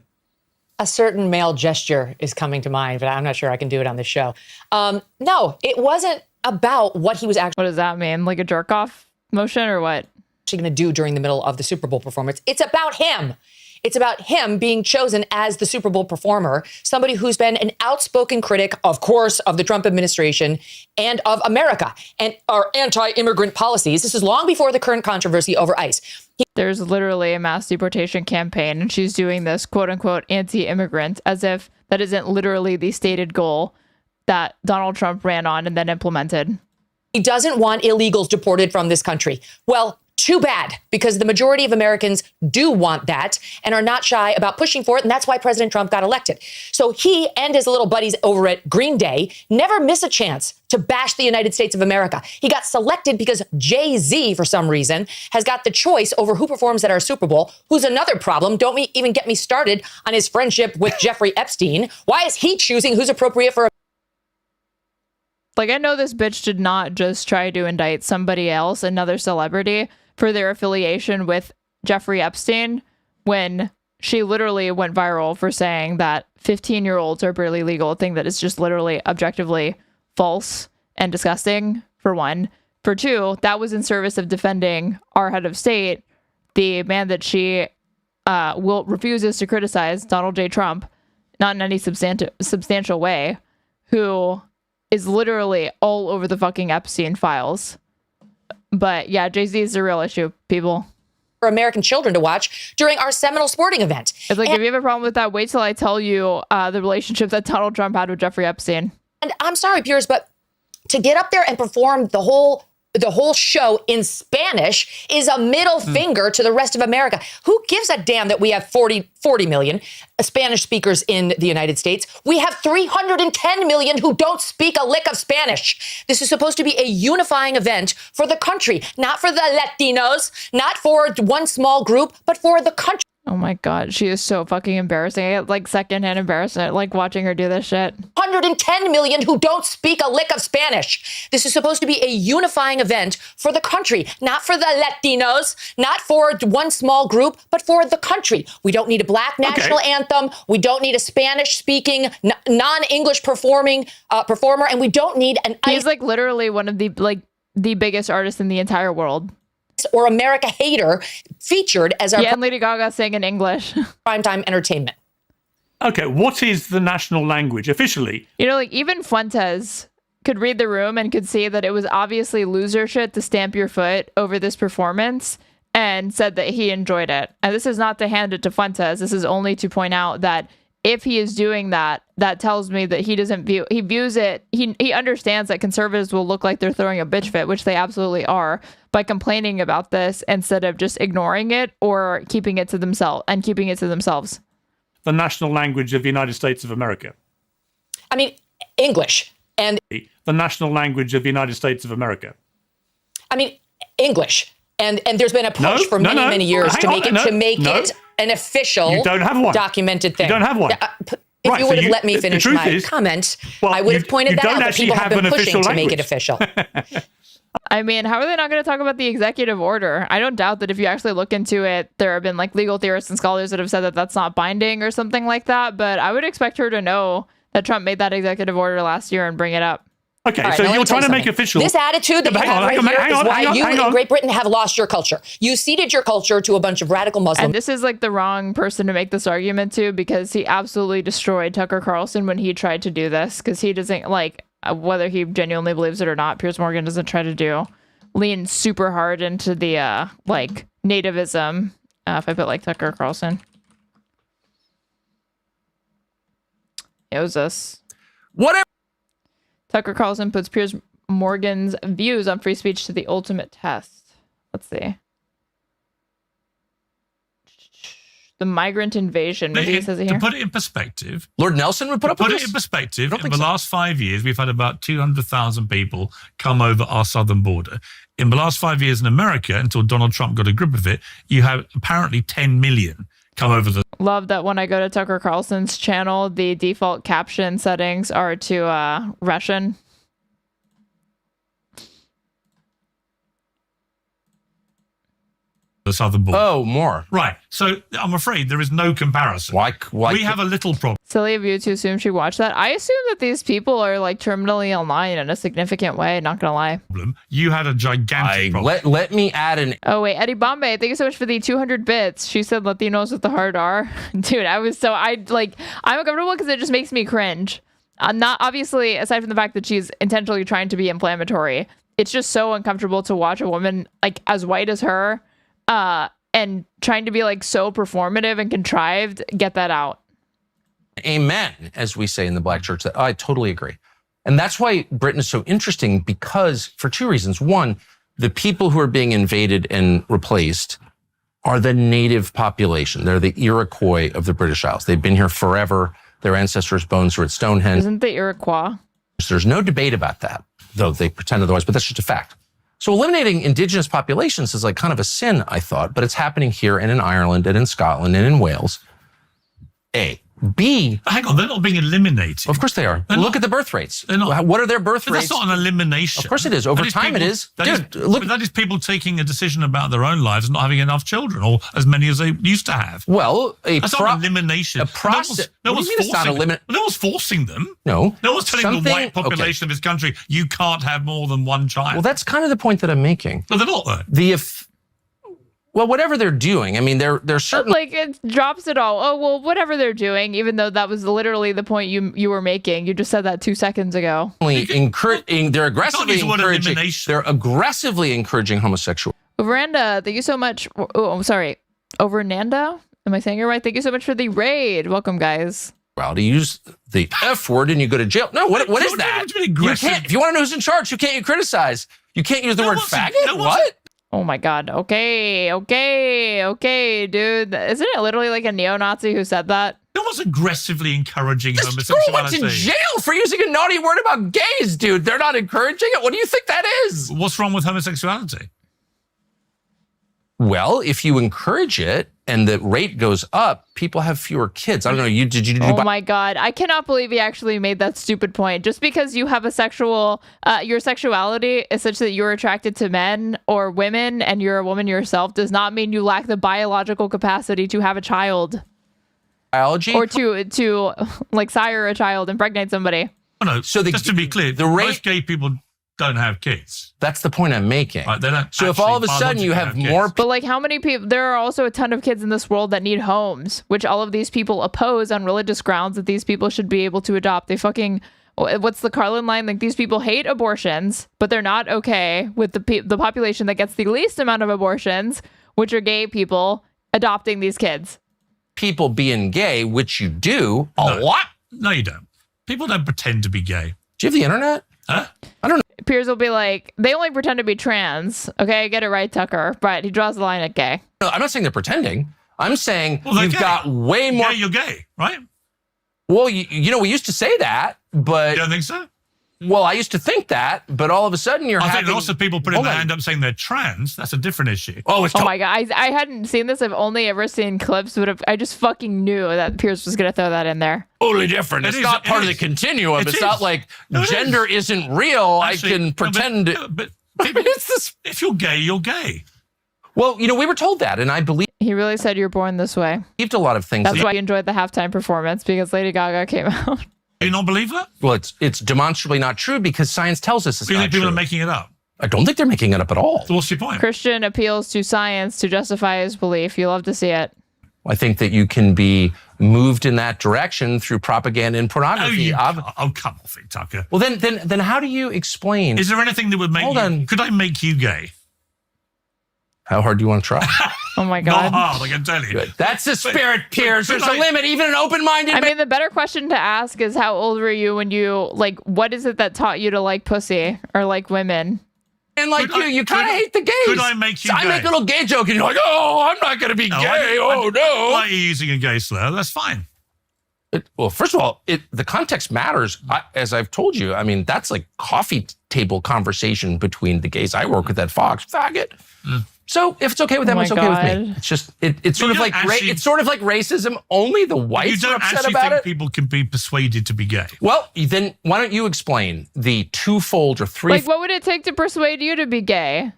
A certain male gesture is coming to mind, but I'm not sure I can do it on this show. No, it wasn't about what he was actually... What does that mean? Like a jerk-off motion or what? ...going to do during the middle of the Super Bowl performance. It's about him. It's about him being chosen as the Super Bowl performer, somebody who's been an outspoken critic, of course, of the Trump administration and of America and our anti-immigrant policies. This is long before the current controversy over ICE. There's literally a mass deportation campaign, and she's doing this quote-unquote anti-immigrant, as if that isn't literally the stated goal that Donald Trump ran on and then implemented. He doesn't want illegals deported from this country. Well, too bad, because the majority of Americans do want that and are not shy about pushing for it. And that's why President Trump got elected. So he and his little buddies over at Green Day never miss a chance to bash the United States of America. He got selected because Jay-Z, for some reason, has got the choice over who performs at our Super Bowl, who's another problem. Don't even get me started on his friendship with Jeffrey Epstein. Why is he choosing who's appropriate for a Like, I know this bitch did not just try to indict somebody else, another celebrity, for their affiliation with Jeffrey Epstein, when she literally went viral for saying that 15-year-olds are barely legal, a thing that is just literally objectively false and disgusting, for one. For two, that was in service of defending our head of state, the man that she refuses to criticize, Donald J. Trump, not in any substantial way, who is literally all over the fucking Epstein files. But yeah, Jay-Z is a real issue, people. For American children to watch during our seminal sporting event. It's like, if you have a problem with that, wait till I tell you the relationship that Donald Trump had with Jeffrey Epstein. And I'm sorry, Piers, but to get up there and perform the whole show in Spanish is a middle finger to the rest of America. Who gives a damn that we have 40 million Spanish speakers in the United States? We have 310 million who don't speak a lick of Spanish. This is supposed to be a unifying event for the country, not for the Latinos, not for one small group, but for the country. Oh my God, she is so fucking embarrassing. I get like secondhand embarrassment, like watching her do this shit. 110 million who don't speak a lick of Spanish. This is supposed to be a unifying event for the country, not for the Latinos, not for one small group, but for the country. We don't need a black national anthem. We don't need a Spanish-speaking, non-English performer, and we don't need an. He's like literally one of the biggest artists in the entire world. Or America hater featured as our and Lady Gaga sang in English. Primetime entertainment. Okay, what is the national language officially? You know, like even Fuentes could read the room and could see that it was obviously loser shit to stamp your foot over this performance, and said that he enjoyed it. And this is not to hand it to Fuentes. This is only to point out that if he is doing that, that tells me that he views it, he understands that conservatives will look like they're throwing a bitch fit, which they absolutely are, by complaining about this instead of just ignoring it or keeping it to themselves. The national language of the United States of America. I mean, English. And the national language of the United States of America. I mean, English. And there's been a push for many years to make it an official, you don't have one. Documented thing. You don't have one. If you would have let me finish my comment, I would have pointed that out, that people have been pushing to make it official. I mean, how are they not going to talk about the executive order? I don't doubt that if you actually look into it, there have been like legal theorists and scholars that have said that that's not binding or something like that. But I would expect her to know that Trump made that executive order last year and bring it up. Okay, right, so you're trying to make official. This attitude that you have right here is why you in Great Britain have lost your culture. You ceded your culture to a bunch of radical Muslims. And this is like the wrong person to make this argument to, because he absolutely destroyed Tucker Carlson when he tried to do this, because he doesn't, like, whether he genuinely believes it or not, Piers Morgan doesn't try to lean super hard into the, like, nativism, if I put, like, Tucker Carlson. It was this. Whatever. Tucker Carlson puts Piers Morgan's views on free speech to the ultimate test. Let's see. The migrant invasion. Maybe it says it here. To put it in perspective, Lord Nelson would put up with this? Put it in perspective, in the last 5 years, we've had about 200,000 people come over our southern border. In the last 5 years in America, until Donald Trump got a grip of it, you have apparently 10 million come over the... Love that when I go to Tucker Carlson's channel, the default caption settings are to Russian. The southern border. Oh, more. Right. So I'm afraid there is no comparison. Why we have a little problem. Silly of you to assume she watched that. I assume that these people are like terminally online in a significant way, not gonna lie. You had a gigantic problem. Let me add an... Oh wait, Eddie Bombay, thank you so much for the 200 bits. She said Latinos with the hard R. Dude, I'm uncomfortable because it just makes me cringe. Not obviously, aside from the fact that she's intentionally trying to be inflammatory, it's just so uncomfortable to watch a woman like as white as her and trying to be like so performative and contrived, get that out. Amen, as we say in the Black church. I totally agree. And that's why Britain is so interesting, because for two reasons. One, the people who are being invaded and replaced are the native population. They're the Iroquois of the British Isles. They've been here forever. Their ancestors' bones are at Stonehenge. Isn't the Iroquois? There's no debate about that, though they pretend otherwise, but that's just a fact. So eliminating indigenous populations is like kind of a sin, I thought, but it's happening here and in Ireland and in Scotland and in Wales. A. B. Hang on, they're not being eliminated. Of course they are. Look at the birth rates. What are their birth But rates? that's not an elimination. Of course it is. Over time it is. Dude, look. That is people taking a decision about their own lives and not having enough children, or as many as they used to have. Well, that's not an elimination. A process. No one's forcing them. No. No one's telling the white population of this country, you can't have more than one child. Well, that's kind of the point that I'm making. No, they're not, though. Well, whatever they're doing, I mean, they're certainly... Like, it drops it all. Oh, well, whatever they're doing, even though that was literally the point you were making. You just said that 2 seconds ago. They're aggressively encouraging homosexuality. Overanda, thank you so much. Oh, I'm sorry. Overnanda? Am I saying it right? Thank you so much for the raid. Welcome, guys. Well, to use the F word and you go to jail. No, what is that? You can't, if you want to know who's in charge, you can't criticize. You can't use the word faggot. What? Oh my God. Okay, dude. Isn't it literally like a neo-Nazi who said that? No one's aggressively encouraging homosexuality. This girl went to jail for using a naughty word about gays, dude. They're not encouraging it. What do you think that is? What's wrong with homosexuality? Well, if you encourage it and the rate goes up, people have fewer kids. I don't know. Oh my God. I cannot believe he actually made that stupid point. Just because you have a your sexuality is such that you're attracted to men or women and you're a woman yourself does not mean you lack the biological capacity to have a child. Biology? Or to like sire a child, impregnate somebody. Oh, no. So just to be clear, most gay people don't have kids. That's the point I'm making. Right, they don't. So if all of a sudden you have more... But like how many people... There are also a ton of kids in this world that need homes, which all of these people oppose on religious grounds that these people should be able to adopt. They fucking... What's the Carlin line? Like these people hate abortions, but they're not okay with the population that gets the least amount of abortions, which are gay people, adopting these kids. People being gay, which you do a lot. No, you don't. People don't pretend to be gay. Do you have the internet? Huh? I don't know. Piers will be like, they only pretend to be trans. Okay, get it right, Tucker. But he draws the line at gay. No, I'm not saying they're pretending. I'm saying you've got way more... Yeah, you're gay, right? Well, you know, we used to say that, but... You don't think so? Well, I used to think that, but all of a sudden I think lots of people putting their hand up saying they're trans. That's a different issue. Oh my God. I hadn't seen this. I've only ever seen clips, but I just fucking knew that Piers was going to throw that in there. Totally different. It's not part of the continuum. It's not like gender isn't real. Actually, I can pretend. But if you're gay, you're gay. Well, you know, we were told that, and I believe... He really said you're born this way. Believed a lot of things. That's why I enjoyed the halftime performance, because Lady Gaga came out. Do you not believe that? Well, it's demonstrably not true because science tells us it's not true. People are making it up? I don't think they're making it up at all. So what's your point? Christian appeals to science to justify his belief. You love to see it. I think that you can be moved in that direction through propaganda and pornography. Oh, come off it, Tucker. Well, then how do you explain? Is there anything that would make you... Could I make you gay? How hard do you want to try? Oh my God. Not hard, I can tell you. Good. That's the spirit, Piers. There's a limit, even an open-minded... I mean, the better question to ask is how old were you when you, like, what is it that taught you to like pussy or like women? And like you kind of hate the gays. Could I make you gay? I make a little gay joke and you're like, oh, I'm not going to be gay. No. Why are you using a gay slur? That's fine. Well, first of all, the context matters. As I've told you, I mean, that's like coffee table conversation between the gays I work with at Fox. Faggot. So if it's okay with them, it's okay with me. It's just it's sort of like it's sort of like racism. Only the whites are upset about it. You don't actually think people can be persuaded to be gay? Well, then why don't you explain the twofold or threefold? Like, what would it take to persuade you to be gay?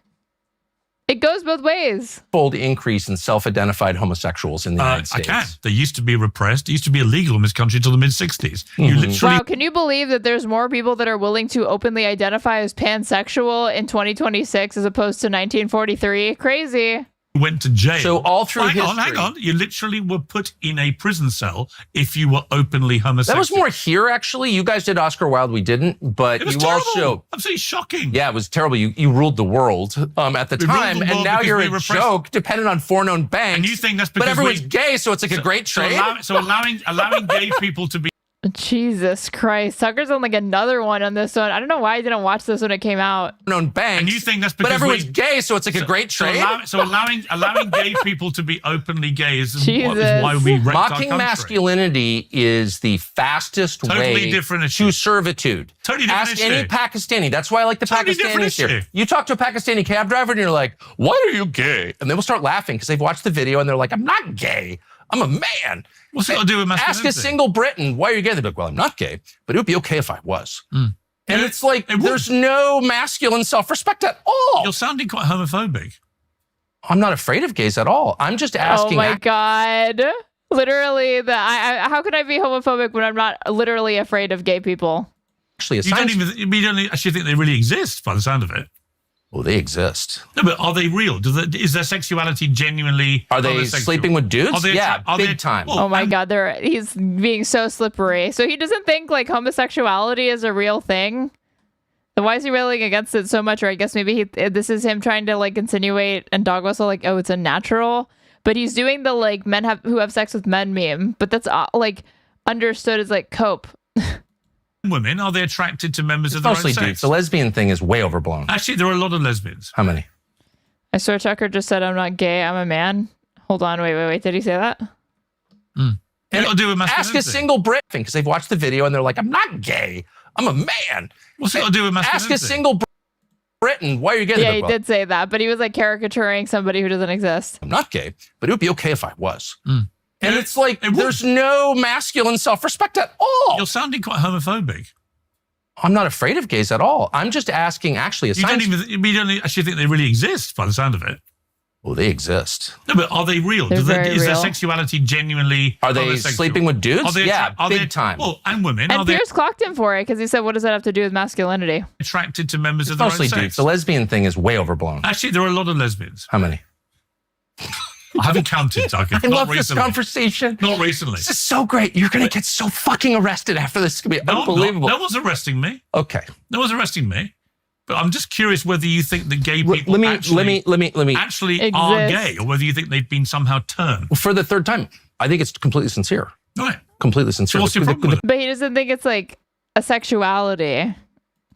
It goes both ways. Fold increase in self-identified homosexuals in the United States. I can. They used to be repressed. It used to be illegal in this country until the mid-60s. You literally... Wow, can you believe that there's more people that are willing to openly identify as pansexual in 2026 as opposed to 1943? Crazy. Went to jail. So all through history. Hang on. You literally were put in a prison cell if you were openly homosexual. That was more here, actually. You guys did Oscar Wilde. We didn't. But it was you terrible. also... Absolutely shocking. Yeah, it was terrible. You ruled the world at the time, and now you're a joke dependent on foreign-owned banks. And you think that's because But everyone's gay, so it's like a great trade. So allowing gay people to be Jesus Christ. Tucker's on like another one on this one. I don't know why I didn't watch this when it came out. Known banks. And you think that's because but everyone's gay, so it's like a great trade? So allowing gay people to be openly gay is Jesus. why we wrecked our Mocking country. masculinity is the fastest way different issue. to servitude. Totally different Ask issue. any Pakistani. That's why I like the Totally different Pakistanis here. issue. You talk to a Pakistani cab driver and you're like, why are you gay? And they will start laughing because they've watched the video and they're like, I'm not gay. I'm a man. What's it got to do with masculinity? Ask a single Briton, why are you gay? They'd be like, well, I'm not gay, but it would be okay if I was. Mm. And it's like, there's no masculine self-respect at all. You're sounding quite homophobic. I'm not afraid of gays at all. I'm just asking. Oh my God. Literally, how can I be homophobic when I'm not literally afraid of gay people? Actually, you don't actually think they really exist by the sound of it. Well, they exist. No, but are they real? Is their sexuality genuinely? Are they sleeping with dudes? Big time. Oh my God, he's being so slippery. So he doesn't think like homosexuality is a real thing. Then why is he railing against it so much? Or I guess maybe this is him trying to like insinuate and dog whistle like, oh, it's unnatural. But he's doing the like who have sex with men meme. But that's like understood as like cope. Women, are they attracted to members of their own Mostly sex? dudes. The lesbian thing is way overblown. Actually, there are a lot of lesbians. How many? I swear Tucker just said I'm not gay, I'm a man. Hold on, wait. Did he say that? And do with ask a single Brit thing because they've watched the video and they're like, I'm not gay. I'm a man. What's it got to do with masculinity? Ask a single Briton, why are you gay? Yeah, he did say that, but he was like caricaturing somebody who doesn't exist. I'm not gay, but it would be okay if I was. Mm. And it's like, there's no masculine self-respect at all. You're sounding quite homophobic. I'm not afraid of gays at all. I'm just asking, actually, You don't actually think they really exist by the sound of it. Well, they exist. No, but are they real? Is their sexuality genuinely? Are they sleeping with dudes? Are they big time. Well, and women. And Piers clocked him for it because he said, what does that have to do with masculinity? Attracted to members of their own Mostly sex? dudes. The lesbian thing is way overblown. Actually, there are a lot of lesbians. How many? I haven't counted, Tucker. I love this conversation. Not recently. This is so great. You're going to get so fucking arrested after this. It's going to be unbelievable. No one's arresting me. Okay. No one's arresting me. But I'm just curious whether you think that gay people let me actually are gay, or whether you think they've been somehow turned. For the third time, I think it's completely sincere. Right. Completely sincere. So what's your problem with it? But he doesn't think it's like a sexuality,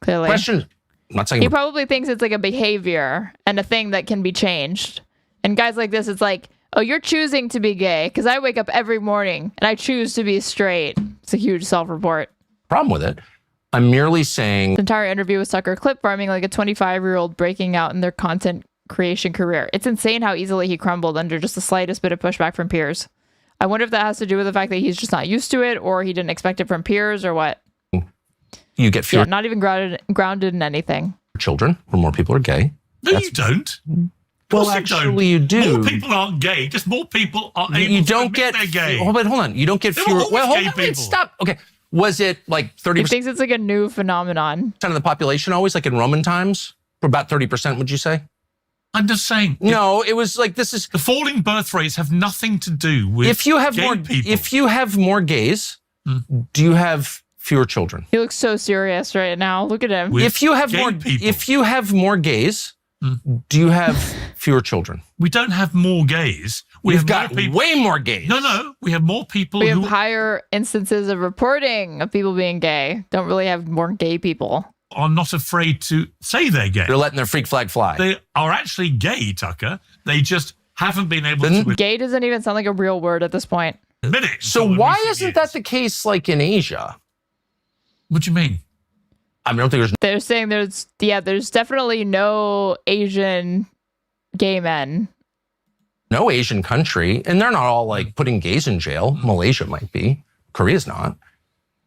clearly. Question. I'm not saying he probably thinks it's like a behavior and a thing that can be changed. And guys like this, it's like, oh, you're choosing to be gay because I wake up every morning and I choose to be straight. It's a huge self-report. Problem with it. I'm merely saying... The entire interview was Tucker clip farming like a 25-year-old breaking out in their content creation career. It's insane how easily he crumbled under just the slightest bit of pushback from Piers. I wonder if that has to do with the fact that he's just not used to it, or he didn't expect it from Piers, or what. You get fewer... Yeah, not even grounded in anything. Children, where more people are gay. No, you don't. Well, actually, you do. More people aren't gay. Just more people are able you don't to admit get they're gay. Oh, but hold on. You don't get There fewer... were always Well, hold gay on. people. Stop. Okay. Was it like 30%? He thinks it's like a new phenomenon. Of the population always, like in Roman times? For about 30%, would you say? I'm just saying. No, it was like this is... The falling birth rates have nothing to do with if you have gay more people. If you have more gays, do you have fewer children? He looks so serious right now. Look at him. If you have more gays, do you have fewer children? We don't have more gays. We've got way more gays. No. We have more people We have higher instances of reporting of people being gay. Don't really have more gay people. Are not afraid to say they're gay. They're letting their freak flag fly. They are actually gay, Tucker. They just haven't been able to... Gay doesn't even sound like a real word at this point. Admit it. So why isn't that the case like in Asia? What do you mean? I don't think there's... They're saying there's definitely no Asian gay men. No Asian country, and they're not all like putting gays in jail. Malaysia might be. Korea's not.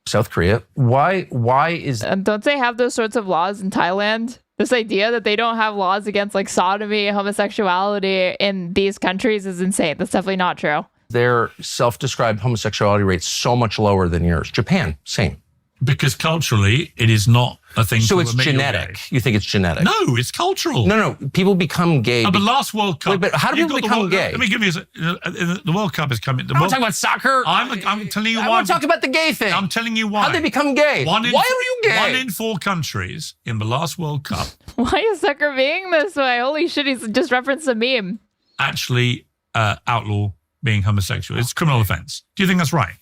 South Korea. Why is... Don't they have those sorts of laws in Thailand? This idea that they don't have laws against like sodomy, homosexuality in these countries is insane. That's definitely not true. Their self-described homosexuality rate's so much lower than yours. Japan, same. Because culturally, it is not a thing. So to it's admit you're genetic. gay. You think it's genetic? No, it's cultural. No. People become gay. But last World Cup. Wait, but how do people become gay? Let me give you the World Cup is coming. I'm talking about soccer. I'm telling you why. I want to talk about the gay thing. I'm telling you why. How they become gay? Why are you gay? 1 in 4 countries in the last World Cup. Why is Tucker being this way? Holy shit, he's just referenced a meme. Actually outlaw being homosexual. It's a criminal offense. Do you think that's right?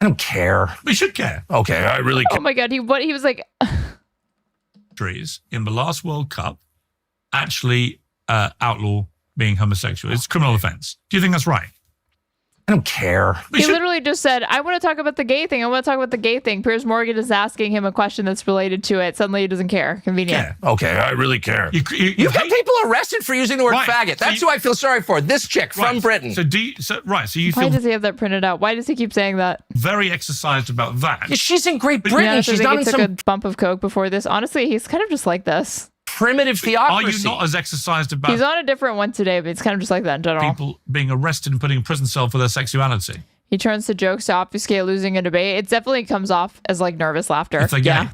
I don't care. We should care. Okay, I really care. Oh my God, he was like... in the last World Cup actually outlaw being homosexual. It's a criminal offense. Do you think that's right? I don't care. He literally just said, I want to talk about the gay thing. I want to talk about the gay thing. Piers Morgan is asking him a question that's related to it. Suddenly he doesn't care. Convenient. Yeah. Okay, I really care. You've got people arrested for using the word faggot. That's who I feel sorry for. This chick from Britain. So you Why feel does he have that printed out? Why does he keep saying that? very exercised about that. Yeah, she's in Great Britain. Yeah, She's he not in took some a bump of coke before this. Honestly, he's kind of just like this. primitive theocracy. Are you not as exercised about He's on a different one today, but it's kind of just like that in general. people being arrested and put in prison cell for their sexuality? He turns to jokes to obfuscate losing a debate. It definitely comes off as like nervous laughter. It's like, yeah.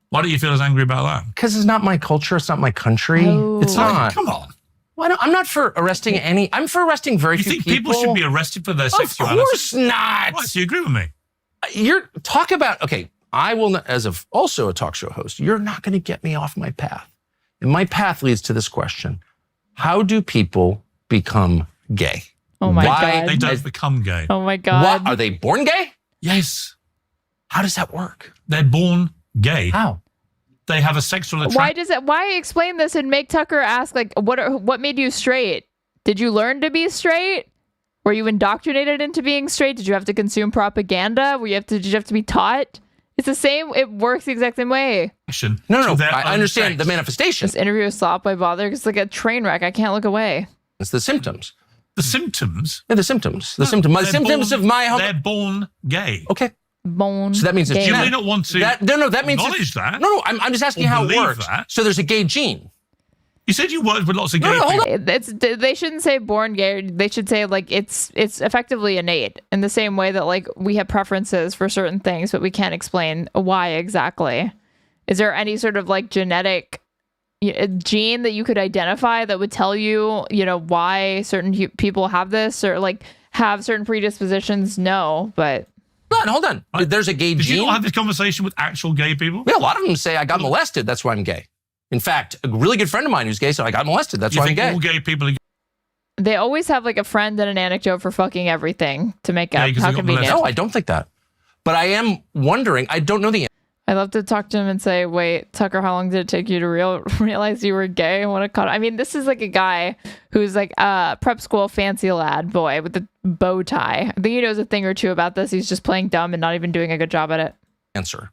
Why don't you feel as angry about that? Because it's not my culture. It's not my country. Oh. It's not. Come on. Why not? I'm not for arresting any. I'm for arresting very few people. You think people should be arrested for their sexuality? Of course not. Right, so you agree with me? You're talk about, okay, I will not, also a talk show host, you're not going to get me off my path. And my path leads to this question. How do people become gay? Oh my God. They don't become gay. Oh my God. What? Are they born gay? Yes. How does that work? They're born gay. How? They have a sexual attraction. Why explain this and make Tucker ask, like, what made you straight? Did you learn to be straight? Were you indoctrinated into being straight? Did you have to consume propaganda? Did you have to be taught? It's the same. It works the exact same way. No, I understand the manifestation. This interview is stopped by Bother. It's like a train wreck. I can't look away. It's the symptoms. The symptoms? Yeah, the symptoms. The symptoms of my... They're born gay. Okay. Born So that means gay. You may not want to that means acknowledge that. No, I'm just asking how it believe works. that. So there's a gay gene. You said you worked with lots of gay people. They shouldn't say born gay. They should say like it's effectively innate in the same way that like we have preferences for certain things, but we can't explain why exactly. Is there any sort of like genetic gene that you could identify that would tell you, why certain people have this or like have certain predispositions? No, but... Hold on. There's a gay gene. Did you not have this conversation with actual gay people? Yeah, a lot of them say I got molested. That's why I'm gay. In fact, a really good friend of mine who's gay, so I got molested. That's why I'm gay. All gay people are gay? They always have like a friend and an anecdote for fucking everything to make up. How convenient. No, I don't think that. But I am wondering. I don't know the answer. I love to talk to him and say, wait, Tucker, how long did it take you to realize you were gay? And what a cut. I mean, this is like a guy who's like a prep school fancy lad boy with a bow tie. I think he knows a thing or two about this. He's just playing dumb and not even doing a good job at it. Answer.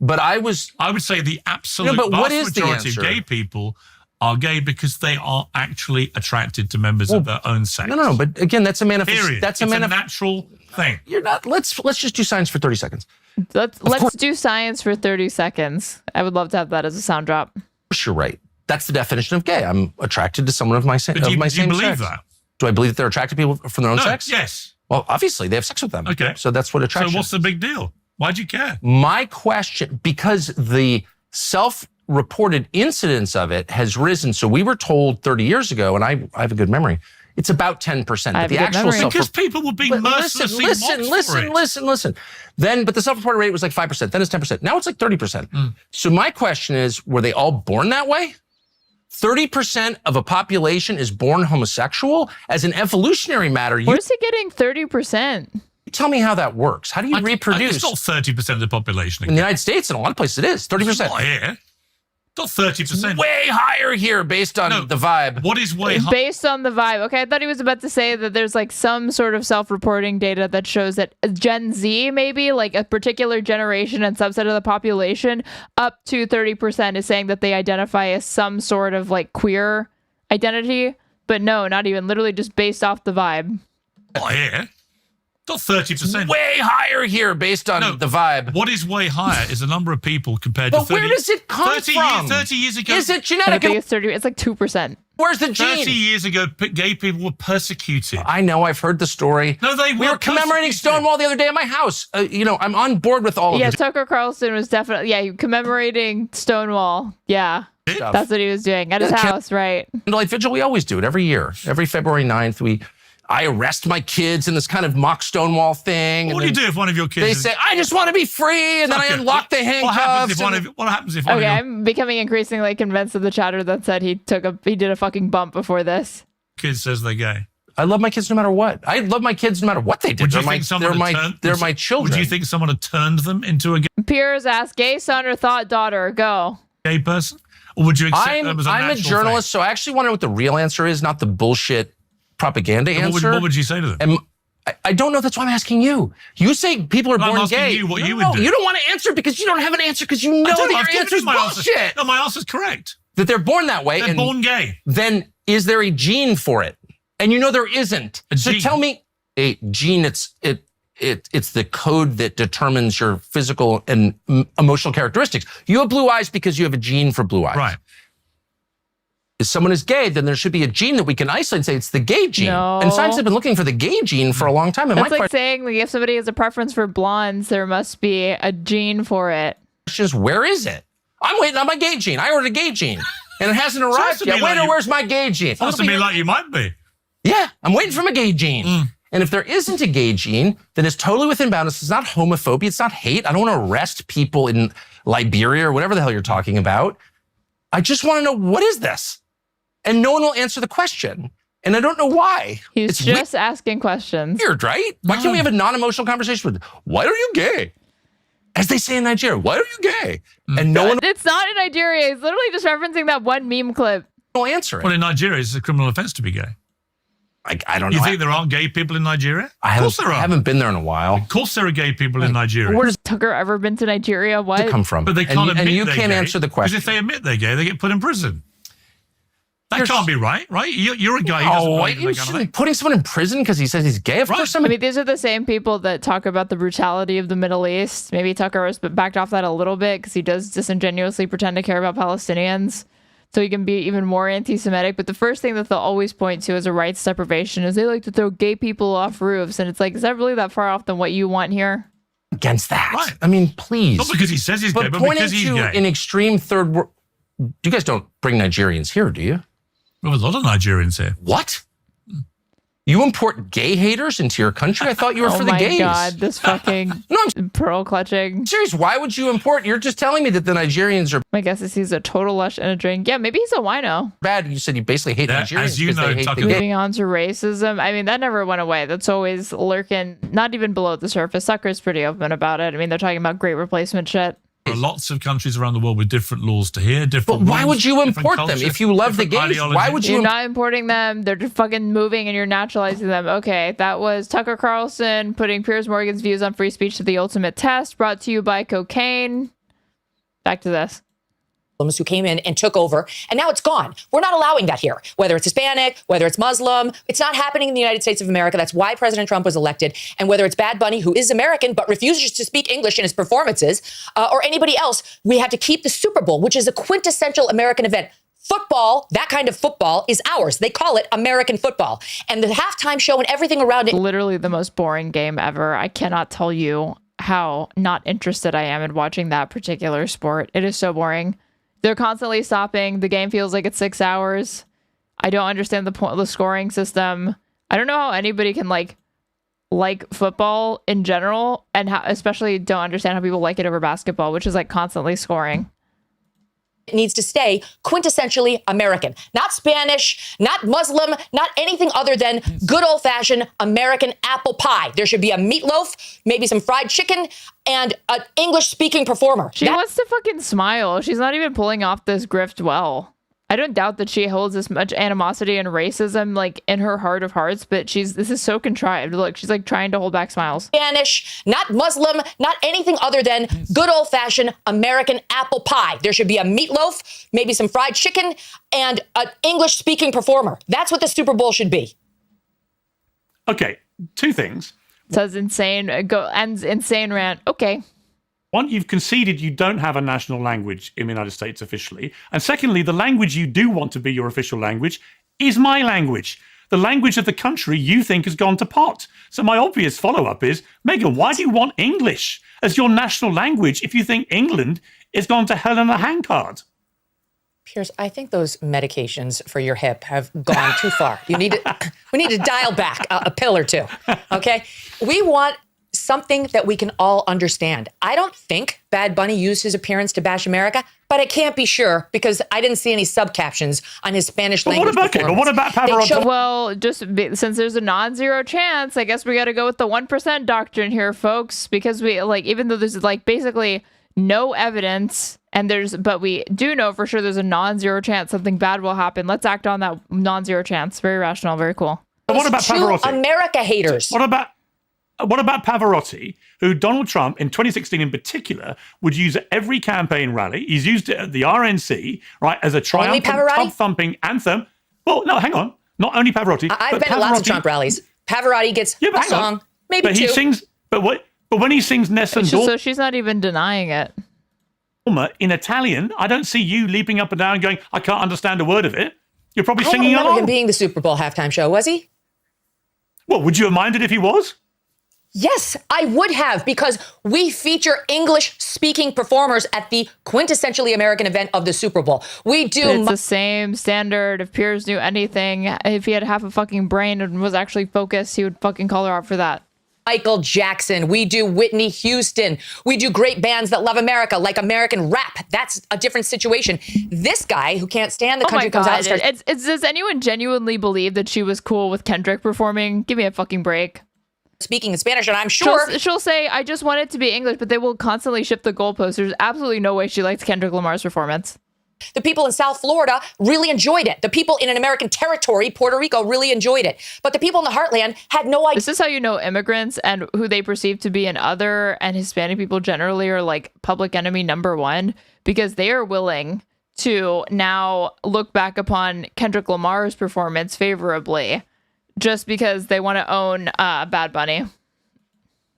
But I would say the absolute vast majority of gay people are gay because they are actually attracted to members of their own sex. No. But again, that's a manifestation. That's a natural thing. You're not. Let's just do science for 30 seconds. Let's do science for 30 seconds. I would love to have that as a sound drop. Of course, you're right. That's the definition of gay. I'm attracted to someone of my same sex. Do you believe that? Do I believe that they're attracted to people from their own sex? Yes. Well, obviously, they have sex with them. Okay. So that's what attraction is. So what's the big deal? Why'd you care? My question, because the self-reported incidence of it has risen. So we were told 30 years ago, and I have a good memory, it's about 10%. But the actual because people were being mercilessly listen. But the self-reported rate was like 5%. Then it's 10%. Now it's like 30%. So my question is, were they all born that way? 30% of a population is born homosexual? As an evolutionary matter, where's he getting 30%? Tell me how that works. How do you reproduce? It's not 30% of the population. In the United States, in a lot of places, it is 30%. It's not here. Not 30%. Way higher here based on the vibe. What is way higher? Based on the vibe. Okay, I thought he was about to say that there's like some sort of self-reporting data that shows that Gen Z, maybe like a particular generation and subset of the population, up to 30% is saying that they identify as some sort of like queer identity. But no, not even. Literally just based off the vibe. Not here. Not 30%. Way higher here based on the vibe. What is way higher is the number of people compared to 30. But where does it come from? 30 years ago. Is it genetic? I think it's like 2%. Where's the gene? 30 years ago, gay people were persecuted. I know. I've heard the story. No, we were commemorating Stonewall the other day at my house. I'm on board with all of it. Yeah, Tucker Carlson was definitely, commemorating Stonewall. Yeah. That's what he was doing at his house, right? Candlelight Vigil, we always do it every year. Every February 9th, I arrest my kids in this kind of mock Stonewall thing. What do you do if one of your kids... They say, I just want to be free, and then I unlock the handcuffs. What happens if one of your... I'm becoming increasingly convinced of the chatter that said he did a fucking bump before this. Kid says they're gay. I love my kids no matter what. I love my kids no matter what they did. They're my children. Would you think someone had turned them into a Piers asked, gay son or thought daughter? Go. Gay person? Or would you accept them as a I'm a natural journalist, so I actually want to know what the real answer is, not the bullshit propaganda answer. What would you say to them? I don't know. That's why I'm asking you. You say people are born gay. You what you would do. You don't want to answer because you don't have an answer because you know that your answer is bullshit. No, my answer is correct. That they're born that way. They're born gay. Then is there a gene for it? And you know there isn't. So tell me, a gene. It's the code that determines your physical and emotional characteristics. You have blue eyes because you have a gene for blue eyes. Right. If someone is gay, then there should be a gene that we can isolate and say it's the gay gene. No. And scientists have been looking for the gay gene for a long time. And It's like saying if somebody has a preference for blondes, there must be a gene for it. Question is, where is it? I'm waiting on my gay gene. I ordered a gay gene, and it hasn't arrived yet. Waiter, where's my gay gene? Sounds to me like you might be. Yeah, I'm waiting for my gay gene. And if there isn't a gay gene, then it's totally within bounds. It's not homophobia. It's not hate. I don't want to arrest people in Liberia or whatever the hell you're talking about. I just want to know, what is this? And no one will answer the question. And I don't know why. He's just asking questions. Weird, right? Why can't we have a non-emotional conversation with, why are you gay? As they say in Nigeria, why are you gay? And no one... It's not in Nigeria. He's literally just referencing that one meme clip. will answer it. Well, in Nigeria, it's a criminal offense to be gay. I don't know. You think there aren't gay people in Nigeria? I haven't been there in a while. Of course there are gay people in Nigeria. Where does Tucker ever been to Nigeria? What? Where they come from? But they can't admit and you they're can't gay, answer the question. Because if they admit they're gay, they get put in prison. That can't be right? You're a guy. Oh, you shouldn't be putting someone in prison because he says he's gay. Of course, I mean, these are the same people that talk about the brutality of the Middle East. Maybe Tucker has backed off that a little bit because he does disingenuously pretend to care about Palestinians, so he can be even more anti-Semitic. But the first thing that they'll always point to as a rights deprivation is they like to throw gay people off roofs, and it's like, is that really that far off than what you want here? Against that, right. I mean, please. Not because he says he's gay, but because he's gay. In extreme third world, you guys don't bring Nigerians here, do you? We have a lot of Nigerians here. What? You import gay haters into your country? I thought you were for the gays. Oh my God, this fucking pearl clutching. Serious, why would you import? You're just telling me that the Nigerians are... My guess is he's a total lush and a drink. Yeah, maybe he's a wino. Bad, you said you basically hate Nigerians. As you know, moving on to racism. I mean, that never went away. That's always lurking, not even below the surface. Tucker's pretty open about it. I mean, they're talking about great replacement shit. There are lots of countries around the world with different laws to hear, different But why rules, would you import them? cultures, If you love the gays, ideology. why would you... You're not importing them. They're just fucking moving and you're naturalizing them. Okay, that was Tucker Carlson putting Piers Morgan's views on free speech to the ultimate test, brought to you by cocaine. Back to this. Who came in and took over, and now it's gone. We're not allowing that here, whether it's Hispanic, whether it's Muslim. It's not happening in the United States of America. That's why President Trump was elected. And whether it's Bad Bunny, who is American but refuses to speak English in his performances, or anybody else, we have to keep the Super Bowl, which is a quintessential American event. Football, that kind of football, is ours. They call it American football. And the halftime show and everything around it. Literally the most boring game ever. I cannot tell you how not interested I am in watching that particular sport. It is so boring. They're constantly stopping. The game feels like it's 6 hours. I don't understand the scoring system. I don't know how anybody can like football in general, and especially don't understand how people like it over basketball, which is like constantly scoring. It needs to stay quintessentially American, not Spanish, not Muslim, not anything other than good old-fashioned American apple pie. There should be a meatloaf, maybe some fried chicken, and an English-speaking performer. She wants to fucking smile. She's not even pulling off this grift well. I don't doubt that she holds this much animosity and racism like in her heart of hearts, but this is so contrived. Look, she's like trying to hold back smiles. Spanish, not Muslim, not anything other than good old-fashioned American apple pie. There should be a meatloaf, maybe some fried chicken, and an English-speaking performer. That's what the Super Bowl should be. Okay, two things. Says insane, ends insane rant. Okay. One, you've conceded you don't have a national language in the United States officially. And secondly, the language you do want to be your official language is my language. The language of the country you think has gone to pot. So my obvious follow-up is, Megyn, why do you want English as your national language if you think England is gone to hell in a handcart? Piers, I think those medications for your hip have gone too far. We need to dial back a pill or two, okay? We want something that we can all understand. I don't think Bad Bunny used his appearance to bash America. But I can't be sure because I didn't see any subcaptions on his Spanish language performance. What about Pavarotti? Well, since there's a non-zero chance, I guess we got to go with the 1% doctrine here, folks, because we even though there's basically no evidence but we do know for sure there's a non-zero chance something bad will happen. Let's act on that non-zero chance. Very rational, very cool. But what about Pavarotti? America haters. What about Pavarotti, who Donald Trump in 2016 in particular would use at every campaign rally? He's used it at the RNC, right, as a triumphant, tub-thumping anthem. Well, no, hang on. Not only Pavarotti. I've been to lots of Trump rallies. Pavarotti gets a song, maybe but two. He sings, but when he sings Nessun Dorma, so she's not even denying it. In Italian, I don't see you leaping up and down and going, I can't understand a word of it. You're probably singing I don't remember along. him being the Super Bowl halftime show, was he? Well, would you have minded if he was? Yes, I would have, because we feature English-speaking performers at the quintessentially American event of the Super Bowl. We do. It's the same standard. If Piers knew anything, if he had half a fucking brain and was actually focused, he would fucking call her out for that. Michael Jackson. We do Whitney Houston. We do great bands that love America, like American rap. That's a different situation. This guy who can't stand the country comes out and starts... Does anyone genuinely believe that she was cool with Kendrick performing? Give me a fucking break. Speaking in Spanish, and I'm sure... She'll say, I just want it to be English, but they will constantly shift the goalposts. There's absolutely no way she likes Kendrick Lamar's performance. The people in South Florida really enjoyed it. The people in an American territory, Puerto Rico, really enjoyed it. But the people in the heartland had no idea. This is how you know immigrants and who they perceive to be an other, and Hispanic people generally are like public enemy number one, because they are willing to now look back upon Kendrick Lamar's performance favorably just because they want to own Bad Bunny.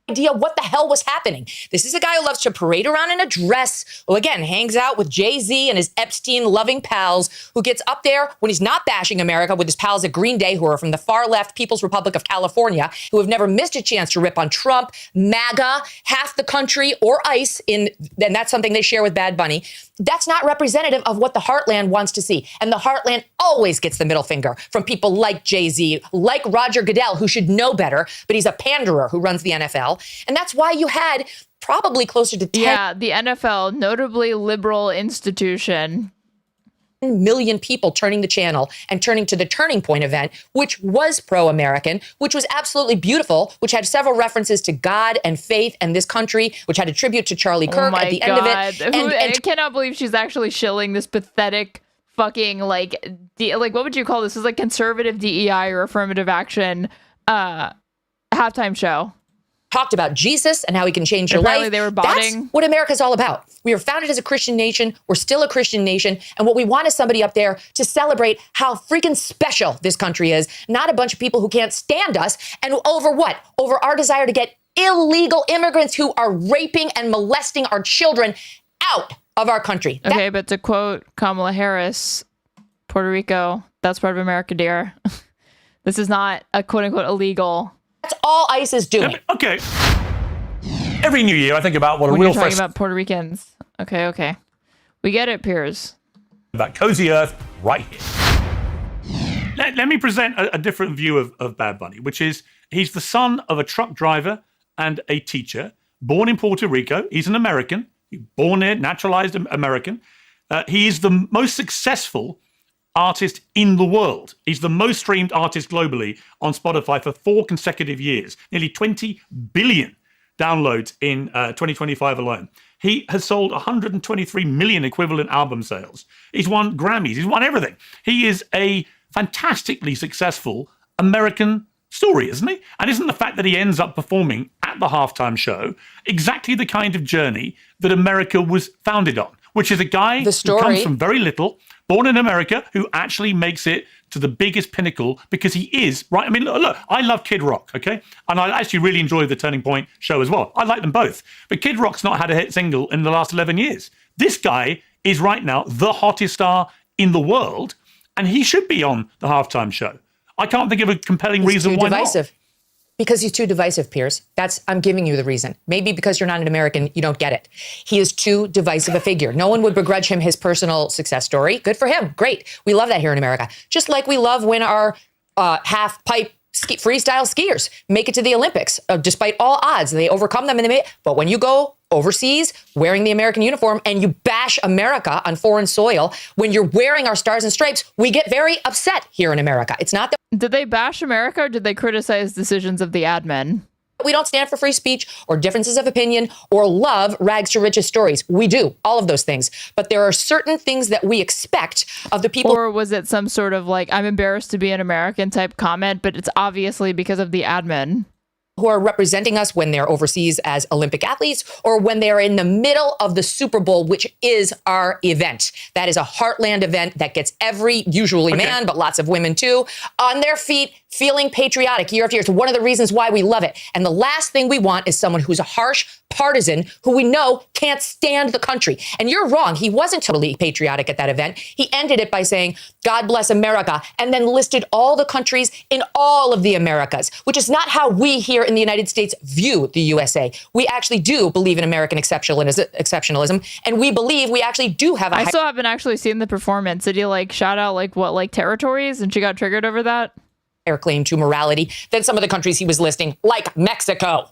Idea what the hell was happening. This is a guy who loves to parade around in a dress, who again hangs out with Jay-Z and his Epstein-loving pals, who gets up there when he's not bashing America with his pals at Green Day, who are from the far-left People's Republic of California, who have never missed a chance to rip on Trump, Maga, half the country, or ICE, and that's something they share with Bad Bunny. That's not representative of what the heartland wants to see. And the heartland always gets the middle finger from people like Jay-Z, like Roger Goodell, who should know better, but he's a panderer who runs the NFL. And that's why you had probably closer to 10 the NFL, notably liberal institution, million people turning the channel and turning to the Turning Point event, which was pro-American, which was absolutely beautiful, which had several references to God and faith and this country, which had a tribute to Charlie Kirk at the end of it. And I cannot believe she's actually shilling this pathetic fucking what would you call this? This is like conservative DEI or affirmative action halftime show. Talked about Jesus and how he can change your life. They were botting. That's what America's all about. We were founded as a Christian nation. We're still a Christian nation. And what we want is somebody up there to celebrate how freaking special this country is, not a bunch of people who can't stand us. And over what? Over our desire to get illegal immigrants who are raping and molesting our children out of our country. Okay, but to quote Kamala Harris, Puerto Rico, that's part of America, dear. This is not a quote unquote illegal. That's all ICE is doing. Okay. Every new year, I think about what when a real you're talking about Puerto Ricans. Okay. We get it, Piers. About cozy earth right here. Let me present a different view of Bad Bunny, which is he's the son of a truck driver and a teacher, born in Puerto Rico. He's an American, born there, naturalized American. He is the most successful artist in the world. He's the most streamed artist globally on Spotify for 4 consecutive years, nearly 20 billion downloads in 2025 alone. He has sold 123 million equivalent album sales. He's won Grammys. He's won everything. He is a fantastically successful American story, isn't he? And isn't the fact that he ends up performing at the halftime show exactly the kind of journey that America was founded on, which is a guy who comes from very little, born in America, who actually makes it to the biggest pinnacle because he is, right? I mean, look, I love Kid Rock, okay? And I actually really enjoy the Turning Point show as well. I like them both. But Kid Rock's not had a hit single in the last 11 years. This guy is right now the hottest star in the world, and he should be on the halftime show. I can't think of a compelling reason why not. Because he's too divisive, Piers. I'm giving you the reason. Maybe because you're not an American, you don't get it. He is too divisive a figure. No one would begrudge him his personal success story. Good for him. Great. We love that here in America. Just like we love when our half-pipe freestyle skiers make it to the Olympics despite all odds. They overcome them, but when you go overseas wearing the American uniform and you bash America on foreign soil, when you're wearing our stars and stripes, we get very upset here in America. It's not that. Did they bash America or did they criticize decisions of the admin? We don't stand for free speech or differences of opinion or love rags to riches stories. We do all of those things. But there are certain things that we expect of the people. Or was it some sort of like, I'm embarrassed to be an American type comment, but it's obviously because of the admin? Who are representing us when they're overseas as Olympic athletes or when they're in the middle of the Super Bowl, which is our event. That is a heartland event that gets usually man, but lots of women too, on their feet, feeling patriotic year after year. It's one of the reasons why we love it. And the last thing we want is someone who's a harsh partisan who we know can't stand the country. And you're wrong. He wasn't totally patriotic at that event. He ended it by saying, God bless America, and then listed all the countries in all of the Americas, which is not how we here in the United States view the USA. We actually do believe in American exceptionalism, and we believe we actually do have I still haven't actually seen the performance. Did you like shout out like territories and she got triggered over that? Higher claim to morality than some of the countries he was listing, like Mexico.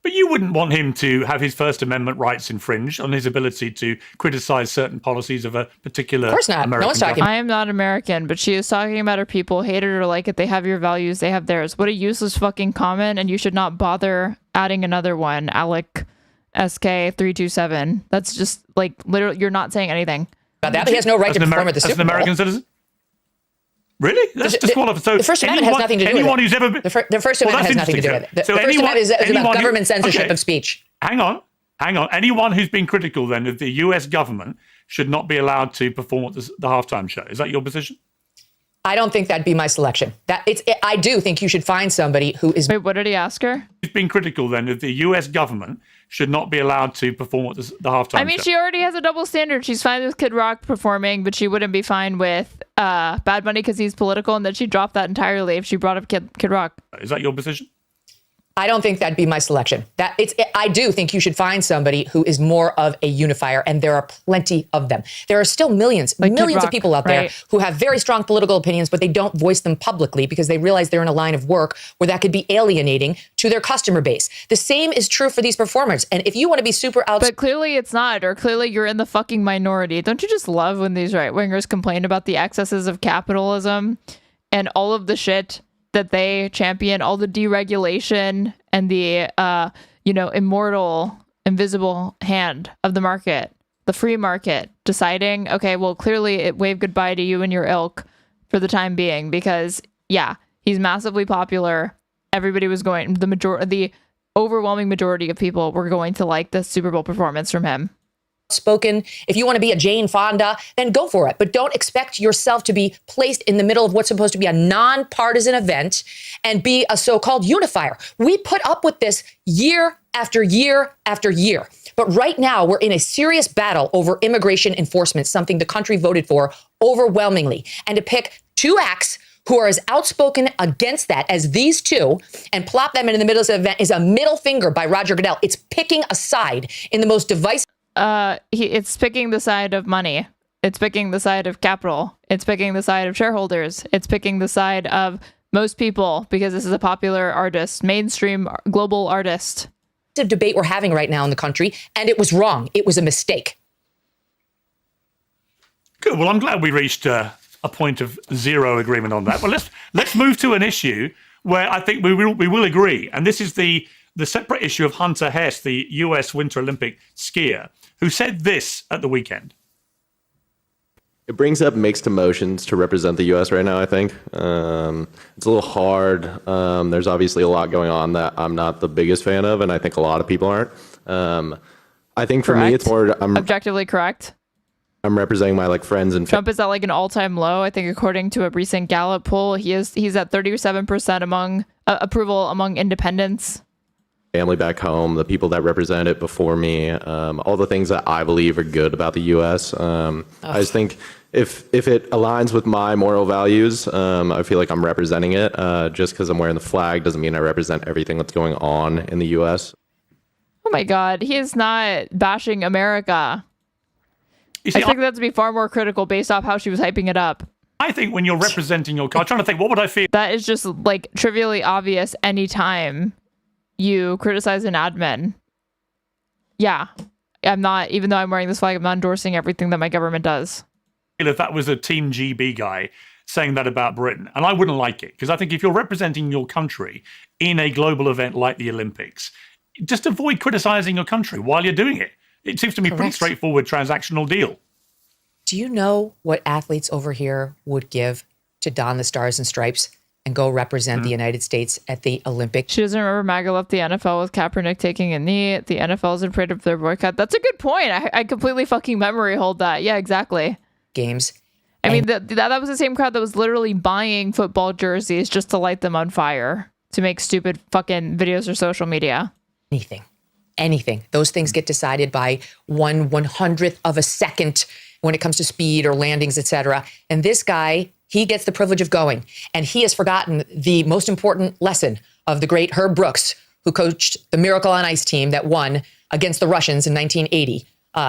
But you wouldn't want him to have his First Amendment rights infringed on his ability to criticize certain policies of a particular American government. I am not American, but she is talking about her people, hate it or like it. They have your values, they have theirs. What a useless fucking comment, and you should not bother adding another one, Alec SK327. That's just like literally, you're not saying anything. That he has no right to perform at the Super Bowl. As an American citizen? Really? That's disqualified. So the First Amendment has nothing to do with it. Who's ever been, the First Amendment has nothing to do with it. The First Amendment is about government censorship of speech. Hang on. Anyone who's been critical then of the US government should not be allowed to perform at the halftime show. Is that your position? I don't think that'd be my selection. I do think you should find somebody who is. Wait, what did he ask her? Who's been critical then of the US government should not be allowed to perform at the halftime show. I mean, she already has a double standard. She's fine with Kid Rock performing, but she wouldn't be fine with Bad Bunny because he's political, and that she dropped that entirely if she brought up Kid Rock. Is that your position? I don't think that'd be my selection. I do think you should find somebody who is more of a unifier, and there are plenty of them. There are still millions of people out there who have very strong political opinions, but they don't voice them publicly because they realize they're in a line of work where that could be alienating to their customer base. The same is true for these performers. And if you want to be super But clearly it's not, or clearly you're in the fucking minority. Don't you just love when these right-wingers complain about the excesses of capitalism and all of the shit that they champion, all the deregulation and the, immortal, invisible hand of the market, the free market, deciding, okay, well, clearly it waved goodbye to you and your ilk for the time being because, yeah, he's massively popular. Everybody was going, the overwhelming majority of people were going to like the Super Bowl performance from him. Spoken. If you want to be a Jane Fonda, then go for it. But don't expect yourself to be placed in the middle of what's supposed to be a nonpartisan event and be a so-called unifier. We put up with this year after year after year. But right now, we're in a serious battle over immigration enforcement, something the country voted for overwhelmingly. And to pick two acts who are as outspoken against that as these two and plop them in the middle of the event is a middle finger by Roger Goodell. It's picking a side in the most divisive. It's picking the side of money. It's picking the side of capital. It's picking the side of shareholders. It's picking the side of most people because this is a popular artist, mainstream global artist. Debate we're having right now in the country, and it was wrong. It was a mistake. Good. Well, I'm glad we reached a point of zero agreement on that. Well, let's move to an issue where I think we will agree, and this is the separate issue of Hunter Hess, the US Winter Olympic skier, who said this at the weekend. It brings up mixed emotions to represent the U.S. right now, I think. It's a little hard. There's obviously a lot going on that I'm not the biggest fan of, and I think a lot of people aren't. I think for me, it's more... Objectively correct. I'm representing my friends and... Trump is at an all-time low. I think according to a recent Gallup poll, he's at 37% among approval among independents. Family back home, the people that represent it before me, all the things that I believe are good about the U.S. I just think if it aligns with my moral values, I feel like I'm representing it. Just because I'm wearing the flag doesn't mean I represent everything that's going on in the U.S. Oh my God, he is not bashing America. I think that's to be far more critical based off how she was hyping it up. I think when you're representing your I'm trying to think, what would I feel? That is just like trivially obvious anytime you criticize an admin. Yeah. I'm not, even though I'm wearing this flag, I'm not endorsing everything that my government does. If that was a Team GB guy saying that about Britain, and I wouldn't like it, because I think if you're representing your country in a global event like the Olympics, just avoid criticizing your country while you're doing it. It seems to me pretty straightforward transactional deal. Do you know what athletes over here would give to don the stars and stripes and go represent the United States at the Olympics? She doesn't remember Maga left the NFL with Kaepernick taking a knee. The NFL is afraid of their boycott. That's a good point. I completely fucking memory hold that. Yeah, exactly. Games. I mean, that was the same crowd that was literally buying football jerseys just to light them on fire to make stupid fucking videos or social media. Anything. Those things get decided by 1/100th of a second when it comes to speed or landings, etc. And this guy, he gets the privilege of going. And he has forgotten the most important lesson of the great Herb Brooks, who coached the Miracle on Ice team that won against the Russians in 1980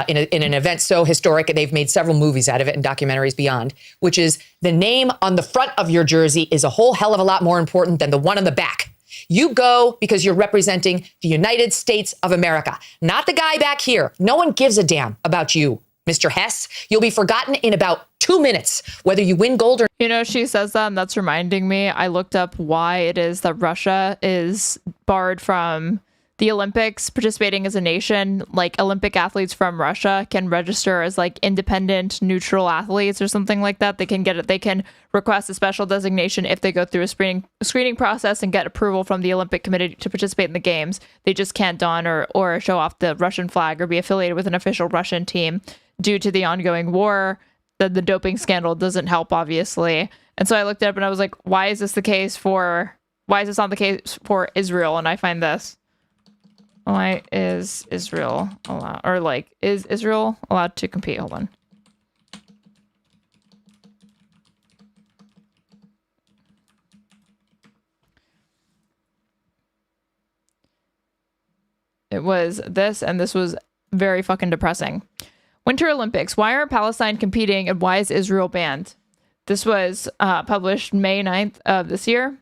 in an event so historic, and they've made several movies out of it and documentaries beyond, which is the name on the front of your jersey is a whole hell of a lot more important than the one on the back. You go because you're representing the United States of America, not the guy back here. No one gives a damn about you, Mr. Hess. You'll be forgotten in about 2 minutes, whether you win gold or... You know, she says that, and that's reminding me. I looked up why it is that Russia is barred from the Olympics participating as a nation. Like, Olympic athletes from Russia can register as like independent, neutral athletes or something like that. They can get it. They can request a special designation if they go through a screening process and get approval from the Olympic Committee to participate in the games. They just can't don or show off the Russian flag or be affiliated with an official Russian team due to the ongoing war. The doping scandal doesn't help, obviously. And so I looked it up and I was like, why is this not the case for Israel? And I find this. Why is Israel allowed, or like, is Israel allowed to compete? Hold on. It was this, and this was very fucking depressing. Winter Olympics. Why aren't Palestine competing, and why is Israel banned? This was published May 9th of this year.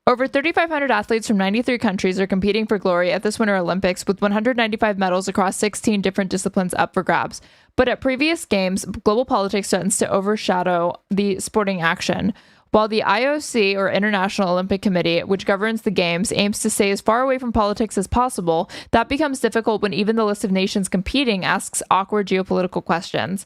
Over 3,500 athletes from 93 countries are competing for glory at this Winter Olympics, with 195 medals across 16 different disciplines up for grabs. But at previous games, global politics tends to overshadow the sporting action. While the IOC, or International Olympic Committee, which governs the games, aims to stay as far away from politics as possible, that becomes difficult when even the list of nations competing asks awkward geopolitical questions.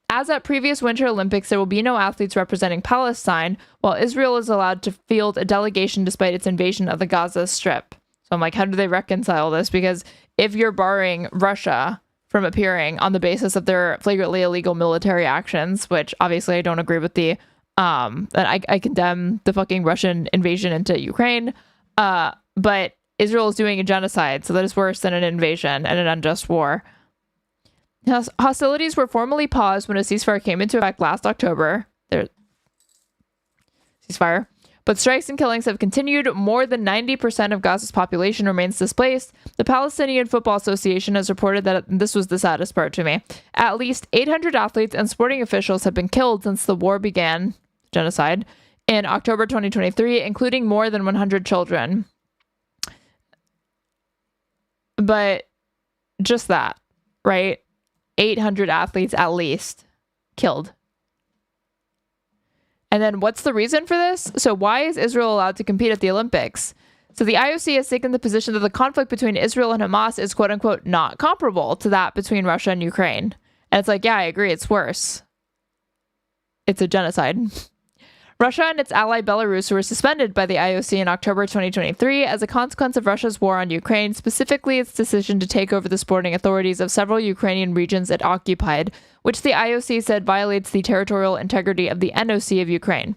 As at previous Winter Olympics, there will be no athletes representing Palestine, while Israel is allowed to field a delegation despite its invasion of the Gaza Strip. So I'm like, how do they reconcile this? Because if you're barring Russia from appearing on the basis of their flagrantly illegal military actions, which obviously I don't agree with I condemn the fucking Russian invasion into Ukraine, but Israel is doing a genocide, so that is worse than an invasion and an unjust war. Hostilities were formally paused when a ceasefire came into effect last October. Ceasefire. But strikes and killings have continued. More than 90% of Gaza's population remains displaced. The Palestinian Football Association has reported that, this was the saddest part to me, at least 800 athletes and sporting officials have been killed since the war began, genocide, in October 2023, including more than 100 children. But just that, right? 800 athletes at least killed. And then what's the reason for this? So why is Israel allowed to compete at the Olympics? So the IOC has taken the position that the conflict between Israel and Hamas is quote unquote not comparable to that between Russia and Ukraine. And it's like, yeah, I agree. It's worse. It's a genocide. Russia and its ally Belarus were suspended by the IOC in October 2023 as a consequence of Russia's war on Ukraine, specifically its decision to take over the sporting authorities of several Ukrainian regions it occupied, which the IOC said violates the territorial integrity of the NOC of Ukraine.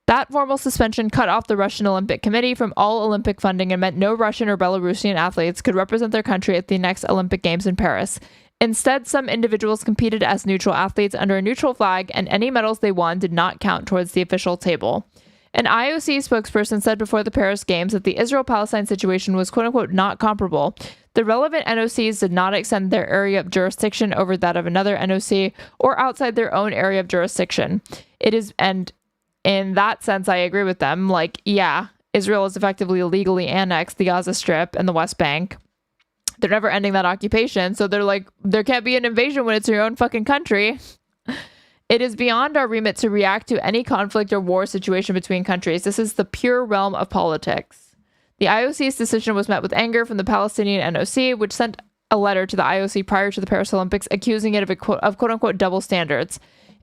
That formal suspension cut off the Russian Olympic Committee from all Olympic funding and meant no Russian or Belarusian athletes could represent their country at the next Olympic Games in Paris. Instead, some individuals competed as neutral athletes under a neutral flag, and any medals they won did not count towards the official table. An IOC spokesperson said before the Paris Games that the Israel-Palestine situation was quote-unquote not comparable. The relevant NOCs did not extend their area of jurisdiction over that of another NOC or outside their own area of jurisdiction. It is, and in that sense, I agree with them. Like, yeah, Israel has effectively illegally annexed the Gaza Strip and the West Bank. They're never ending that occupation. So they're like, there can't be an invasion when it's your own fucking country. It is beyond our remit to react to any conflict or war situation between countries. This is the pure realm of politics. The IOC's decision was met with anger from the Palestinian NOC, which sent a letter to the IOC prior to the Paris Olympics accusing it of quote-unquote double standards.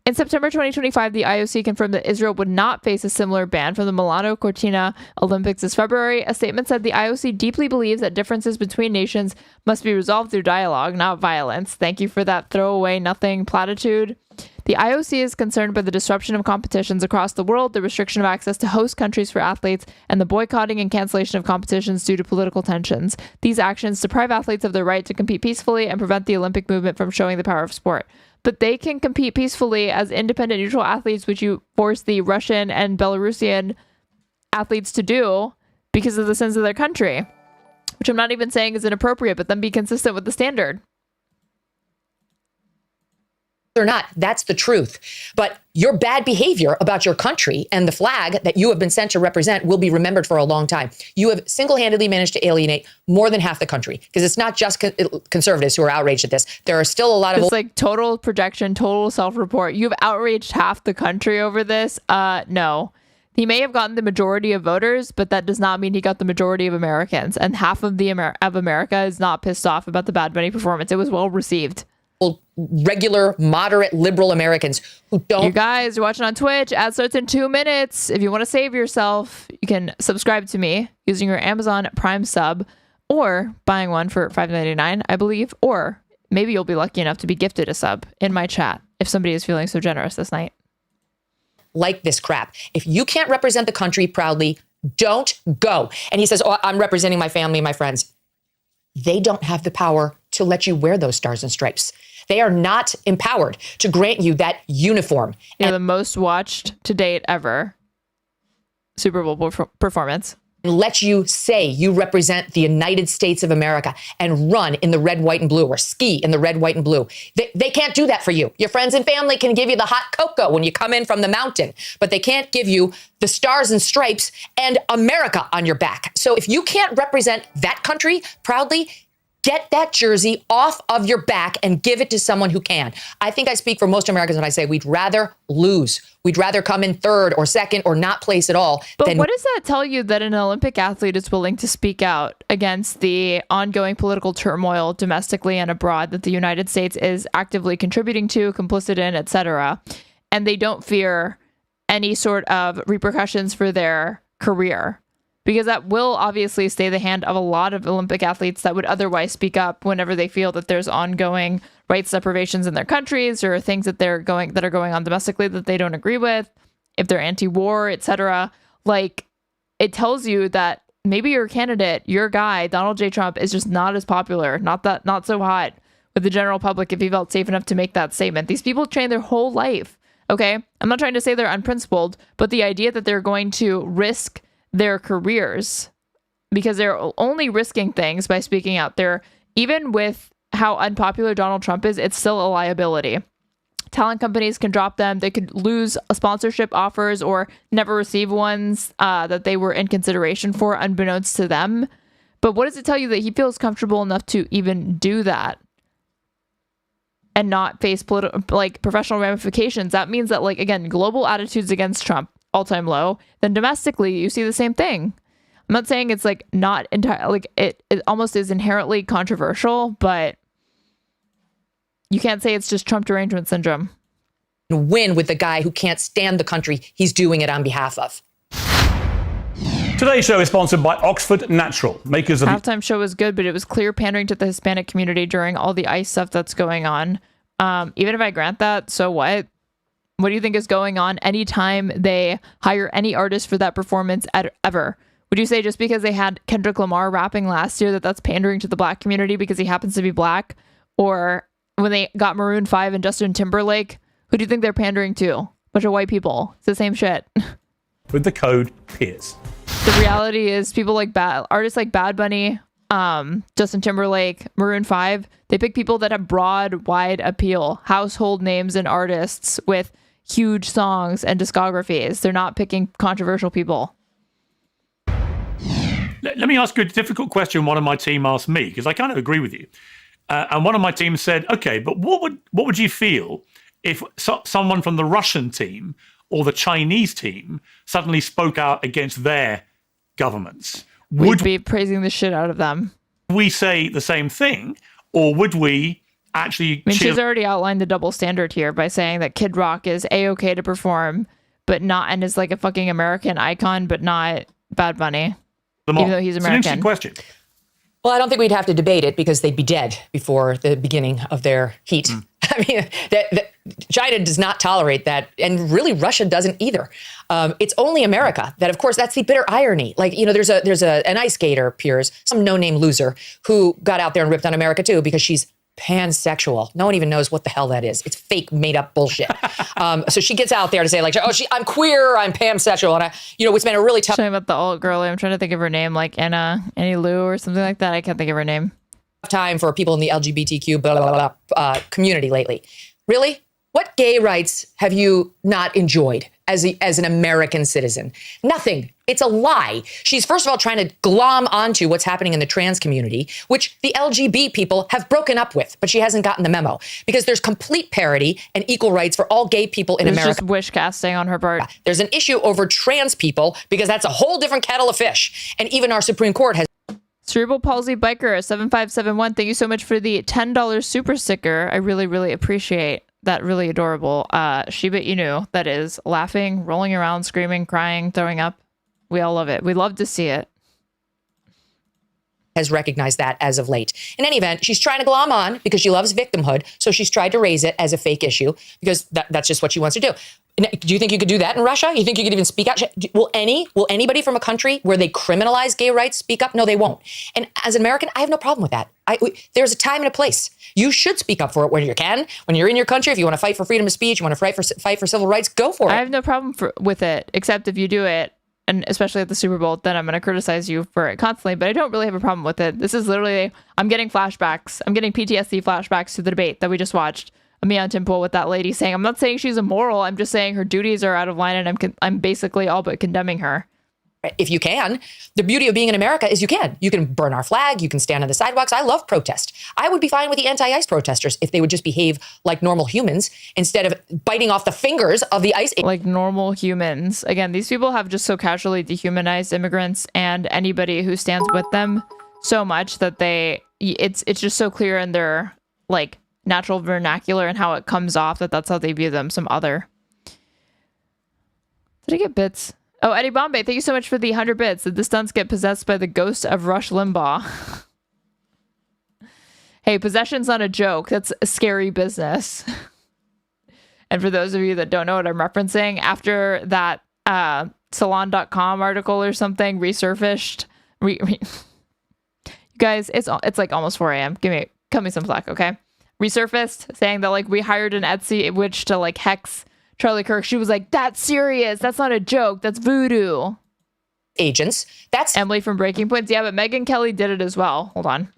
In September 2025, the IOC confirmed that Israel would not face a similar ban from the Milano Cortina Olympics this February. A statement said the IOC deeply believes that differences between nations must be resolved through dialogue, not violence. Thank you for that throwaway nothing platitude. The IOC is concerned by the disruption of competitions across the world, the restriction of access to host countries for athletes, and the boycotting and cancellation of competitions due to political tensions. These actions deprive athletes of their right to compete peacefully and prevent the Olympic movement from showing the power of sport. But they can compete peacefully as independent, neutral athletes, which you force the Russian and Belarusian athletes to do because of the sins of their country, which I'm not even saying is inappropriate, but then be consistent with the standard. Or not, that's the truth. But your bad behavior about your country and the flag that you have been sent to represent will be remembered for a long time. You have single-handedly managed to alienate more than half the country, because it's not just conservatives who are outraged at this. There are still a lot of... It's like total projection, total self-report. You've outraged half the country over this? No. He may have gotten the majority of voters, but that does not mean he got the majority of Americans. And half of America is not pissed off about the Bad Bunny performance. It was well received. Regular, moderate, liberal Americans who don't... You guys are watching on Twitch. Ad starts in 2 minutes. If you want to save yourself, you can subscribe to me using your Amazon Prime sub or buying one for $5.99, I believe. Or maybe you'll be lucky enough to be gifted a sub in my chat if somebody is feeling so generous this night. Like this crap. If you can't represent the country proudly, don't go. And he says, oh, I'm representing my family and my friends. They don't have the power to let you wear those stars and stripes. They are not empowered to grant you that uniform. Yeah, the most watched to date ever Super Bowl performance. And let you say you represent the United States of America and run in the red, white, and blue, or ski in the red, white, and blue. They can't do that for you. Your friends and family can give you the hot cocoa when you come in from the mountain, but they can't give you the stars and stripes and America on your back. So if you can't represent that country proudly, get that jersey off of your back and give it to someone who can. I think I speak for most Americans when I say we'd rather lose. We'd rather come in third or second or not place at all. But what does that tell you that an Olympic athlete is willing to speak out against the ongoing political turmoil domestically and abroad that the United States is actively contributing to, complicit in, etc., and they don't fear any sort of repercussions for their career? Because that will obviously stay the hand of a lot of Olympic athletes that would otherwise speak up whenever they feel that there's ongoing rights deprivations in their countries or things that are going on domestically that they don't agree with, if they're anti-war, etc. Like, it tells you that maybe your candidate, your guy, Donald J. Trump, is just not as popular, not so hot with the general public if he felt safe enough to make that statement. These people train their whole life, okay? I'm not trying to say they're unprincipled, but the idea that they're going to risk their careers because they're only risking things by speaking out there, even with how unpopular Donald Trump is, it's still a liability. Talent companies can drop them. They could lose sponsorship offers or never receive ones that they were in consideration for, unbeknownst to them. But what does it tell you that he feels comfortable enough to even do that and not face professional ramifications? That means that, again, global attitudes against Trump, all-time low. Then domestically, you see the same thing. I'm not saying it's not entirely, it almost is inherently controversial, but you can't say it's just Trump derangement syndrome. Win with the guy who can't stand the country he's doing it on behalf of. Today's show is sponsored by Oxford Natural, makers of... Halftime show was good, but it was clear pandering to the Hispanic community during all the ICE stuff that's going on. Even if I grant that, so what? What do you think is going on anytime they hire any artist for that performance ever? Would you say just because they had Kendrick Lamar rapping last year that's pandering to the black community because he happens to be black? Or when they got Maroon 5 and Justin Timberlake, who do you think they're pandering to? Bunch of white people. It's the same shit. with the code Piers. The reality is people like artists like Bad Bunny, Justin Timberlake, Maroon 5, they pick people that have broad, wide appeal, household names and artists with huge songs and discographies. They're not picking controversial people. Let me ask you a difficult question one of my team asked me, because I kind of agree with you. And one of my team said, okay, but what would you feel if someone from the Russian team or the Chinese team suddenly spoke out against their governments? We'd be praising the shit out of them. We say the same thing, or would we actually... She's already outlined the double standard here by saying that Kid Rock is A-okay to perform, but not, and is like a fucking American icon, but not Bad Bunny, even though he's American. It's an interesting question. Well, I don't think we'd have to debate it because they'd be dead before the beginning of their heat. I mean, China does not tolerate that, and really Russia doesn't either. It's only America that, of course, that's the bitter irony. Like, you know, there's an ice skater, Piers, some no-name loser, who got out there and ripped on America too because she's pansexual. No one even knows what the hell that is. It's fake, made-up bullshit. So she gets out there to say, like, oh, I'm queer, I'm pansexual, and it's been a really tough. Talking about the alt girl, I'm trying to think of her name, like Annie Lou or something like that. I can't think of her name. Time for people in the LGBTQ community lately. Really? What gay rights have you not enjoyed as an American citizen? Nothing. It's a lie. She's first of all trying to glom onto what's happening in the trans community, which the LGB people have broken up with, but she hasn't gotten the memo because there's complete parity and equal rights for all gay people in America. It's just wish casting on her part. There's an issue over trans people because that's a whole different kettle of fish. And even our Supreme Court has. Cerebral Palsy Biker 7571, thank you so much for the $10 super sticker. I really, really appreciate that. Really adorable Shiba Inu that is laughing, rolling around, screaming, crying, throwing up. We all love it. We love to see it. Has recognized that as of late. In any event, she's trying to glom on because she loves victimhood. So she's tried to raise it as a fake issue because that's just what she wants to do. Do you think you could do that in Russia? You think you could even speak out? Will anybody from a country where they criminalize gay rights speak up? No, they won't. And as an American, I have no problem with that. There's a time and a place. You should speak up for it when you can. When you're in your country, if you want to fight for freedom of speech, you want to fight for civil rights, go for it. I have no problem with it, except if you do it, and especially at the Super Bowl, then I'm going to criticize you for it constantly, but I don't really have a problem with it. This is literally, I'm getting flashbacks. I'm getting PTSD flashbacks to the debate that we just watched. Me on Tim Pool with that lady saying, I'm not saying she's immoral. I'm just saying her duties are out of line, and I'm basically all but condemning her. If you can. The beauty of being in America is you can burn our flag. You can stand on the sidewalks. I love protest. I would be fine with the anti-ICE protesters if they would just behave like normal humans instead of biting off the fingers of the ICE. Like normal humans. Again, these people have just so casually dehumanized immigrants and anybody who stands with them so much that it's just so clear in their like natural vernacular and how it comes off that's how they view them. Some other. Did I get bits? Oh, Eddie Bombay, thank you so much for the 100 bits. Did the stunts get possessed by the ghost of Rush Limbaugh? Hey, possession's not a joke. That's a scary business. And for those of you that don't know what I'm referencing, after that salon.com article or something resurfaced, you guys, it's like almost 4 a.m. Cut me some slack, okay? Resurfaced saying that like we hired an Etsy witch to like hex Charlie Kirk. She was like, that's serious. That's not a joke. That's voodoo. Agents. That's Emily from Breaking Points. Yeah, but Megyn Kelly did it as well. Hold on.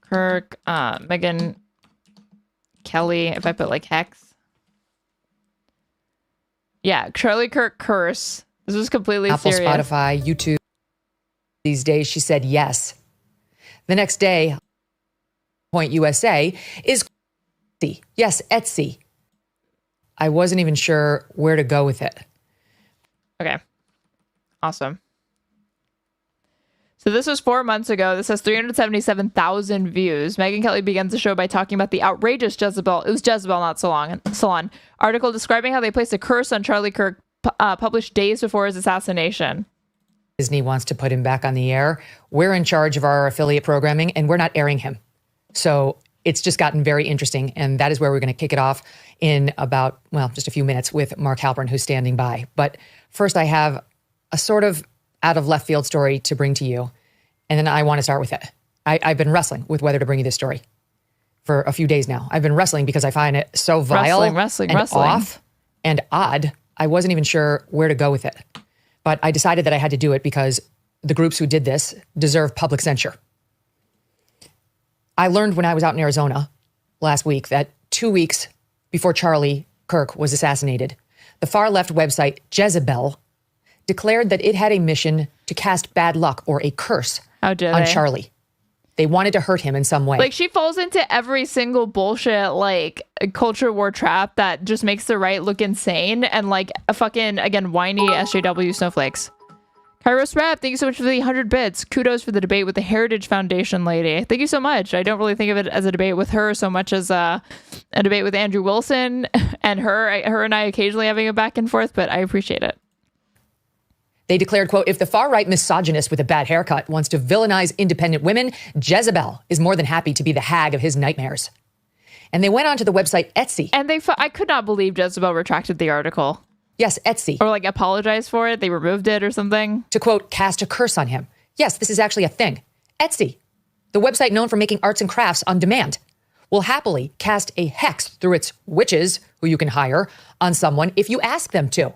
Kirk, Megyn Kelly, if I put like hex. Yeah, Charlie Kirk curse. This was completely Apple, serious. Spotify, YouTube. These days, she said yes. The next day, Point USA is Etsy. Yes, Etsy. I wasn't even sure where to go with it. Okay. Awesome. So this was 4 months ago. This has 377,000 views. Megyn Kelly begins the show by talking about the outrageous Jezebel. It was Jezebel, not Salon. Article describing how they placed a curse on Charlie Kirk, published days before his assassination. Disney wants to put him back on the air. We're in charge of our affiliate programming, and we're not airing him. So it's just gotten very interesting, and that is where we're going to kick it off in about, just a few minutes with Mark Halpern, who's standing by. But first, I have a sort of out of left field story to bring to you, and then I want to start with it. I've been wrestling with whether to bring you this story. for a few days now. I've been wrestling because I find it so vile wrestling, off and odd. I wasn't even sure where to go with it. But I decided that I had to do it because the groups who did this deserve public censure. I learned when I was out in Arizona last week that 2 weeks before Charlie Kirk was assassinated, the far-left website Jezebel declared that it had a mission to cast bad luck or a curse on Charlie. They wanted to hurt him in some way. Like, she falls into every single bullshit, like, culture war trap that just makes the right look insane and, like, a fucking, again, whiny SJW snowflakes. Kairos Rap, thank you so much for the 100 bits. Kudos for the debate with the Heritage Foundation lady. Thank you so much. I don't really think of it as a debate with her so much as a debate with Andrew Wilson and her and I occasionally having a back and forth, but I appreciate it. They declared, quote, if the far-right misogynist with a bad haircut wants to villainize independent women, Jezebel is more than happy to be the hag of his nightmares. And they went on to the website Etsy. And I could not believe Jezebel retracted the article. Yes, Etsy. Or like apologized for it. They removed it or something. To, quote, cast a curse on him. Yes, this is actually a thing. Etsy, the website known for making arts and crafts on demand, will happily cast a hex through its witches, who you can hire, on someone if you ask them to.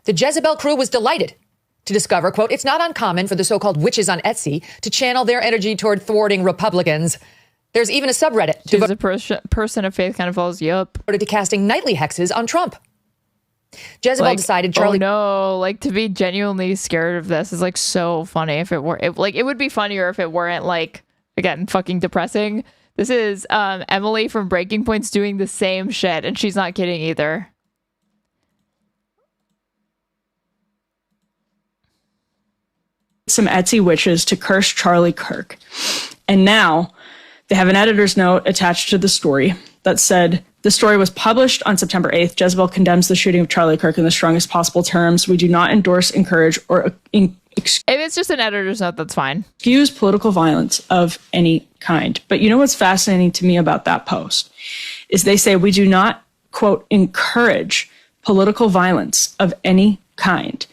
The Jezebel crew was delighted to discover, quote, it's not uncommon for the so-called witches on Etsy to channel their energy toward thwarting Republicans. There's even a subreddit. She's a person of faith kind of follows you up. To casting nightly hexes on Trump. Jezebel decided Charlie... Oh no, like to be genuinely scared of this is like so funny if it were... it would be funnier if it weren't like, again, fucking depressing. This is Emily from Breaking Point's doing the same shit and she's not kidding either. Some Etsy witches to curse Charlie Kirk. And now they have an editor's note attached to the story that said, the story was published on September 8th. Jezebel condemns the shooting of Charlie Kirk in the strongest possible terms. We do not endorse, encourage, or if it's just an editor's note, that's fine. Excuse political violence of any kind. But you know what's fascinating to me about that post is they say we do not, quote, encourage political violence of any kind.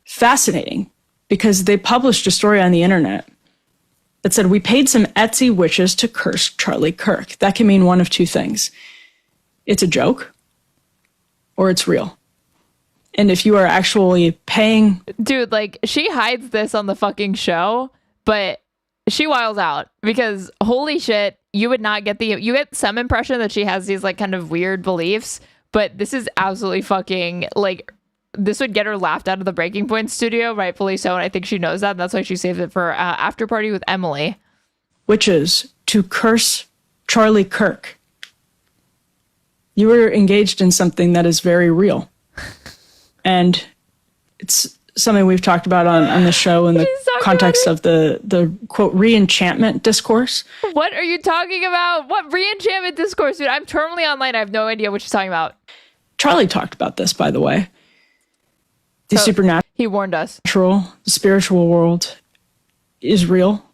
Fascinating. Because they published a story on the internet that said, we paid some Etsy witches to curse Charlie Kirk. That can mean one of two things. It's a joke or it's real. And if you are actually paying... Dude, like, she hides this on the fucking show, but she wiles out because holy shit, you would not get you get some impression that she has these like kind of weird beliefs, but this is absolutely fucking like... This would get her laughed out of the Breaking Point studio, rightfully so, and I think she knows that, and that's why she saved it for after party with Emily. Which is to curse Charlie Kirk. You were engaged in something that is very real. And it's something we've talked about on the show in the context of the quote, re-enchantment discourse. What are you talking about? What re-enchantment discourse, dude? I'm terminally online. I have no idea what you're talking about. Charlie talked about this, by the way. The supernatural. He warned us. The spiritual world is real.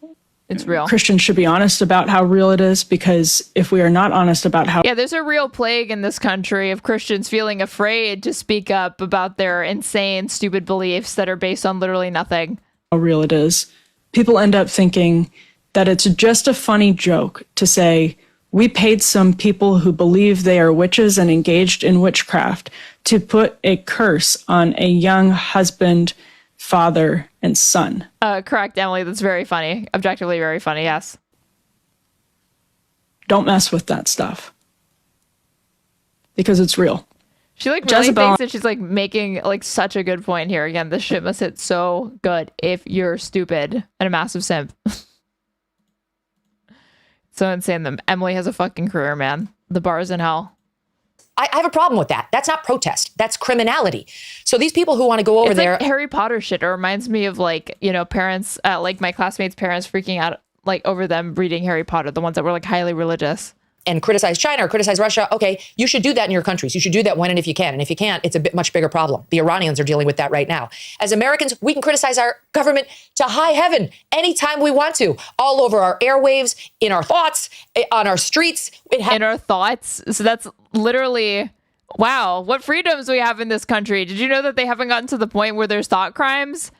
It's real. Christians should be honest about how real it is, because if we are not honest about how... Yeah, there's a real plague in this country of Christians feeling afraid to speak up about their insane, stupid beliefs that are based on literally nothing. How real it is. People end up thinking that it's just a funny joke to say, we paid some people who believe they are witches and engaged in witchcraft to put a curse on a young husband, father, and son. Correct, Emily. That's very funny. Objectively very funny, yes. Don't mess with that stuff. Because it's real. She like really thinks that she's like making like such a good point here. Again, this shit must hit so good if you're stupid and a massive simp. So insane that Emily has a fucking career, man. The bar's in hell. I have a problem with that. That's not protest. That's criminality. So these people who want to go over there... Like Harry Potter shit. It reminds me of like, you know, parents, like my classmates' parents freaking out like over them reading Harry Potter, the ones that were like highly religious. And criticize China or criticize Russia. Okay, you should do that in your countries. You should do that when and if you can. And if you can't, it's a much bigger problem. The Iranians are dealing with that right now. As Americans, we can criticize our government to high heaven anytime we want to. All over our airwaves, in our thoughts, on our streets. In our thoughts? So that's literally... Wow, what freedoms we have in this country. Did you know that they haven't gotten to the point where there's thought crimes?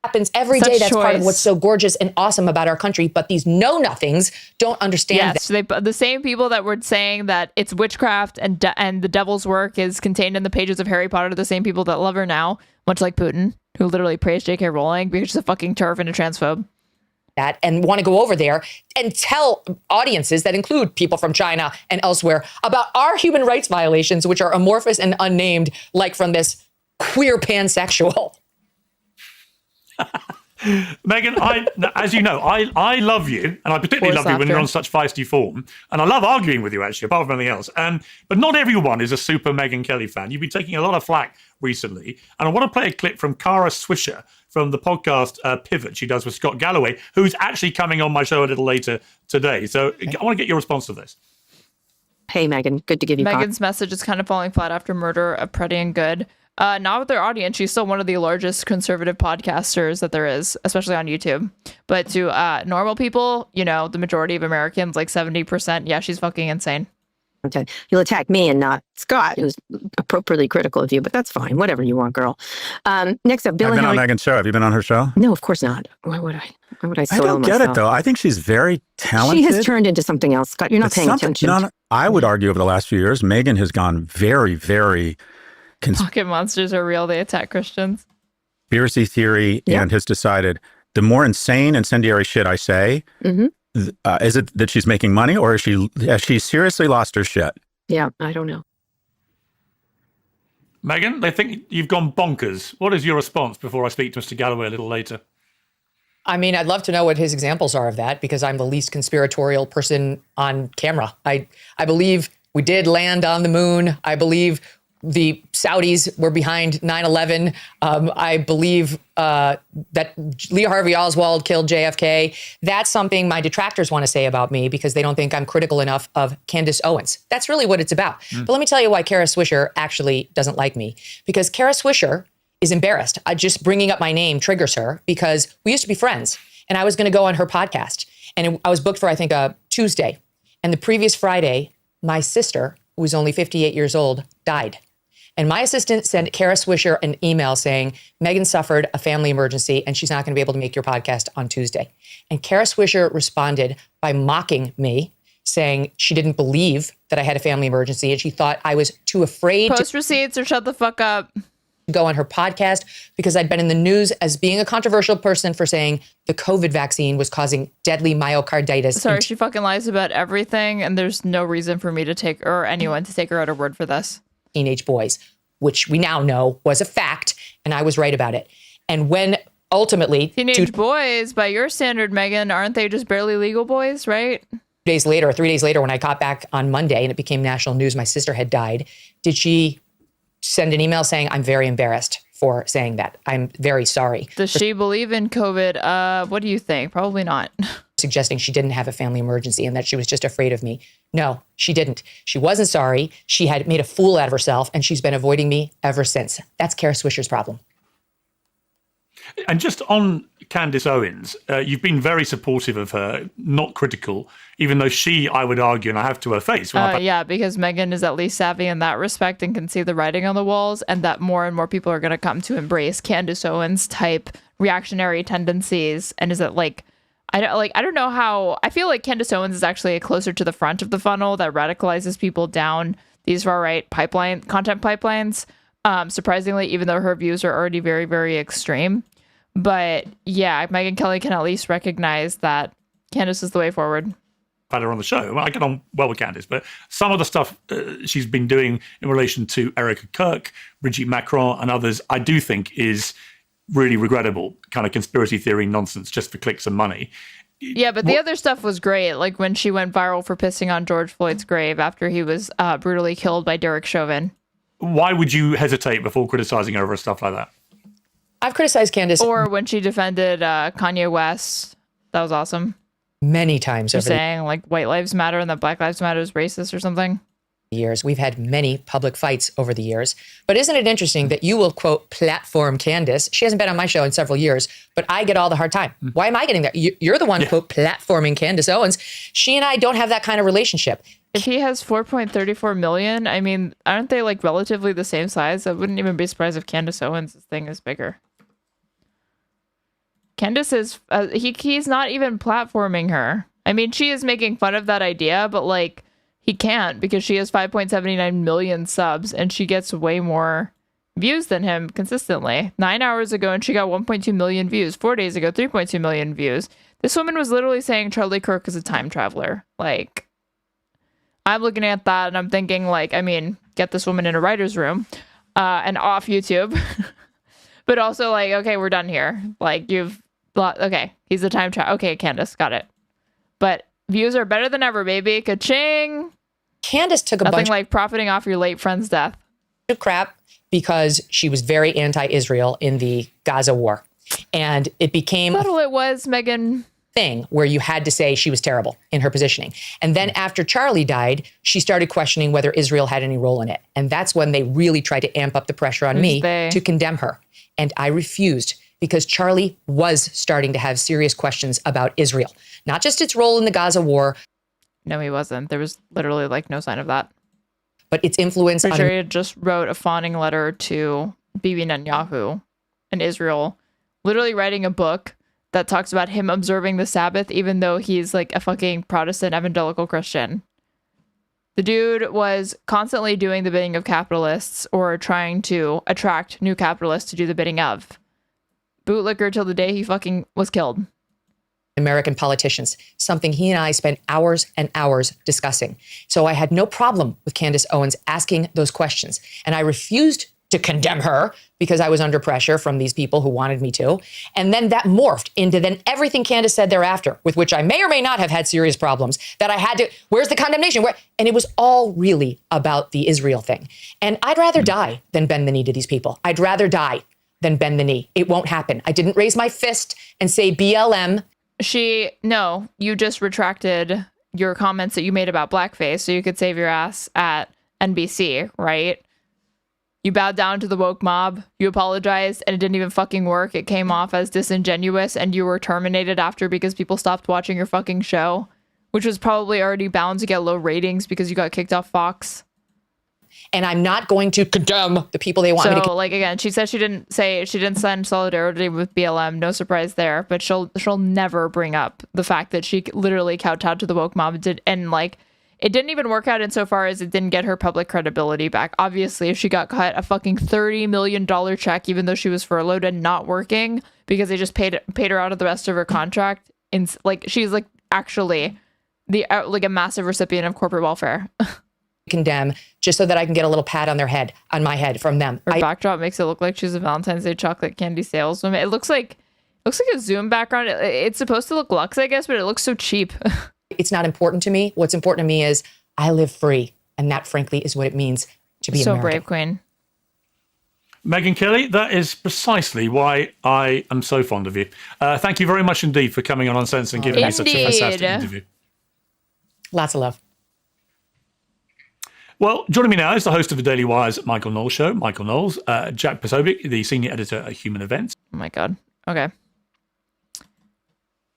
happens every day. That's part of what's so gorgeous and awesome about our country. But these know-nothings don't understand that. The same people that were saying that it's witchcraft and the devil's work is contained in the pages of Harry Potter, the same people that love her now, much like Putin, who literally praised J.K. Rowling because she's a fucking TERF and a transphobe. That and want to go over there and tell audiences that include people from China and elsewhere about our human rights violations, which are amorphous and unnamed, like from this queer pansexual. Megyn, as you know, I love you, and I particularly love you when you're on such feisty form, and I love arguing with you, actually, apart from anything else. But not everyone is a super Megyn Kelly fan. You've been taking a lot of flack recently, and I want to play a clip from Kara Swisher from the podcast Pivot she does with Scott Galloway, who's actually coming on my show a little later today. So I want to get your response to this. Hey, Megyn, good to give you Megyn's message is kind of falling flat after murder of Pretty and Good. Not with their audience. She's still one of the largest conservative podcasters that there is, especially on YouTube. But to normal people, you know, the majority of Americans, like 70%, yeah, she's fucking insane. Okay. You'll attack me and not Scott, who's appropriately critical of you, but that's fine. Whatever you want, girl. Next up, Bill. I've been on Megyn's show. Have you been on her show? No, of course not. Why would I? Why would I soil I don't get myself? it, though. I think she's very talented. She has turned into something else. Scott, you're not paying attention. No, I would argue over the last few years, Megyn has gone very, very... Pocket monsters are real. They attack Christians. Conspiracy theory, and has decided the more insane, incendiary shit I say, is it that she's making money, or has she seriously lost her shit? Yeah, I don't know. Megyn, they think you've gone bonkers. What is your response before I speak to Mr. Galloway a little later? I mean, I'd love to know what his examples are of that, because I'm the least conspiratorial person on camera. I believe we did land on the moon. I believe the Saudis were behind 9/11. I believe that Lee Harvey Oswald killed JFK. That's something my detractors want to say about me because they don't think I'm critical enough of Candace Owens. That's really what it's about. But let me tell you why Kara Swisher actually doesn't like me. Because Kara Swisher is embarrassed. Just bringing up my name triggers her because we used to be friends. And I was going to go on her podcast. And I was booked for, I think, a Tuesday. And the previous Friday, my sister, who was only 58 years old, died. And my assistant sent Kara Swisher an email saying, Megyn suffered a family emergency and she's not going to be able to make your podcast on Tuesday. And Kara Swisher responded by mocking me, saying she didn't believe that I had a family emergency and she thought I was too afraid Post receipts or shut the fuck up. Go on her podcast because I'd been in the news as being a controversial person for saying the COVID vaccine was causing deadly myocarditis. Sorry, she fucking lies about everything and there's no reason for me to take, or anyone to take her at her word for this. Teenage boys, which we now know was a fact, and I was right about it. And when ultimately... Teenage boys, by your standard, Megyn, aren't they just barely legal boys, right? 3 days later, when I got back on Monday and it became national news, my sister had died, did she send an email saying, I'm very embarrassed for saying that. I'm very sorry. Does she believe in COVID? What do you think? Probably not. Suggesting she didn't have a family emergency and that she was just afraid of me. No, she didn't. She wasn't sorry. She had made a fool out of herself and she's been avoiding me ever since. That's Kara Swisher's problem. And just on Candace Owens, you've been very supportive of her, not critical, even though she, I would argue, and I have to her face. Yeah, because Megyn is at least savvy in that respect and can see the writing on the walls, and that more and more people are going to come to embrace Candace Owens type reactionary tendencies. And is it like, I don't know how, I feel like Candace Owens is actually closer to the front of the funnel that radicalizes people down these far right content pipelines. Surprisingly, even though her views are already very, very extreme. But yeah, Megyn Kelly can at least recognize that Candace is the way forward. Had her on the show. Well, I get on well with Candace, but some of the stuff she's been doing in relation to Erica Kirk, Brigitte Macron, and others, I do think is really regrettable, kind of conspiracy theory nonsense just for clicks and money. Yeah, but the other stuff was great, like when she went viral for pissing on George Floyd's grave after he was brutally killed by Derek Chauvin. Why would you hesitate before criticizing her over stuff like that? I've criticized Candace. Or when she defended Kanye West. That was awesome. Many times. You're saying like white lives matter and that black lives matter is racist or something? Years. We've had many public fights over the years. But isn't it interesting that you will, quote, platform Candace? She hasn't been on my show in several years, but I get all the hard time. Why am I getting that? You're the one, quote, platforming Candace Owens. She and I don't have that kind of relationship. If he has 4.34 million, I mean, aren't they like relatively the same size? I wouldn't even be surprised if Candace Owens' thing is bigger. Candace is he's not even platforming her. I mean, she is making fun of that idea, but like he can't because she has 5.79 million subs and she gets way more views than him consistently. 9 hours ago and she got 1.2 million views. 4 days ago, 3.2 million views. This woman was literally saying Charlie Kirk is a time traveler. Like, I'm looking at that and I'm thinking like, I mean, get this woman in a writer's room and off YouTube. But also like, okay, we're done here. Like okay, he's a time traveler. Okay, Candace, got it. But views are better than ever, baby. Ka-ching. Candace took a Nothing bunch like profiting off your late friend's death. Of crap because she was very anti-Israel in the Gaza war. And it became it was, Megyn. Thing where you had to say she was terrible in her positioning. And then after Charlie died, she started questioning whether Israel had any role in it. And that's when they really tried to amp up the pressure on me to condemn her. And I refused because Charlie was starting to have serious questions about Israel, not just its role in the Gaza war. No, he wasn't. There was literally like no sign of that. But its influence on he just wrote a fawning letter to Bibi Netanyahu in Israel, literally writing a book that talks about him observing the Sabbath, even though he's like a fucking Protestant evangelical Christian. The dude was constantly doing the bidding of capitalists or trying to attract new capitalists to do the bidding of. Bootlicker till the day he fucking was killed. American politicians, something he and I spent hours and hours discussing. So I had no problem with Candace Owens asking those questions. And I refused to condemn her because I was under pressure from these people who wanted me to. And then that morphed into then everything Candace said thereafter, with which I may or may not have had serious problems, that I had to, where's the condemnation? And it was all really about the Israel thing. And I'd rather die than bend the knee to these people. I'd rather die than bend the knee. It won't happen. I didn't raise my fist and say BLM. No, you just retracted your comments that you made about blackface so you could save your ass at NBC, right? You bowed down to the woke mob, you apologized, and it didn't even fucking work. It came off as disingenuous, and you were terminated after because people stopped watching your fucking show, which was probably already bound to get low ratings because you got kicked off Fox. And I'm not going to condemn the people they want me to. So, like, again, she said she didn't send solidarity with BLM. No surprise there. But she'll never bring up the fact that she literally kowtowed to the woke mob and like, it didn't even work out insofar as it didn't get her public credibility back. Obviously, if she got cut a fucking $30 million check, even though she was furloughed and not working because they just paid her out of the rest of her contract, and like she's like actually like a massive recipient of corporate welfare. Condemn just so that I can get a little pat on my head from them. Her backdrop makes it look like she's a Valentine's Day chocolate candy saleswoman. It looks like a Zoom background. It's supposed to look luxe, I guess, but it looks so cheap. It's not important to me. What's important to me is I live free. And that, frankly, is what it means to be American. So brave, Queen. Megyn Kelly, that is precisely why I am so fond of you. Thank you very much indeed for coming on Uncensored and giving me such a fantastic interview. Lots of love. Well, joining me now is the host of the Daily Wire's Michael Knowles Show, Michael Knowles, Jack Posobiec, the senior editor at Human Events. Oh my God. Okay.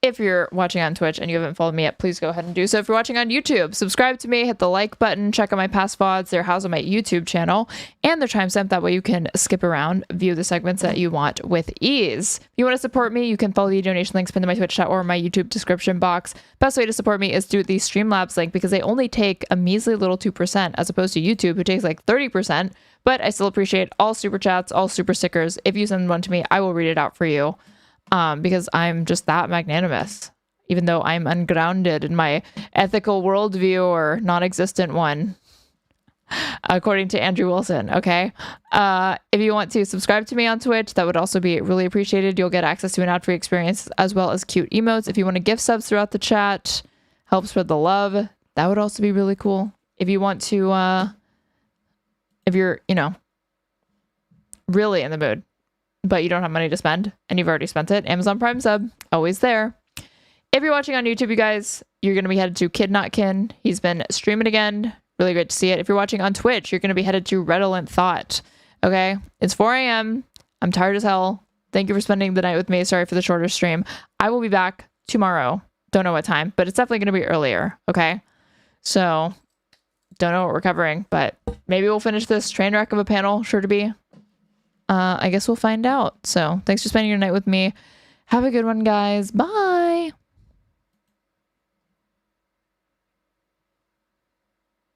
If you're watching on Twitch and you haven't followed me yet, please go ahead and do so. If you're watching on YouTube, subscribe to me, hit the like button, check out my past VODs. They're housed on my YouTube channel, and they're timestamped. That way you can skip around, view the segments that you want with ease. If you want to support me, you can follow the donation links pinned to my Twitch chat or my YouTube description box. Best way to support me is through the Streamlabs link because they only take a measly little 2% as opposed to YouTube, who takes like 30%. But I still appreciate all super chats, all super stickers. If you send one to me, I will read it out for you. Because I'm just that magnanimous, even though I'm ungrounded in my ethical worldview or non-existent one, according to Andrew Wilson. Okay. If you want to subscribe to me on Twitch, that would also be really appreciated. You'll get access to an ad-free experience as well as cute emotes. If you want to gift subs throughout the chat, help spread the love, that would also be really cool. If you want to, if you're, really in the mood, but you don't have money to spend and you've already spent it, Amazon Prime sub, always there. If you're watching on YouTube, you guys, you're going to be headed to Kid Not Kin. He's been streaming again. Really great to see it. If you're watching on Twitch, you're going to be headed to Redolent Thought. Okay. It's 4 a.m. I'm tired as hell. Thank you for spending the night with me. Sorry for the shorter stream. I will be back tomorrow. Don't know what time, but it's definitely going to be earlier. Okay. So don't know what we're covering, but maybe we'll finish this train wreck of a panel. Sure to be. I guess we'll find out. So thanks for spending your night with me. Have a good one, guys. Bye.